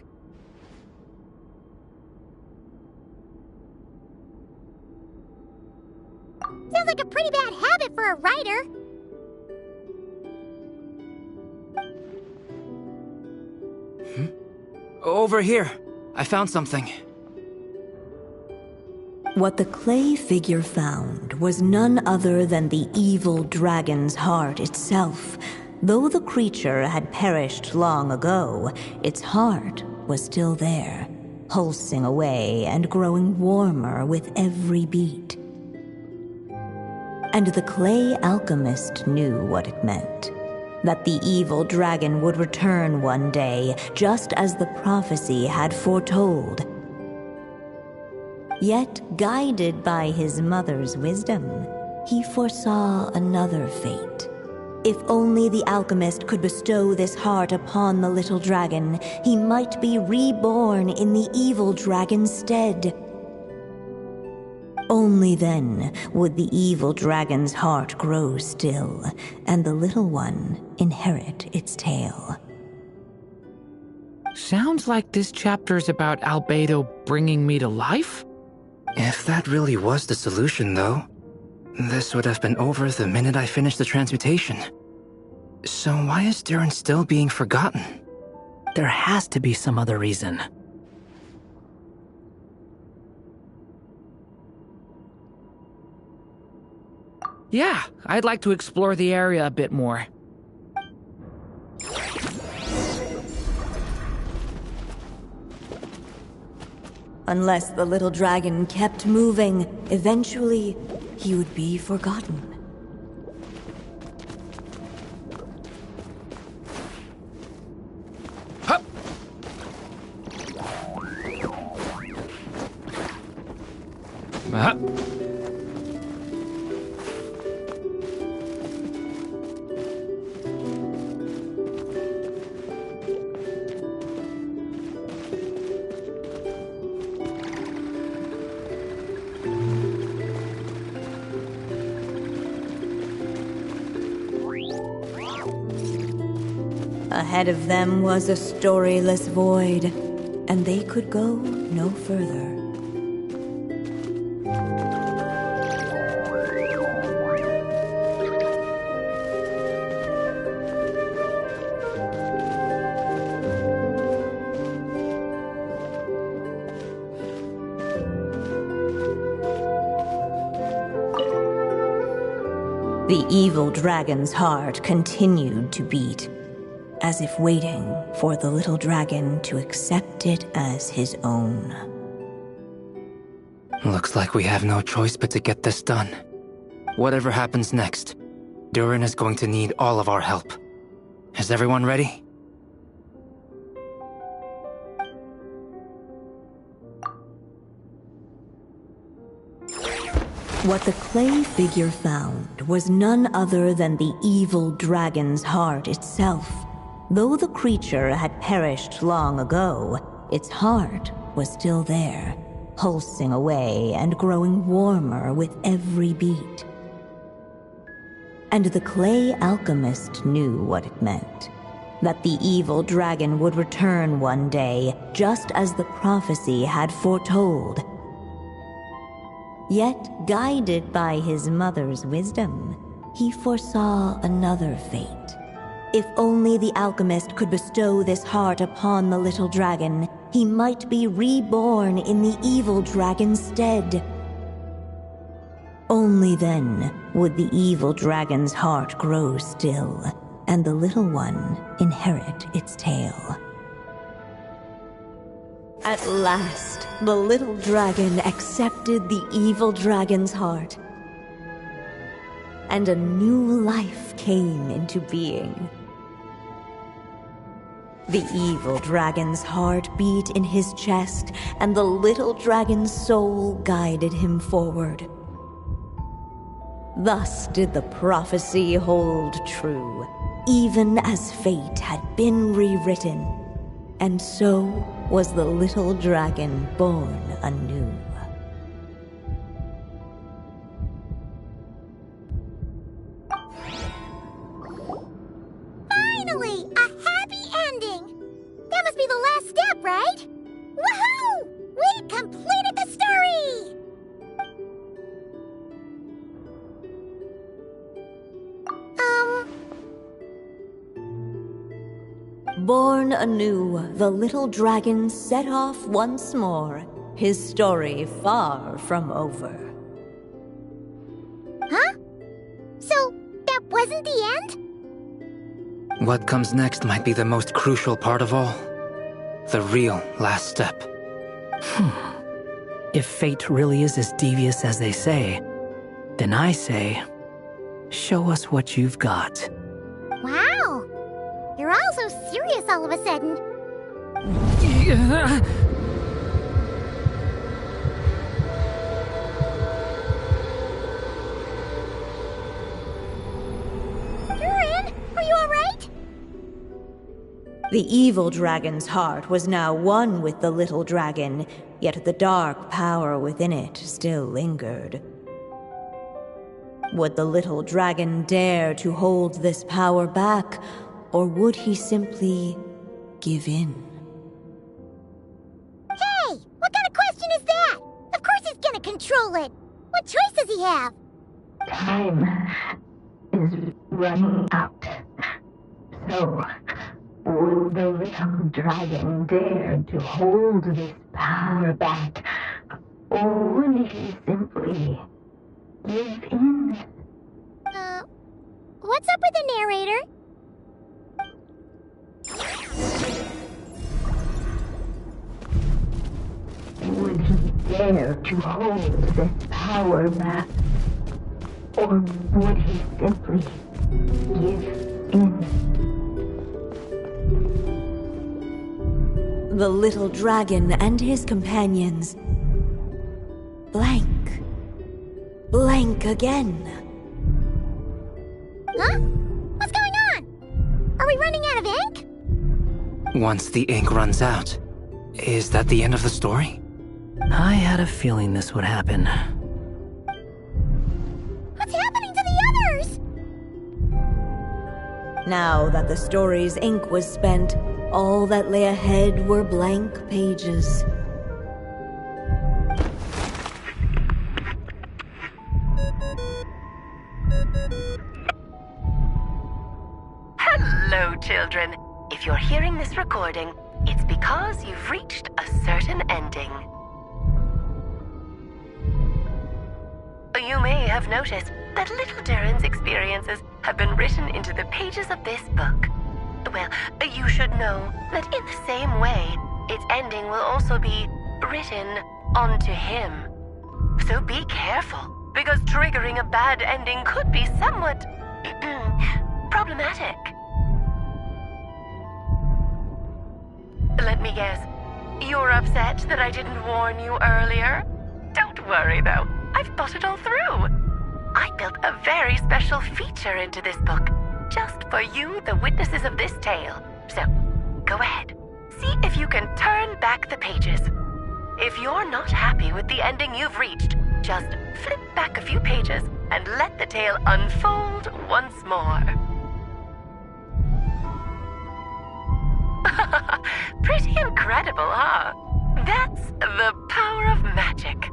Sounds like a pretty bad habit for a writer. Over here. I found something. What the clay figure found was none other than the evil dragon's heart itself. Though the creature had perished long ago, its heart was still there, pulsing away and growing warmer with every beat. And the clay alchemist knew what it meant. That the evil dragon would return one day, just as the prophecy had foretold. Yet, guided by his mother's wisdom, he foresaw another fate. If only the alchemist could bestow this heart upon the little dragon, he might be reborn in the evil dragon's stead. Only then would the evil dragon's heart grow still, and the little one inherit its tale. Sounds like this chapter's about Albedo bringing me to life? If that really was the solution, though, this would have been over the minute I finished the transmutation. So why is Durin still being forgotten? There has to be some other reason. Yeah, I'd like to explore the area a bit more. Unless the little dragon kept moving, eventually he would be forgotten. Hup! Ahead of them was a storyless void, and they could go no further. The evil dragon's heart continued to beat, as if waiting for the little dragon to accept it as his own. Looks like we have no choice but to get this done. Whatever happens next, Durin is going to need all of our help. Is everyone ready? What the clay figure found was none other than the evil dragon's heart itself. Though the creature had perished long ago, its heart was still there, pulsing away and growing warmer with every beat. And the clay alchemist knew what it meant. That the evil dragon would return one day, just as the prophecy had foretold. Yet, guided by his mother's wisdom, he foresaw another fate. If only the alchemist could bestow this heart upon the little dragon, he might be reborn in the evil dragon's stead. Only then would the evil dragon's heart grow still, and the little one inherit its tale. At last, the little dragon accepted the evil dragon's heart, and a new life came into being. The evil dragon's heart beat in his chest, and the little dragon's soul guided him forward. Thus did the prophecy hold true, even as fate had been rewritten, and so was the little dragon born anew. Finally! A happy ending! That must be the last step, right? Woohoo! We completed the story! Born anew, the little dragon set off once more, his story far from over. Huh? So, that wasn't the end? What comes next might be the most crucial part of all. The real last step. If fate really is as devious as they say, then I say, show us what you've got. Wow! You're all so serious all of a sudden. Durin, are you alright? The evil dragon's heart was now one with the little dragon, yet the dark power within it still lingered. Would the little dragon dare to hold this power back, or would he simply give in? Hey! What kind of question is that? Of course he's gonna control it! What choice does he have? Time is running out. So, would the little dragon dare to hold this power back? Or would he simply give in? What's up with the narrator? Would he dare to hold this power back? Or would he simply give in? The little dragon and his companions blank. Blank again. Huh? What's going on? Are we running out of ink? Once the ink runs out, is that the end of the story? I had a feeling this would happen. What's happening to the others? Now that the story's ink was spent, all that lay ahead were blank pages. Hello, children. If you're hearing this recording, it's because you've reached a certain ending. You may have noticed that little Durin's experiences have been written into the pages of this book. Well, you should know that in the same way, its ending will also be written onto him. So be careful, because triggering a bad ending could be somewhat problematic. Let me guess, you're upset that I didn't warn you earlier? Don't worry though, I've thought it all through. I built a very special feature into this book, just for you, the witnesses of this tale. So, go ahead, see if you can turn back the pages. If you're not happy with the ending you've reached, just flip back a few pages and let the tale unfold once more. Pretty incredible, huh? That's the power of magic.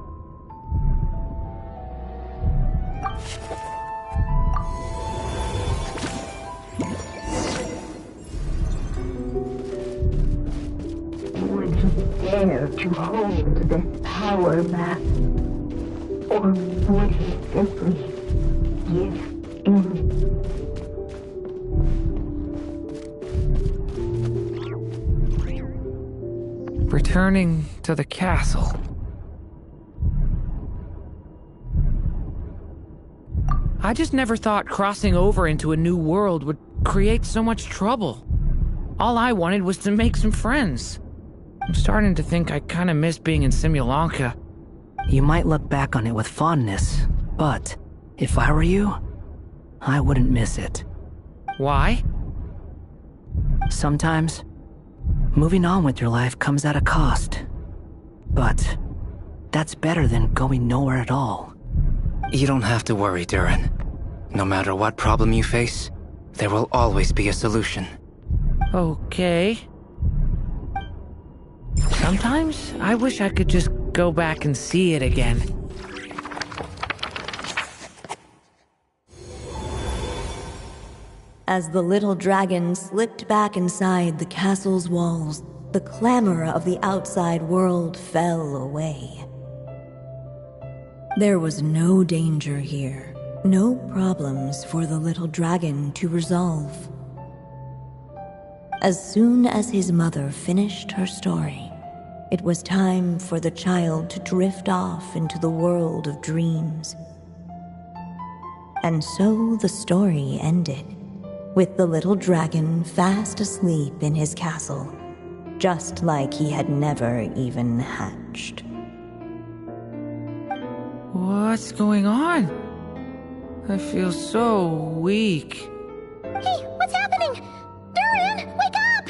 Would he dare to hold this power map? Or would he simply give in? Returning to the castle. I just never thought crossing over into a new world would create so much trouble. All I wanted was to make some friends. I'm starting to think I kinda miss being in Simulanka. You might look back on it with fondness, but if I were you, I wouldn't miss it. Why? Sometimes, moving on with your life comes at a cost. But that's better than going nowhere at all. You don't have to worry, Durin. No matter what problem you face, there will always be a solution. Okay. Sometimes I wish I could just go back and see it again. As the little dragon slipped back inside the castle's walls, the clamor of the outside world fell away. There was no danger here, no problems for the little dragon to resolve. As soon as his mother finished her story, it was time for the child to drift off into the world of dreams. And so the story ended, with the little dragon fast asleep in his castle, just like he had never even hatched. What's going on? I feel so weak. Hey, what's happening? Durin, wake up!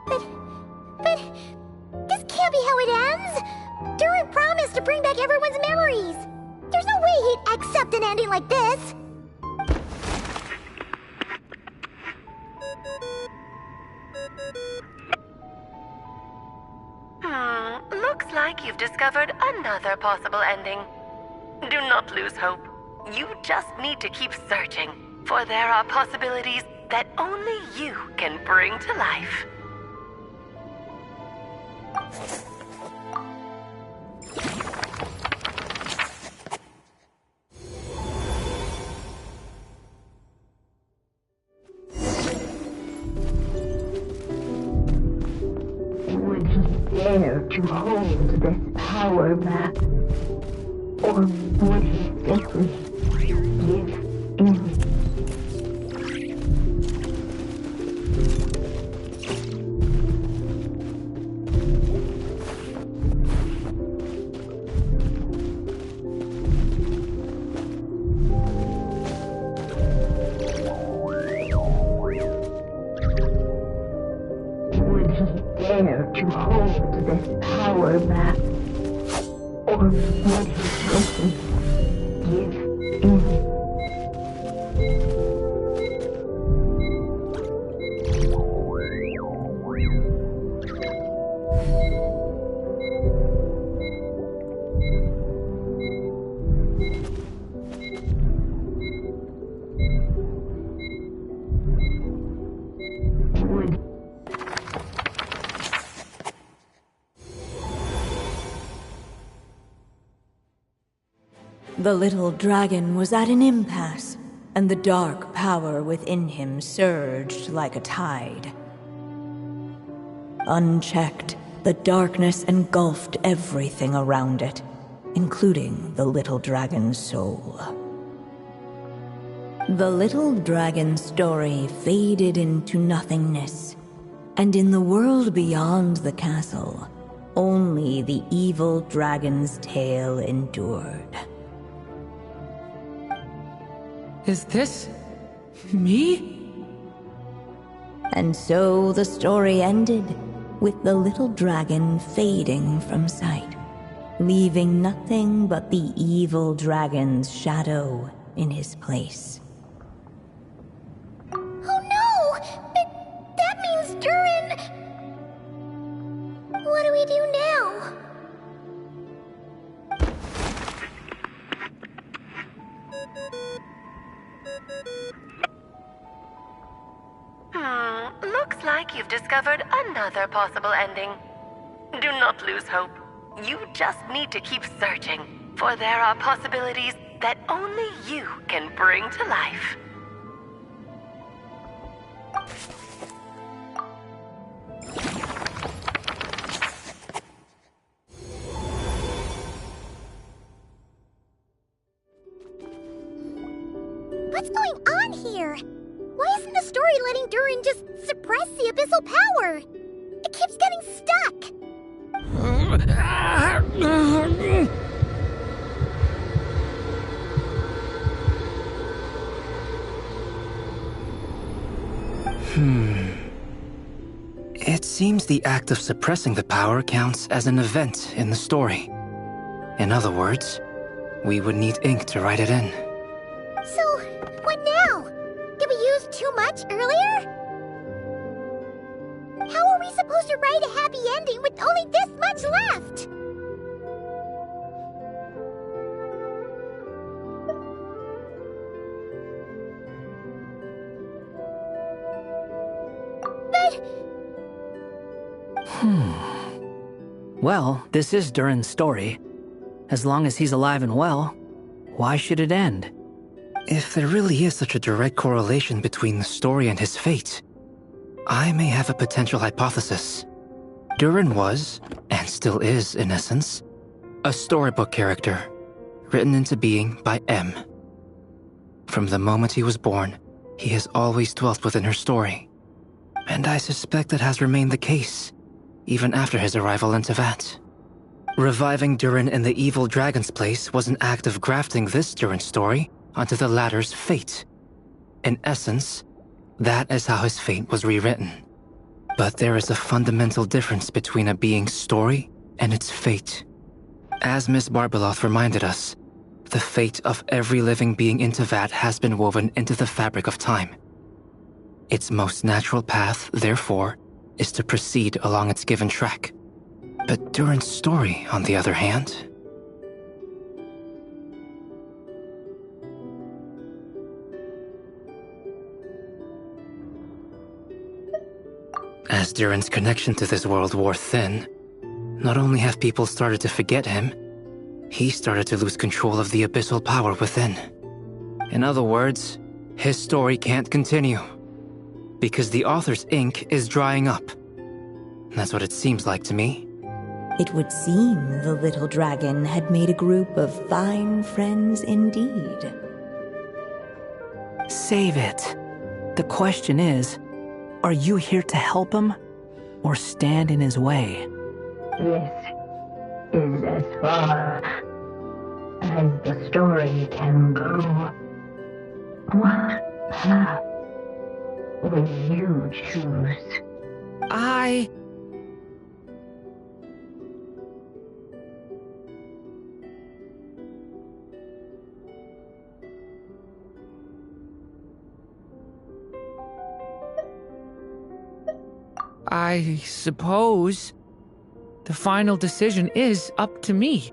But this can't be how it ends. Durin promised to bring back everyone's memories. There's no way he'd accept an ending like this. Looks like you've discovered another possible ending. Do not lose hope. You just need to keep searching, for there are possibilities that only you can bring to life. Would he dare to hold this power map? Or would he simply give in? Would he dare to hold this power map? Or would he simply give in? The little dragon was at an impasse, and the dark power within him surged like a tide. Unchecked, the darkness engulfed everything around it, including the little dragon's soul. The little dragon's story faded into nothingness, and in the world beyond the castle, only the evil dragon's tale endured. Is this me? And so the story ended, with the little dragon fading from sight, leaving nothing but the evil dragon's shadow in his place. Oh no! That means Durin... What do we do now? Looks like you've discovered another possible ending. Do not lose hope. You just need to keep searching, for there are possibilities that only you can bring to life. What's going on here? Why isn't the story letting Durin just suppress the abyssal power? It keeps getting stuck. It seems the act of suppressing the power counts as an event in the story. In other words, we would need ink to write it in. So, what now? Did we use too much earlier? How are we supposed to write a happy ending with only this much left? Well, this is Durin's story. As long as he's alive and well, why should it end? If there really is such a direct correlation between the story and his fate, I may have a potential hypothesis. Durin was, and still is in essence, a storybook character, written into being by M. From the moment he was born, he has always dwelt within her story. And I suspect that has remained the case, even after his arrival in Tevat. Reviving Durin in the evil dragon's place was an act of grafting this Durin story onto the latter's fate. In essence, that is how his fate was rewritten. But there is a fundamental difference between a being's story and its fate. As Miss Barbeloth reminded us, the fate of every living being in Tevat has been woven into the fabric of time. Its most natural path, therefore, is to proceed along its given track. But Durin's story, on the other hand... As Durin's connection to this world wore thin, not only have people started to forget him, he started to lose control of the abyssal power within. In other words, his story can't continue, because the author's ink is drying up. That's what it seems like to me. It would seem the little dragon had made a group of fine friends indeed. Save it. The question is, are you here to help him, or stand in his way? This is as far as the story can go. What path will you choose? I suppose the final decision is up to me.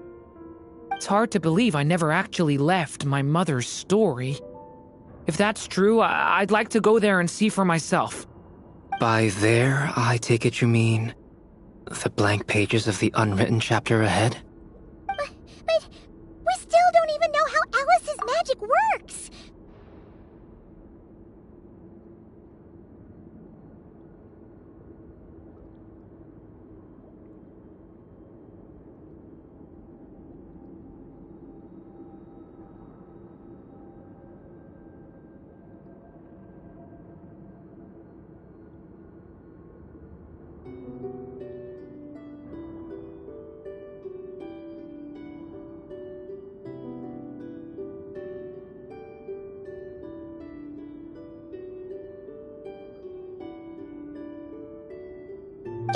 It's hard to believe I never actually left my mother's story. If that's true, I'd like to go there and see for myself. By there, I take it you mean the blank pages of the unwritten chapter ahead? But we still don't even know how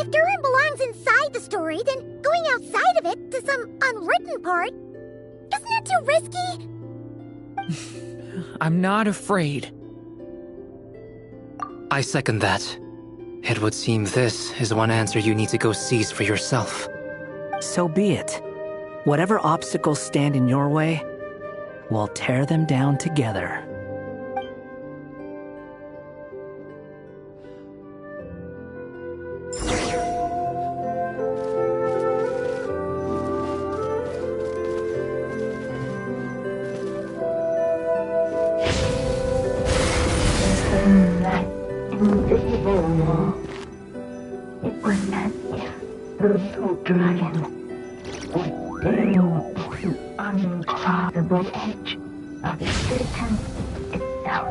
If Durin belongs inside the story, then going outside of it to some unwritten part, isn't it too risky? I'm not afraid. I second that. It would seem this is one answer you need to go seize for yourself. So be it. Whatever obstacles stand in your way, we'll tear them down together. Invisible wall. It was as if the little dragon would sail the uncrossable edge of existence itself.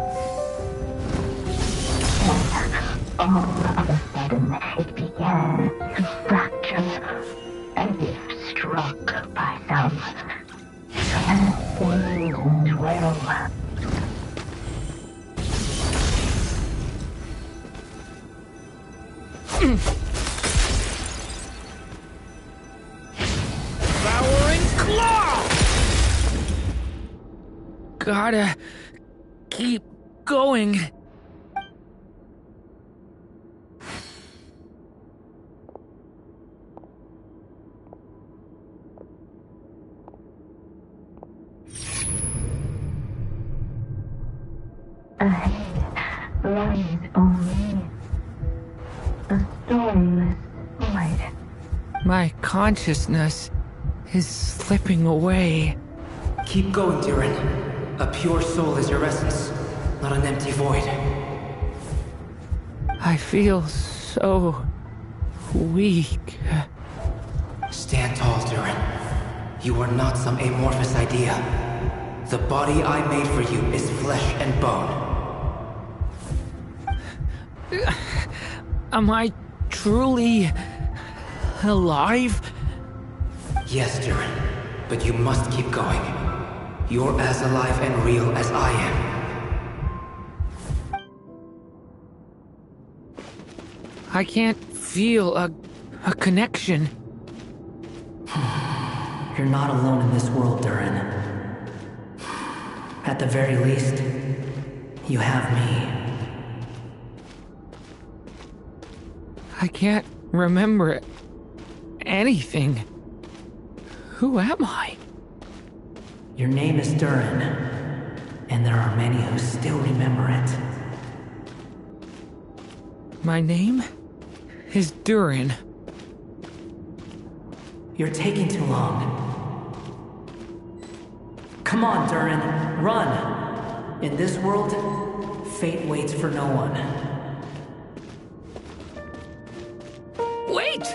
And all of a sudden, it began to fracture, as if struck by some transcendent will. Devouring claw! Gotta keep going. Ahead lies only a stormless void. My consciousness is slipping away. Keep going, Durin. A pure soul is your essence, not an empty void. I feel so weak. Stand tall, Durin. You are not some amorphous idea. The body I made for you is flesh and bone. Am I truly alive? Yes, Durin, but you must keep going. You're as alive and real as I am. I can't feel a connection. You're not alone in this world, Durin. At the very least, you have me. I can't remember anything. Who am I? Your name is Durin, and there are many who still remember it. My name is Durin. You're taking too long. Come on, Durin, run! In this world, fate waits for no one. Wait!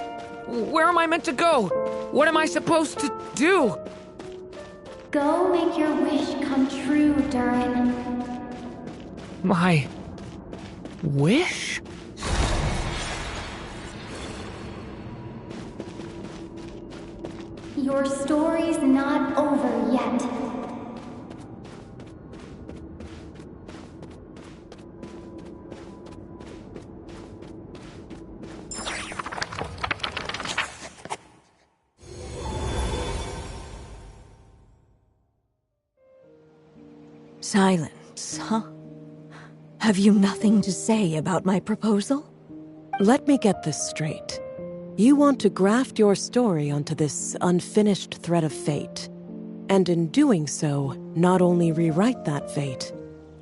Where am I meant to go? What am I supposed to do? Go make your wish come true, Durin. My wish? Your story's not over yet. Silence, huh? Have you nothing to say about my proposal? Let me get this straight. You want to graft your story onto this unfinished thread of fate, and in doing so, not only rewrite that fate,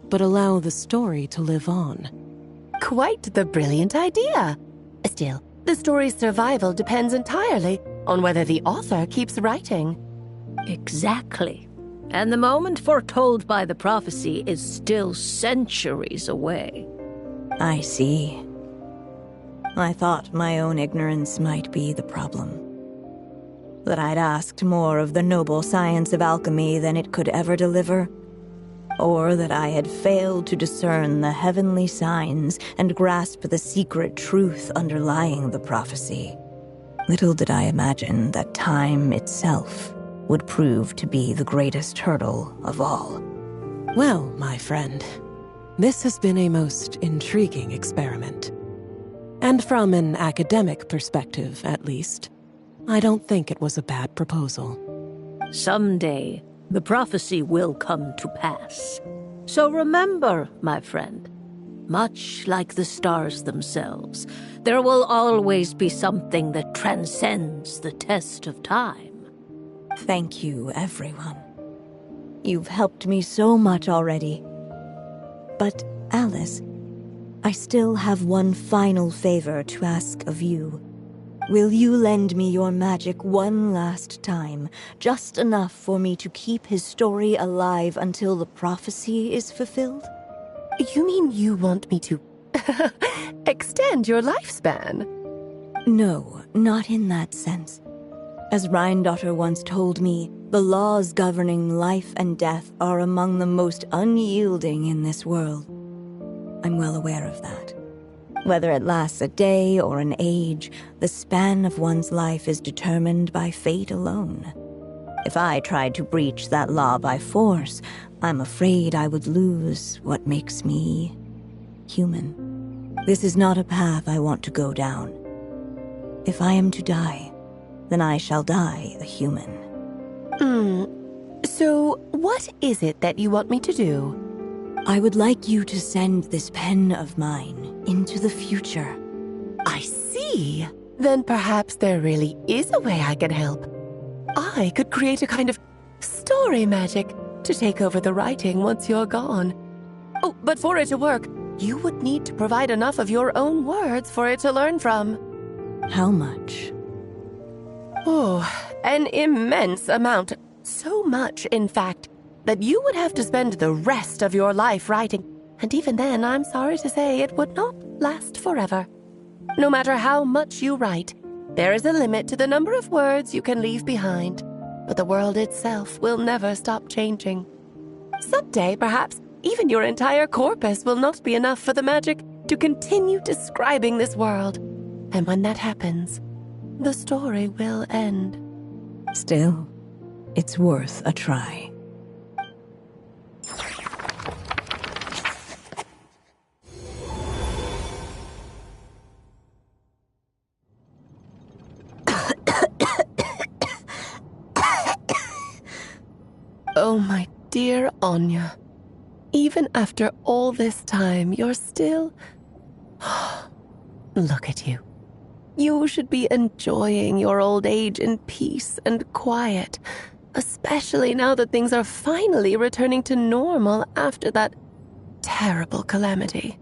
but allow the story to live on. Quite the brilliant idea. Still, the story's survival depends entirely on whether the author keeps writing. Exactly. And the moment foretold by the prophecy is still centuries away. I see. I thought my own ignorance might be the problem. That I'd asked more of the noble science of alchemy than it could ever deliver. Or that I had failed to discern the heavenly signs and grasp the secret truth underlying the prophecy. Little did I imagine that time itself would prove to be the greatest hurdle of all. Well, my friend, this has been a most intriguing experiment. And from an academic perspective, at least, I don't think it was a bad proposal. Someday, the prophecy will come to pass. So remember, my friend, much like the stars themselves, there will always be something that transcends the test of time. Thank you, everyone. You've helped me so much already. But, Alice, I still have one final favor to ask of you. Will you lend me your magic one last time, just enough for me to keep his story alive until the prophecy is fulfilled? You mean you want me to extend your lifespan? No, not in that sense. As Rheindotter once told me, the laws governing life and death are among the most unyielding in this world. I'm well aware of that. Whether it lasts a day or an age, the span of one's life is determined by fate alone. If I tried to breach that law by force, I'm afraid I would lose what makes me human. This is not a path I want to go down. If I am to die, then I shall die a human. So what is it that you want me to do? I would like you to send this pen of mine into the future. I see. Then perhaps there really is a way I can help. I could create a kind of story magic to take over the writing once you're gone. Oh, but for it to work, you would need to provide enough of your own words for it to learn from. How much? Oh, an immense amount. So much, in fact, that you would have to spend the rest of your life writing, and even then, I'm sorry to say, it would not last forever. No matter how much you write, there is a limit to the number of words you can leave behind, but the world itself will never stop changing. Someday, perhaps, even your entire corpus will not be enough for the magic to continue describing this world. And when that happens, the story will end. Still, it's worth a try. Oh, my dear Anya. Even after all this time, you're still... Look at you. You should be enjoying your old age in peace and quiet, especially now that things are finally returning to normal after that terrible calamity.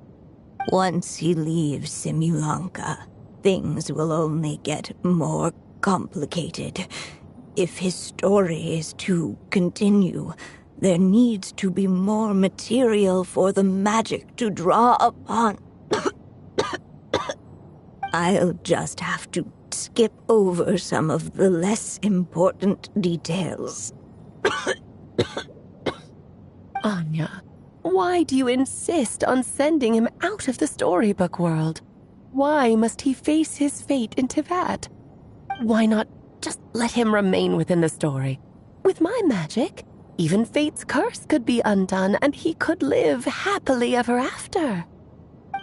Once he leaves Simulanka, things will only get more complicated. If his story is to continue, there needs to be more material for the magic to draw upon. I'll just have to skip over some of the less important details. Anya, why do you insist on sending him out of the storybook world? Why must he face his fate in Teyvat? Why not just let him remain within the story? With my magic, even fate's curse could be undone and he could live happily ever after.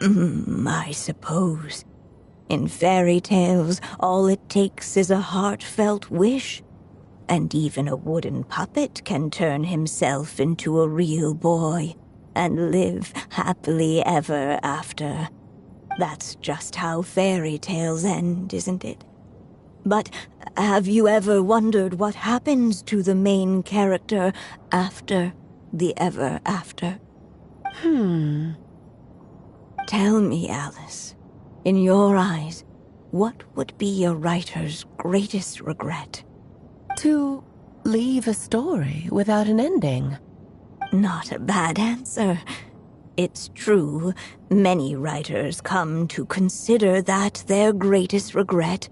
I suppose. In fairy tales, all it takes is a heartfelt wish. And even a wooden puppet can turn himself into a real boy and live happily ever after. That's just how fairy tales end, isn't it? But have you ever wondered what happens to the main character after the ever after? Tell me, Alice, in your eyes, what would be a writer's greatest regret? To leave a story without an ending. Not a bad answer. It's true, many writers come to consider that their greatest regret.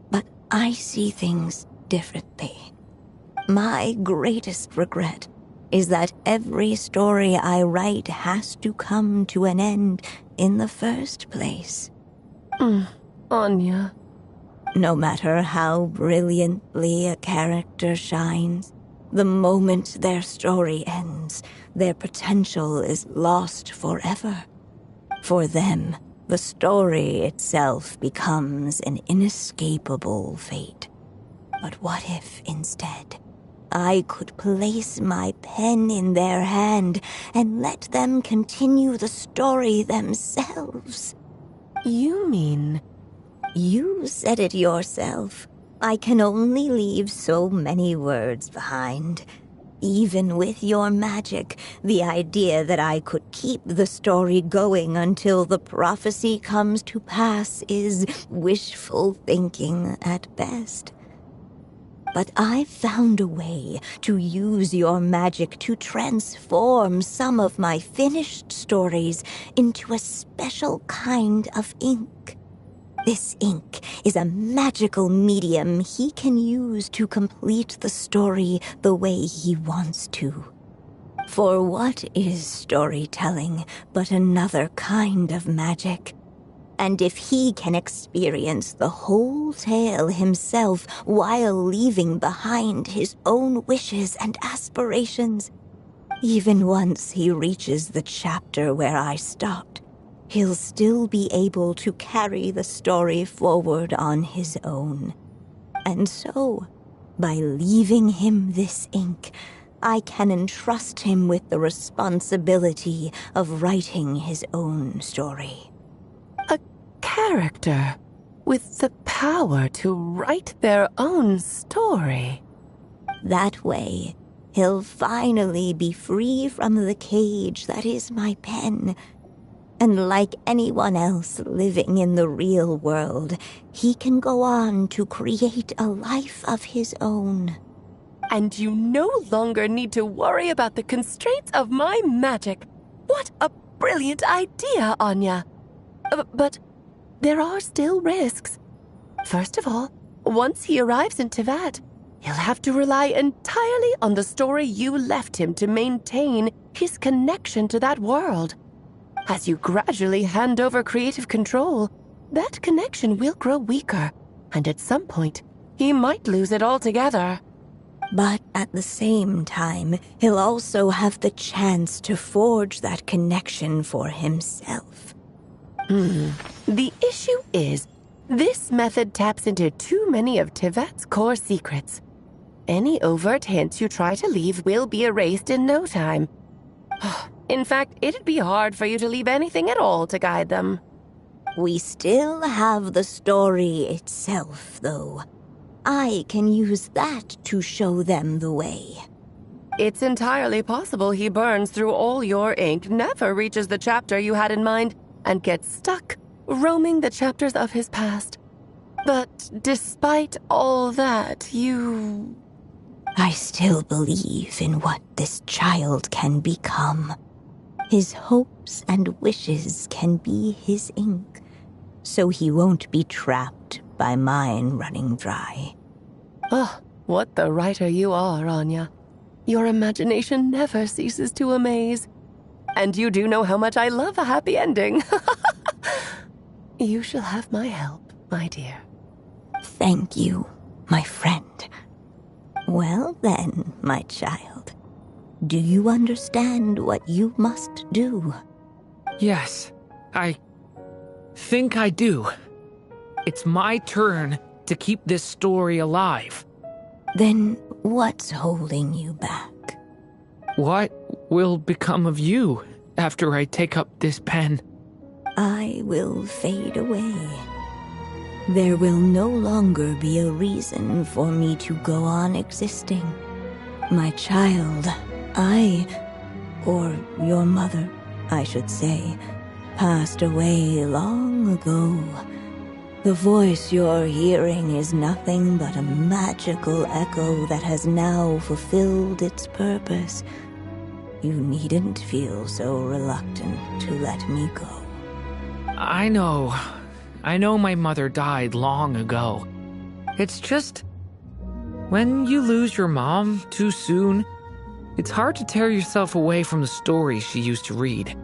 But I see things differently. My greatest regret is that every story I write has to come to an end in the first place. Anya. No matter how brilliantly a character shines, the moment their story ends, their potential is lost forever. For them, The story itself becomes an inescapable fate. But what if, instead, I could place my pen in their hand and let them continue the story themselves? You mean? You said it yourself. I can only leave so many words behind. Even with your magic, the idea that I could keep the story going until the prophecy comes to pass is wishful thinking at best. But I've found a way to use your magic to transform some of my finished stories into a special kind of ink. This ink is a magical medium he can use to complete the story the way he wants to. For what is storytelling but another kind of magic? And if he can experience the whole tale himself while leaving behind his own wishes and aspirations, even once he reaches the chapter where I stopped, he'll still be able to carry the story forward on his own. And so, by leaving him this ink, I can entrust him with the responsibility of writing his own story. A character with the power to write their own story. That way, he'll finally be free from the cage that is my pen. And like anyone else living in the real world, he can go on to create a life of his own. And you no longer need to worry about the constraints of my magic. What a brilliant idea, Anya. But there are still risks. First of all, once he arrives in Tevat, he'll have to rely entirely on the story you left him to maintain his connection to that world. As you gradually hand over creative control, that connection will grow weaker, and at some point, he might lose it altogether. But at the same time, he'll also have the chance to forge that connection for himself. The issue is, this method taps into too many of Tevat's core secrets. Any overt hints you try to leave will be erased in no time. In fact, it'd be hard for you to leave anything at all to guide them. We still have the story itself, though. I can use that to show them the way. It's entirely possible he burns through all your ink, never reaches the chapter you had in mind, and gets stuck, roaming the chapters of his past. But despite all that, I still believe in what this child can become. His hopes and wishes can be his ink, so he won't be trapped by mine running dry. Oh, what the writer you are, Anya. Your imagination never ceases to amaze. And you do know how much I love a happy ending. You shall have my help, my dear. Thank you, my friend. Well then, my child. Do you understand what you must do? Yes, I think I do. It's my turn to keep this story alive. Then what's holding you back? What will become of you after I take up this pen? I will fade away. There will no longer be a reason for me to go on existing. My child, or your mother, I should say, passed away long ago. The voice you're hearing is nothing but a magical echo that has now fulfilled its purpose. You needn't feel so reluctant to let me go. I know my mother died long ago. It's just, when you lose your mom too soon, it's hard to tear yourself away from the stories she used to read.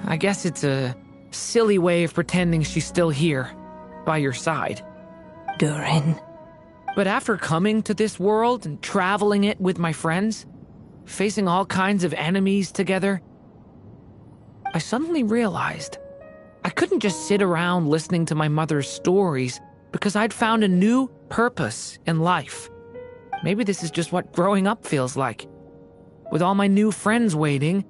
I guess it's a silly way of pretending she's still here, by your side. Durin. But after coming to this world and traveling it with my friends, facing all kinds of enemies together, I suddenly realized I couldn't just sit around listening to my mother's stories because I'd found a new purpose in life. Maybe this is just what growing up feels like. With all my new friends waiting,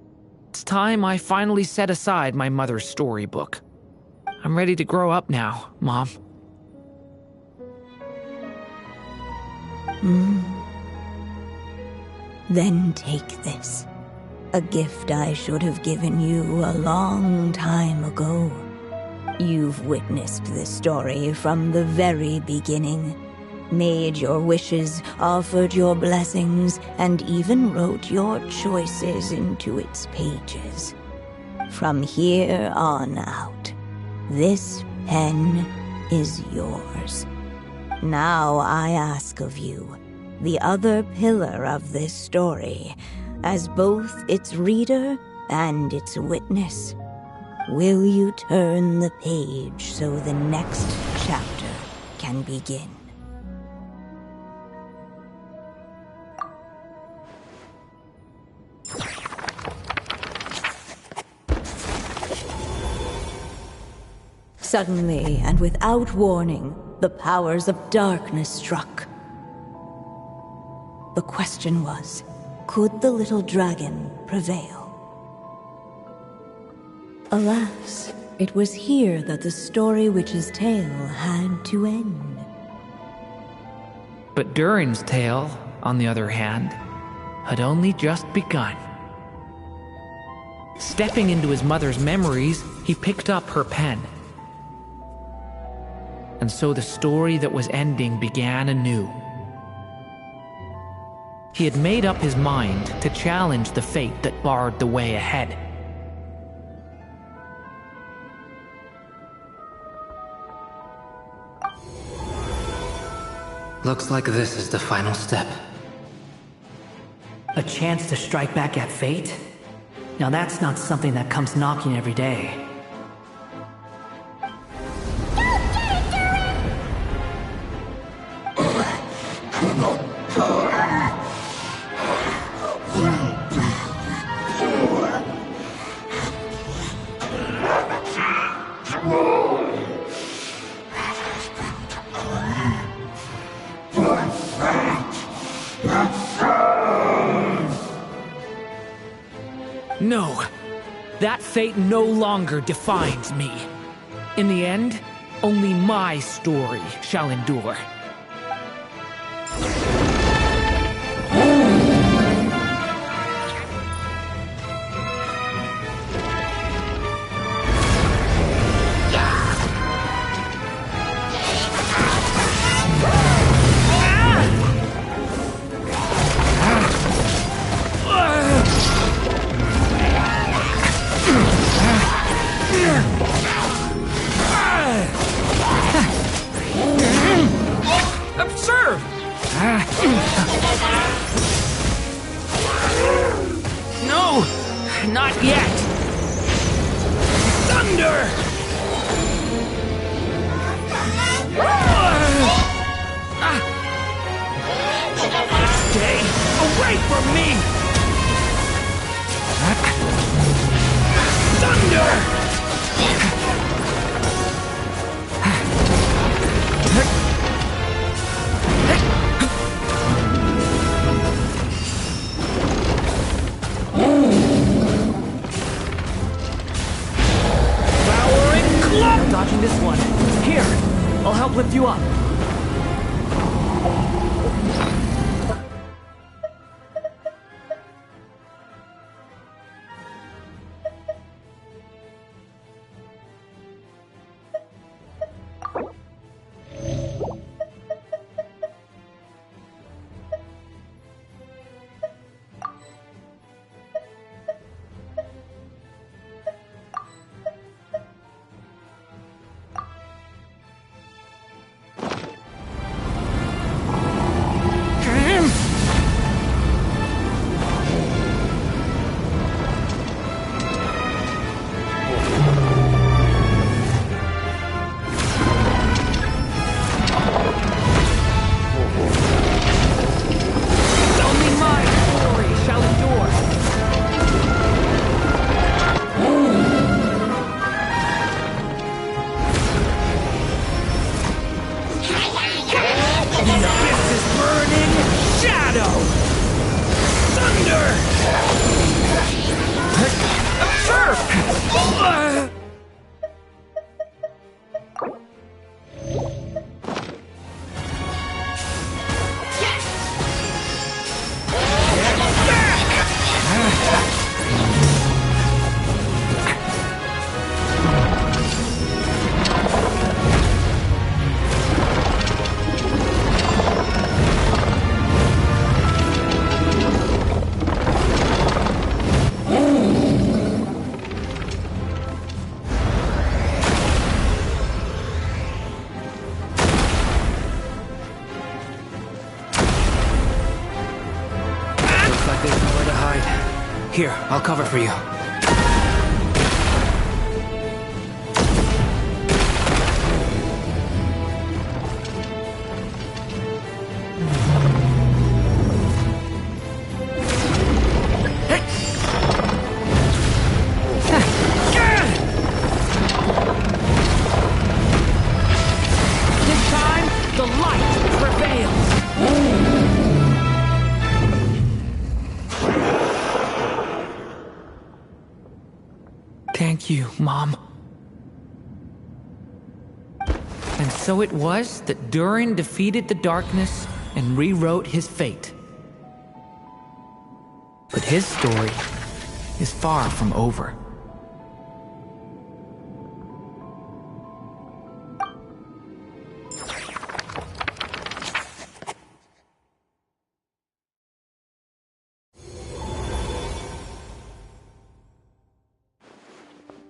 it's time I finally set aside my mother's storybook. I'm ready to grow up now, Mom. Then take this. A gift I should have given you a long time ago. You've witnessed this story from the very beginning. Made your wishes, offered your blessings, and even wrote your choices into its pages. From here on out, this pen is yours. Now I ask of you, the other pillar of this story, as both its reader and its witness, will you turn the page so the next chapter can begin? Suddenly, and without warning, the powers of darkness struck. The question was, could the little dragon prevail? Alas, it was here that the story witch's tale had to end. But Durin's tale, on the other hand, had only just begun. Stepping into his mother's memories, he picked up her pen. And so the story that was ending began anew. He had made up his mind to challenge the fate that barred the way ahead. Looks like this is the final step. A chance to strike back at fate? Now that's not something that comes knocking every day. No, that fate no longer defines me. In the end, only my story shall endure. Observe! No, not yet. Thunder! Stay away from me! Thunder! I'm dodging this one. Here, I'll help lift you up. Sure! Here, I'll cover for you. This time, the light prevails! Thank you, Mom. And so it was that Durin defeated the darkness and rewrote his fate. But his story is far from over.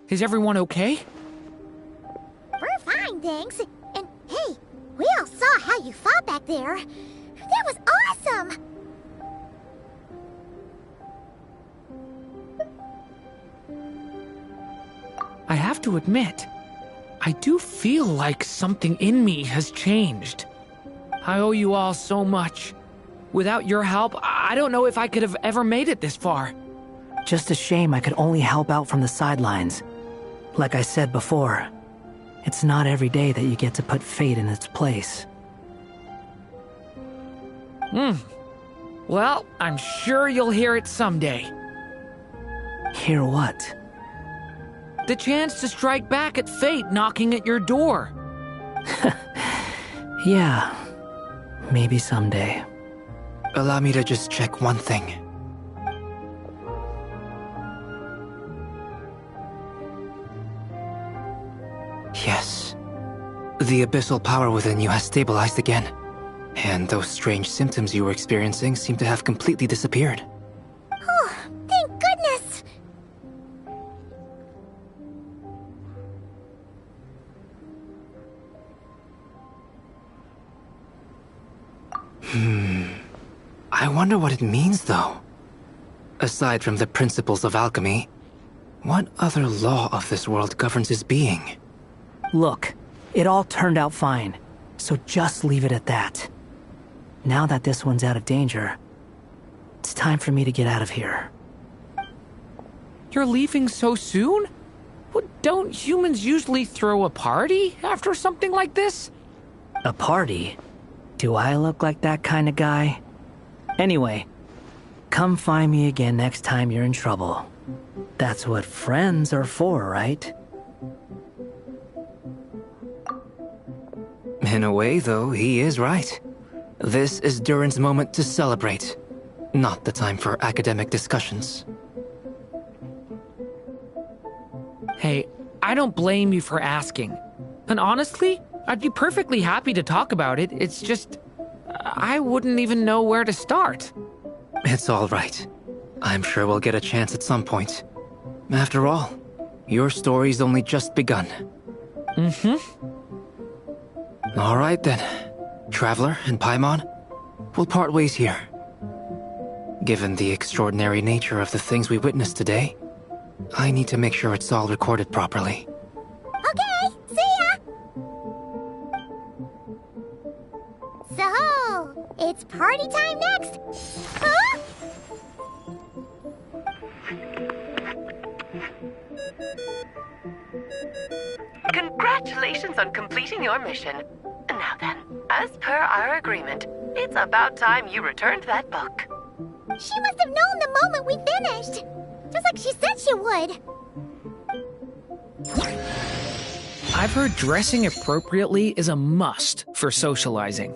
Is everyone okay? We're fine, thanks. And hey, we all saw how you fought back there. That was awesome! I have to admit, I do feel like something in me has changed. I owe you all so much. Without your help, I don't know if I could have ever made it this far. Just a shame I could only help out from the sidelines. Like I said before, it's not every day that you get to put fate in its place. Well, I'm sure you'll hear it someday. Hear what? The chance to strike back at fate knocking at your door. Yeah, maybe someday. Allow me to just check one thing. Yes. The abyssal power within you has stabilized again. And those strange symptoms you were experiencing seem to have completely disappeared. Oh, thank goodness! I wonder what it means, though. Aside from the principles of alchemy, what other law of this world governs his being? Look, it all turned out fine, so just leave it at that. Now that this one's out of danger, it's time for me to get out of here. You're leaving so soon? Well, don't humans usually throw a party after something like this? A party? Do I look like that kind of guy? Anyway, come find me again next time you're in trouble. That's what friends are for, right? In a way, though, he is right. This is Durin's moment to celebrate, not the time for academic discussions. Hey, I don't blame you for asking. And honestly, I'd be perfectly happy to talk about it. It's just, I wouldn't even know where to start. It's all right. I'm sure we'll get a chance at some point. After all, your story's only just begun. All right then. Traveler and Paimon, we'll part ways here. Given the extraordinary nature of the things we witnessed today, I need to make sure it's all recorded properly. Okay, see ya! So, it's party time next! Huh? Congratulations on completing your mission. Now then, as per our agreement, it's about time you returned that book. She must have known the moment we finished. Just like she said she would. I've heard dressing appropriately is a must for socializing.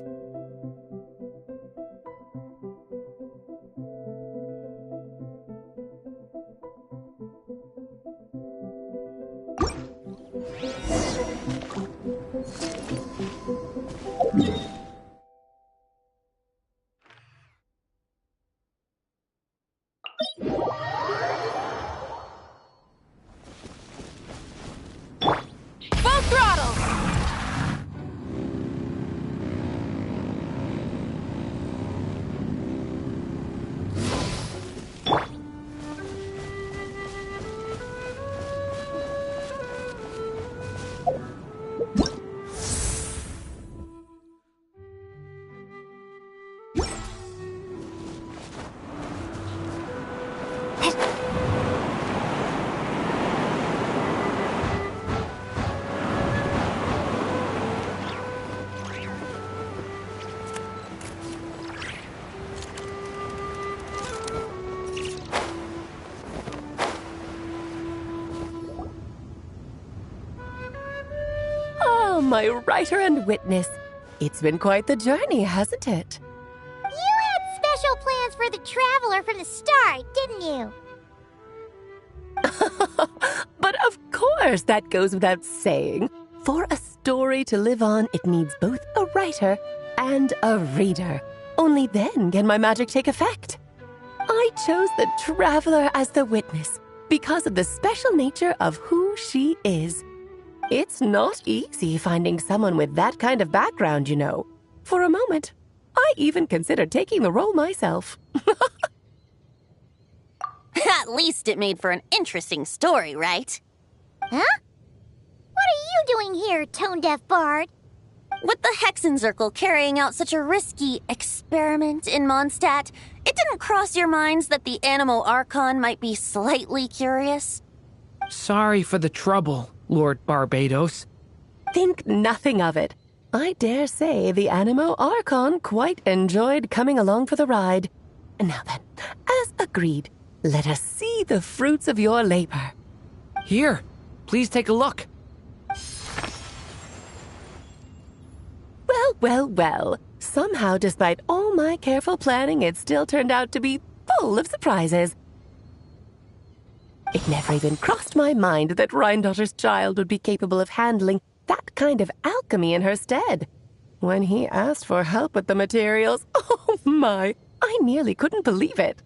Full throttle! Oh, my writer and witness. It's been quite the journey, hasn't it? You had special plans for the Traveler from the start, didn't you? But of course, that goes without saying. For a story to live on, it needs both a writer and a reader. Only then can my magic take effect. I chose the Traveler as the witness because of the special nature of who she is. It's not easy finding someone with that kind of background, you know. For a moment, I even considered taking the role myself. At least it made for an interesting story, right? Huh? What are you doing here, tone-deaf bard? With the Hexenzirkel carrying out such a risky experiment in Mondstadt, it didn't cross your minds that the Animo Archon might be slightly curious? Sorry for the trouble, Lord Barbados. Think nothing of it. I dare say the Animo Archon quite enjoyed coming along for the ride. Now then, as agreed, let us see the fruits of your labor. Here, please take a look. Well, well, well. Somehow, despite all my careful planning, it still turned out to be full of surprises. It never even crossed my mind that Rhindotter's child would be capable of handling that kind of alchemy in her stead. When he asked for help with the materials, oh my, I nearly couldn't believe it.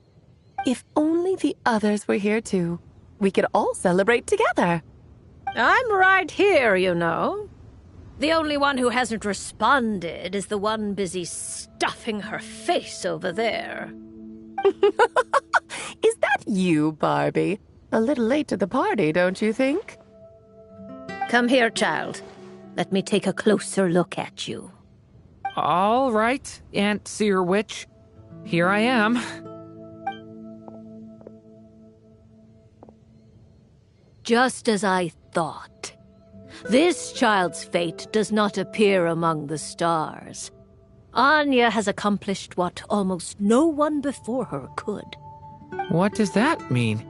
If only the others were here too, we could all celebrate together. I'm right here, you know. The only one who hasn't responded is the one busy stuffing her face over there. Is that you, Barbie? A little late to the party, don't you think? Come here, child. Let me take a closer look at you. All right, Aunt Seer Witch. Here I am. Just as I thought. This child's fate does not appear among the stars. Anya has accomplished what almost no one before her could. What does that mean?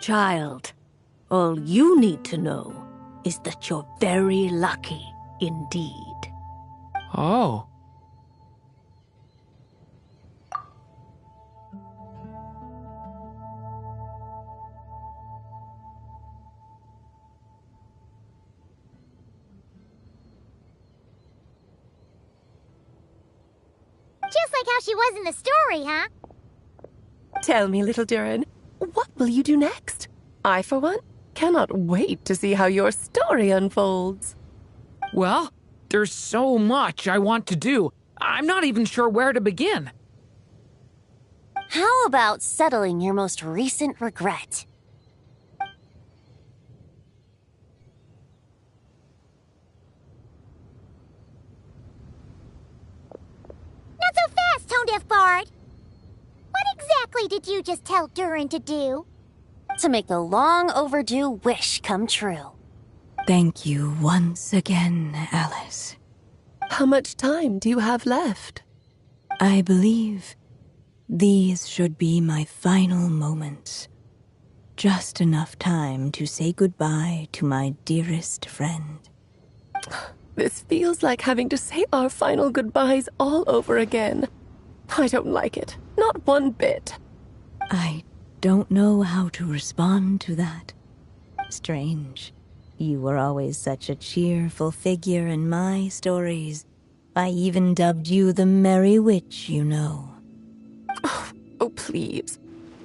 Child, all you need to know is that you're very lucky indeed. Oh. Just like how she was in the story, huh? Tell me, little Durin, what will you do next? I, for one, cannot wait to see how your story unfolds. Well, there's so much I want to do. I'm not even sure where to begin. How about settling your most recent regret? Not so fast, tone-deaf bard. What exactly did you just tell Durin to do? To make a long overdue wish come true. Thank you once again, Alice. How much time do you have left? I believe these should be my final moments. Just enough time to say goodbye to my dearest friend. This feels like having to say our final goodbyes all over again. I don't like it. Not one bit. I don't know how to respond to that. Strange. You were always such a cheerful figure in my stories. I even dubbed you the Merry Witch, you know. Oh, please.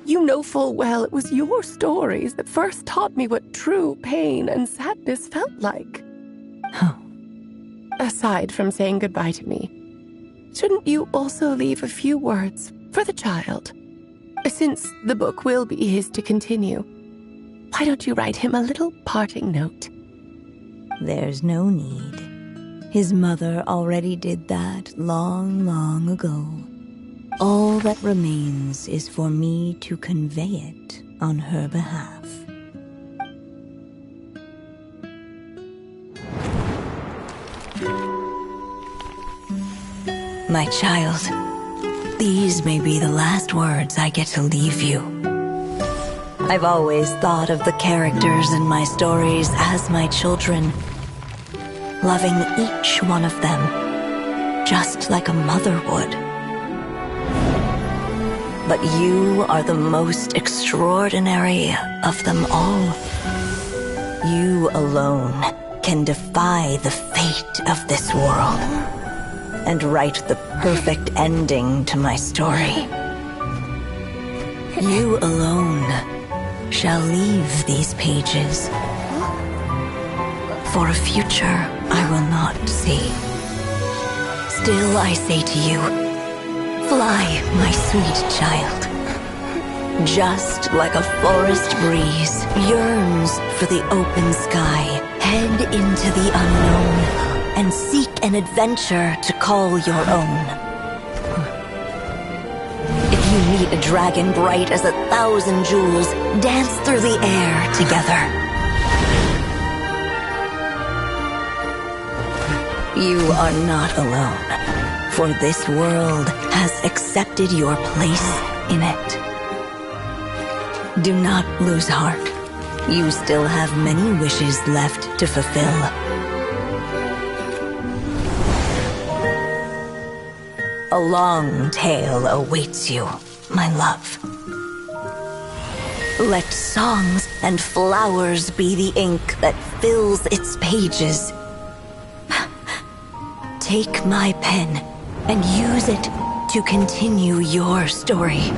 You know full well it was your stories that first taught me what true pain and sadness felt like. Aside from saying goodbye to me, shouldn't you also leave a few words for the child? Since the book will be his to continue, why don't you write him a little parting note? There's no need. His mother already did that long, long ago. All that remains is for me to convey it on her behalf. My child, these may be the last words I get to leave you. I've always thought of the characters in my stories as my children, loving each one of them, just like a mother would. But you are the most extraordinary of them all. You alone can defy the fate of this world and write the perfect ending to my story. You alone shall leave these pages for a future I will not see. Still I say to you, fly, my sweet child. Just like a forest breeze yearns for the open sky, head into the unknown and seek an adventure to call your own. If you meet a dragon bright as 1,000 jewels, dance through the air together. You are not alone, for this world has accepted your place in it. Do not lose heart. You still have many wishes left to fulfill. A long tale awaits you, my love. Let songs and flowers be the ink that fills its pages. Take my pen and use it to continue your story.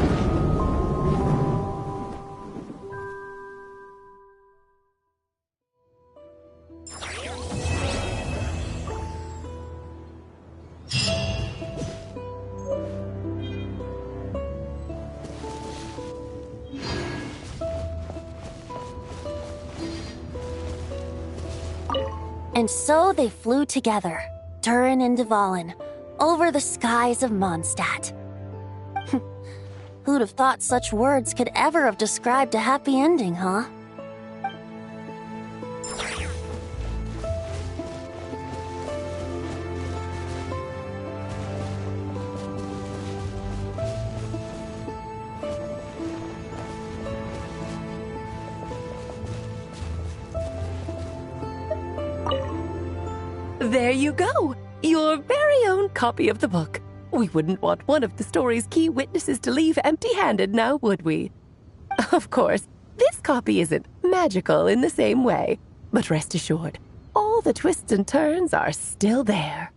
And so they flew together, Durin and Dvalin, over the skies of Mondstadt. Who'd have thought such words could ever have described a happy ending, huh? There you go! Your very own copy of the book. We wouldn't want one of the story's key witnesses to leave empty-handed now, would we? Of course, this copy isn't magical in the same way, but rest assured, all the twists and turns are still there.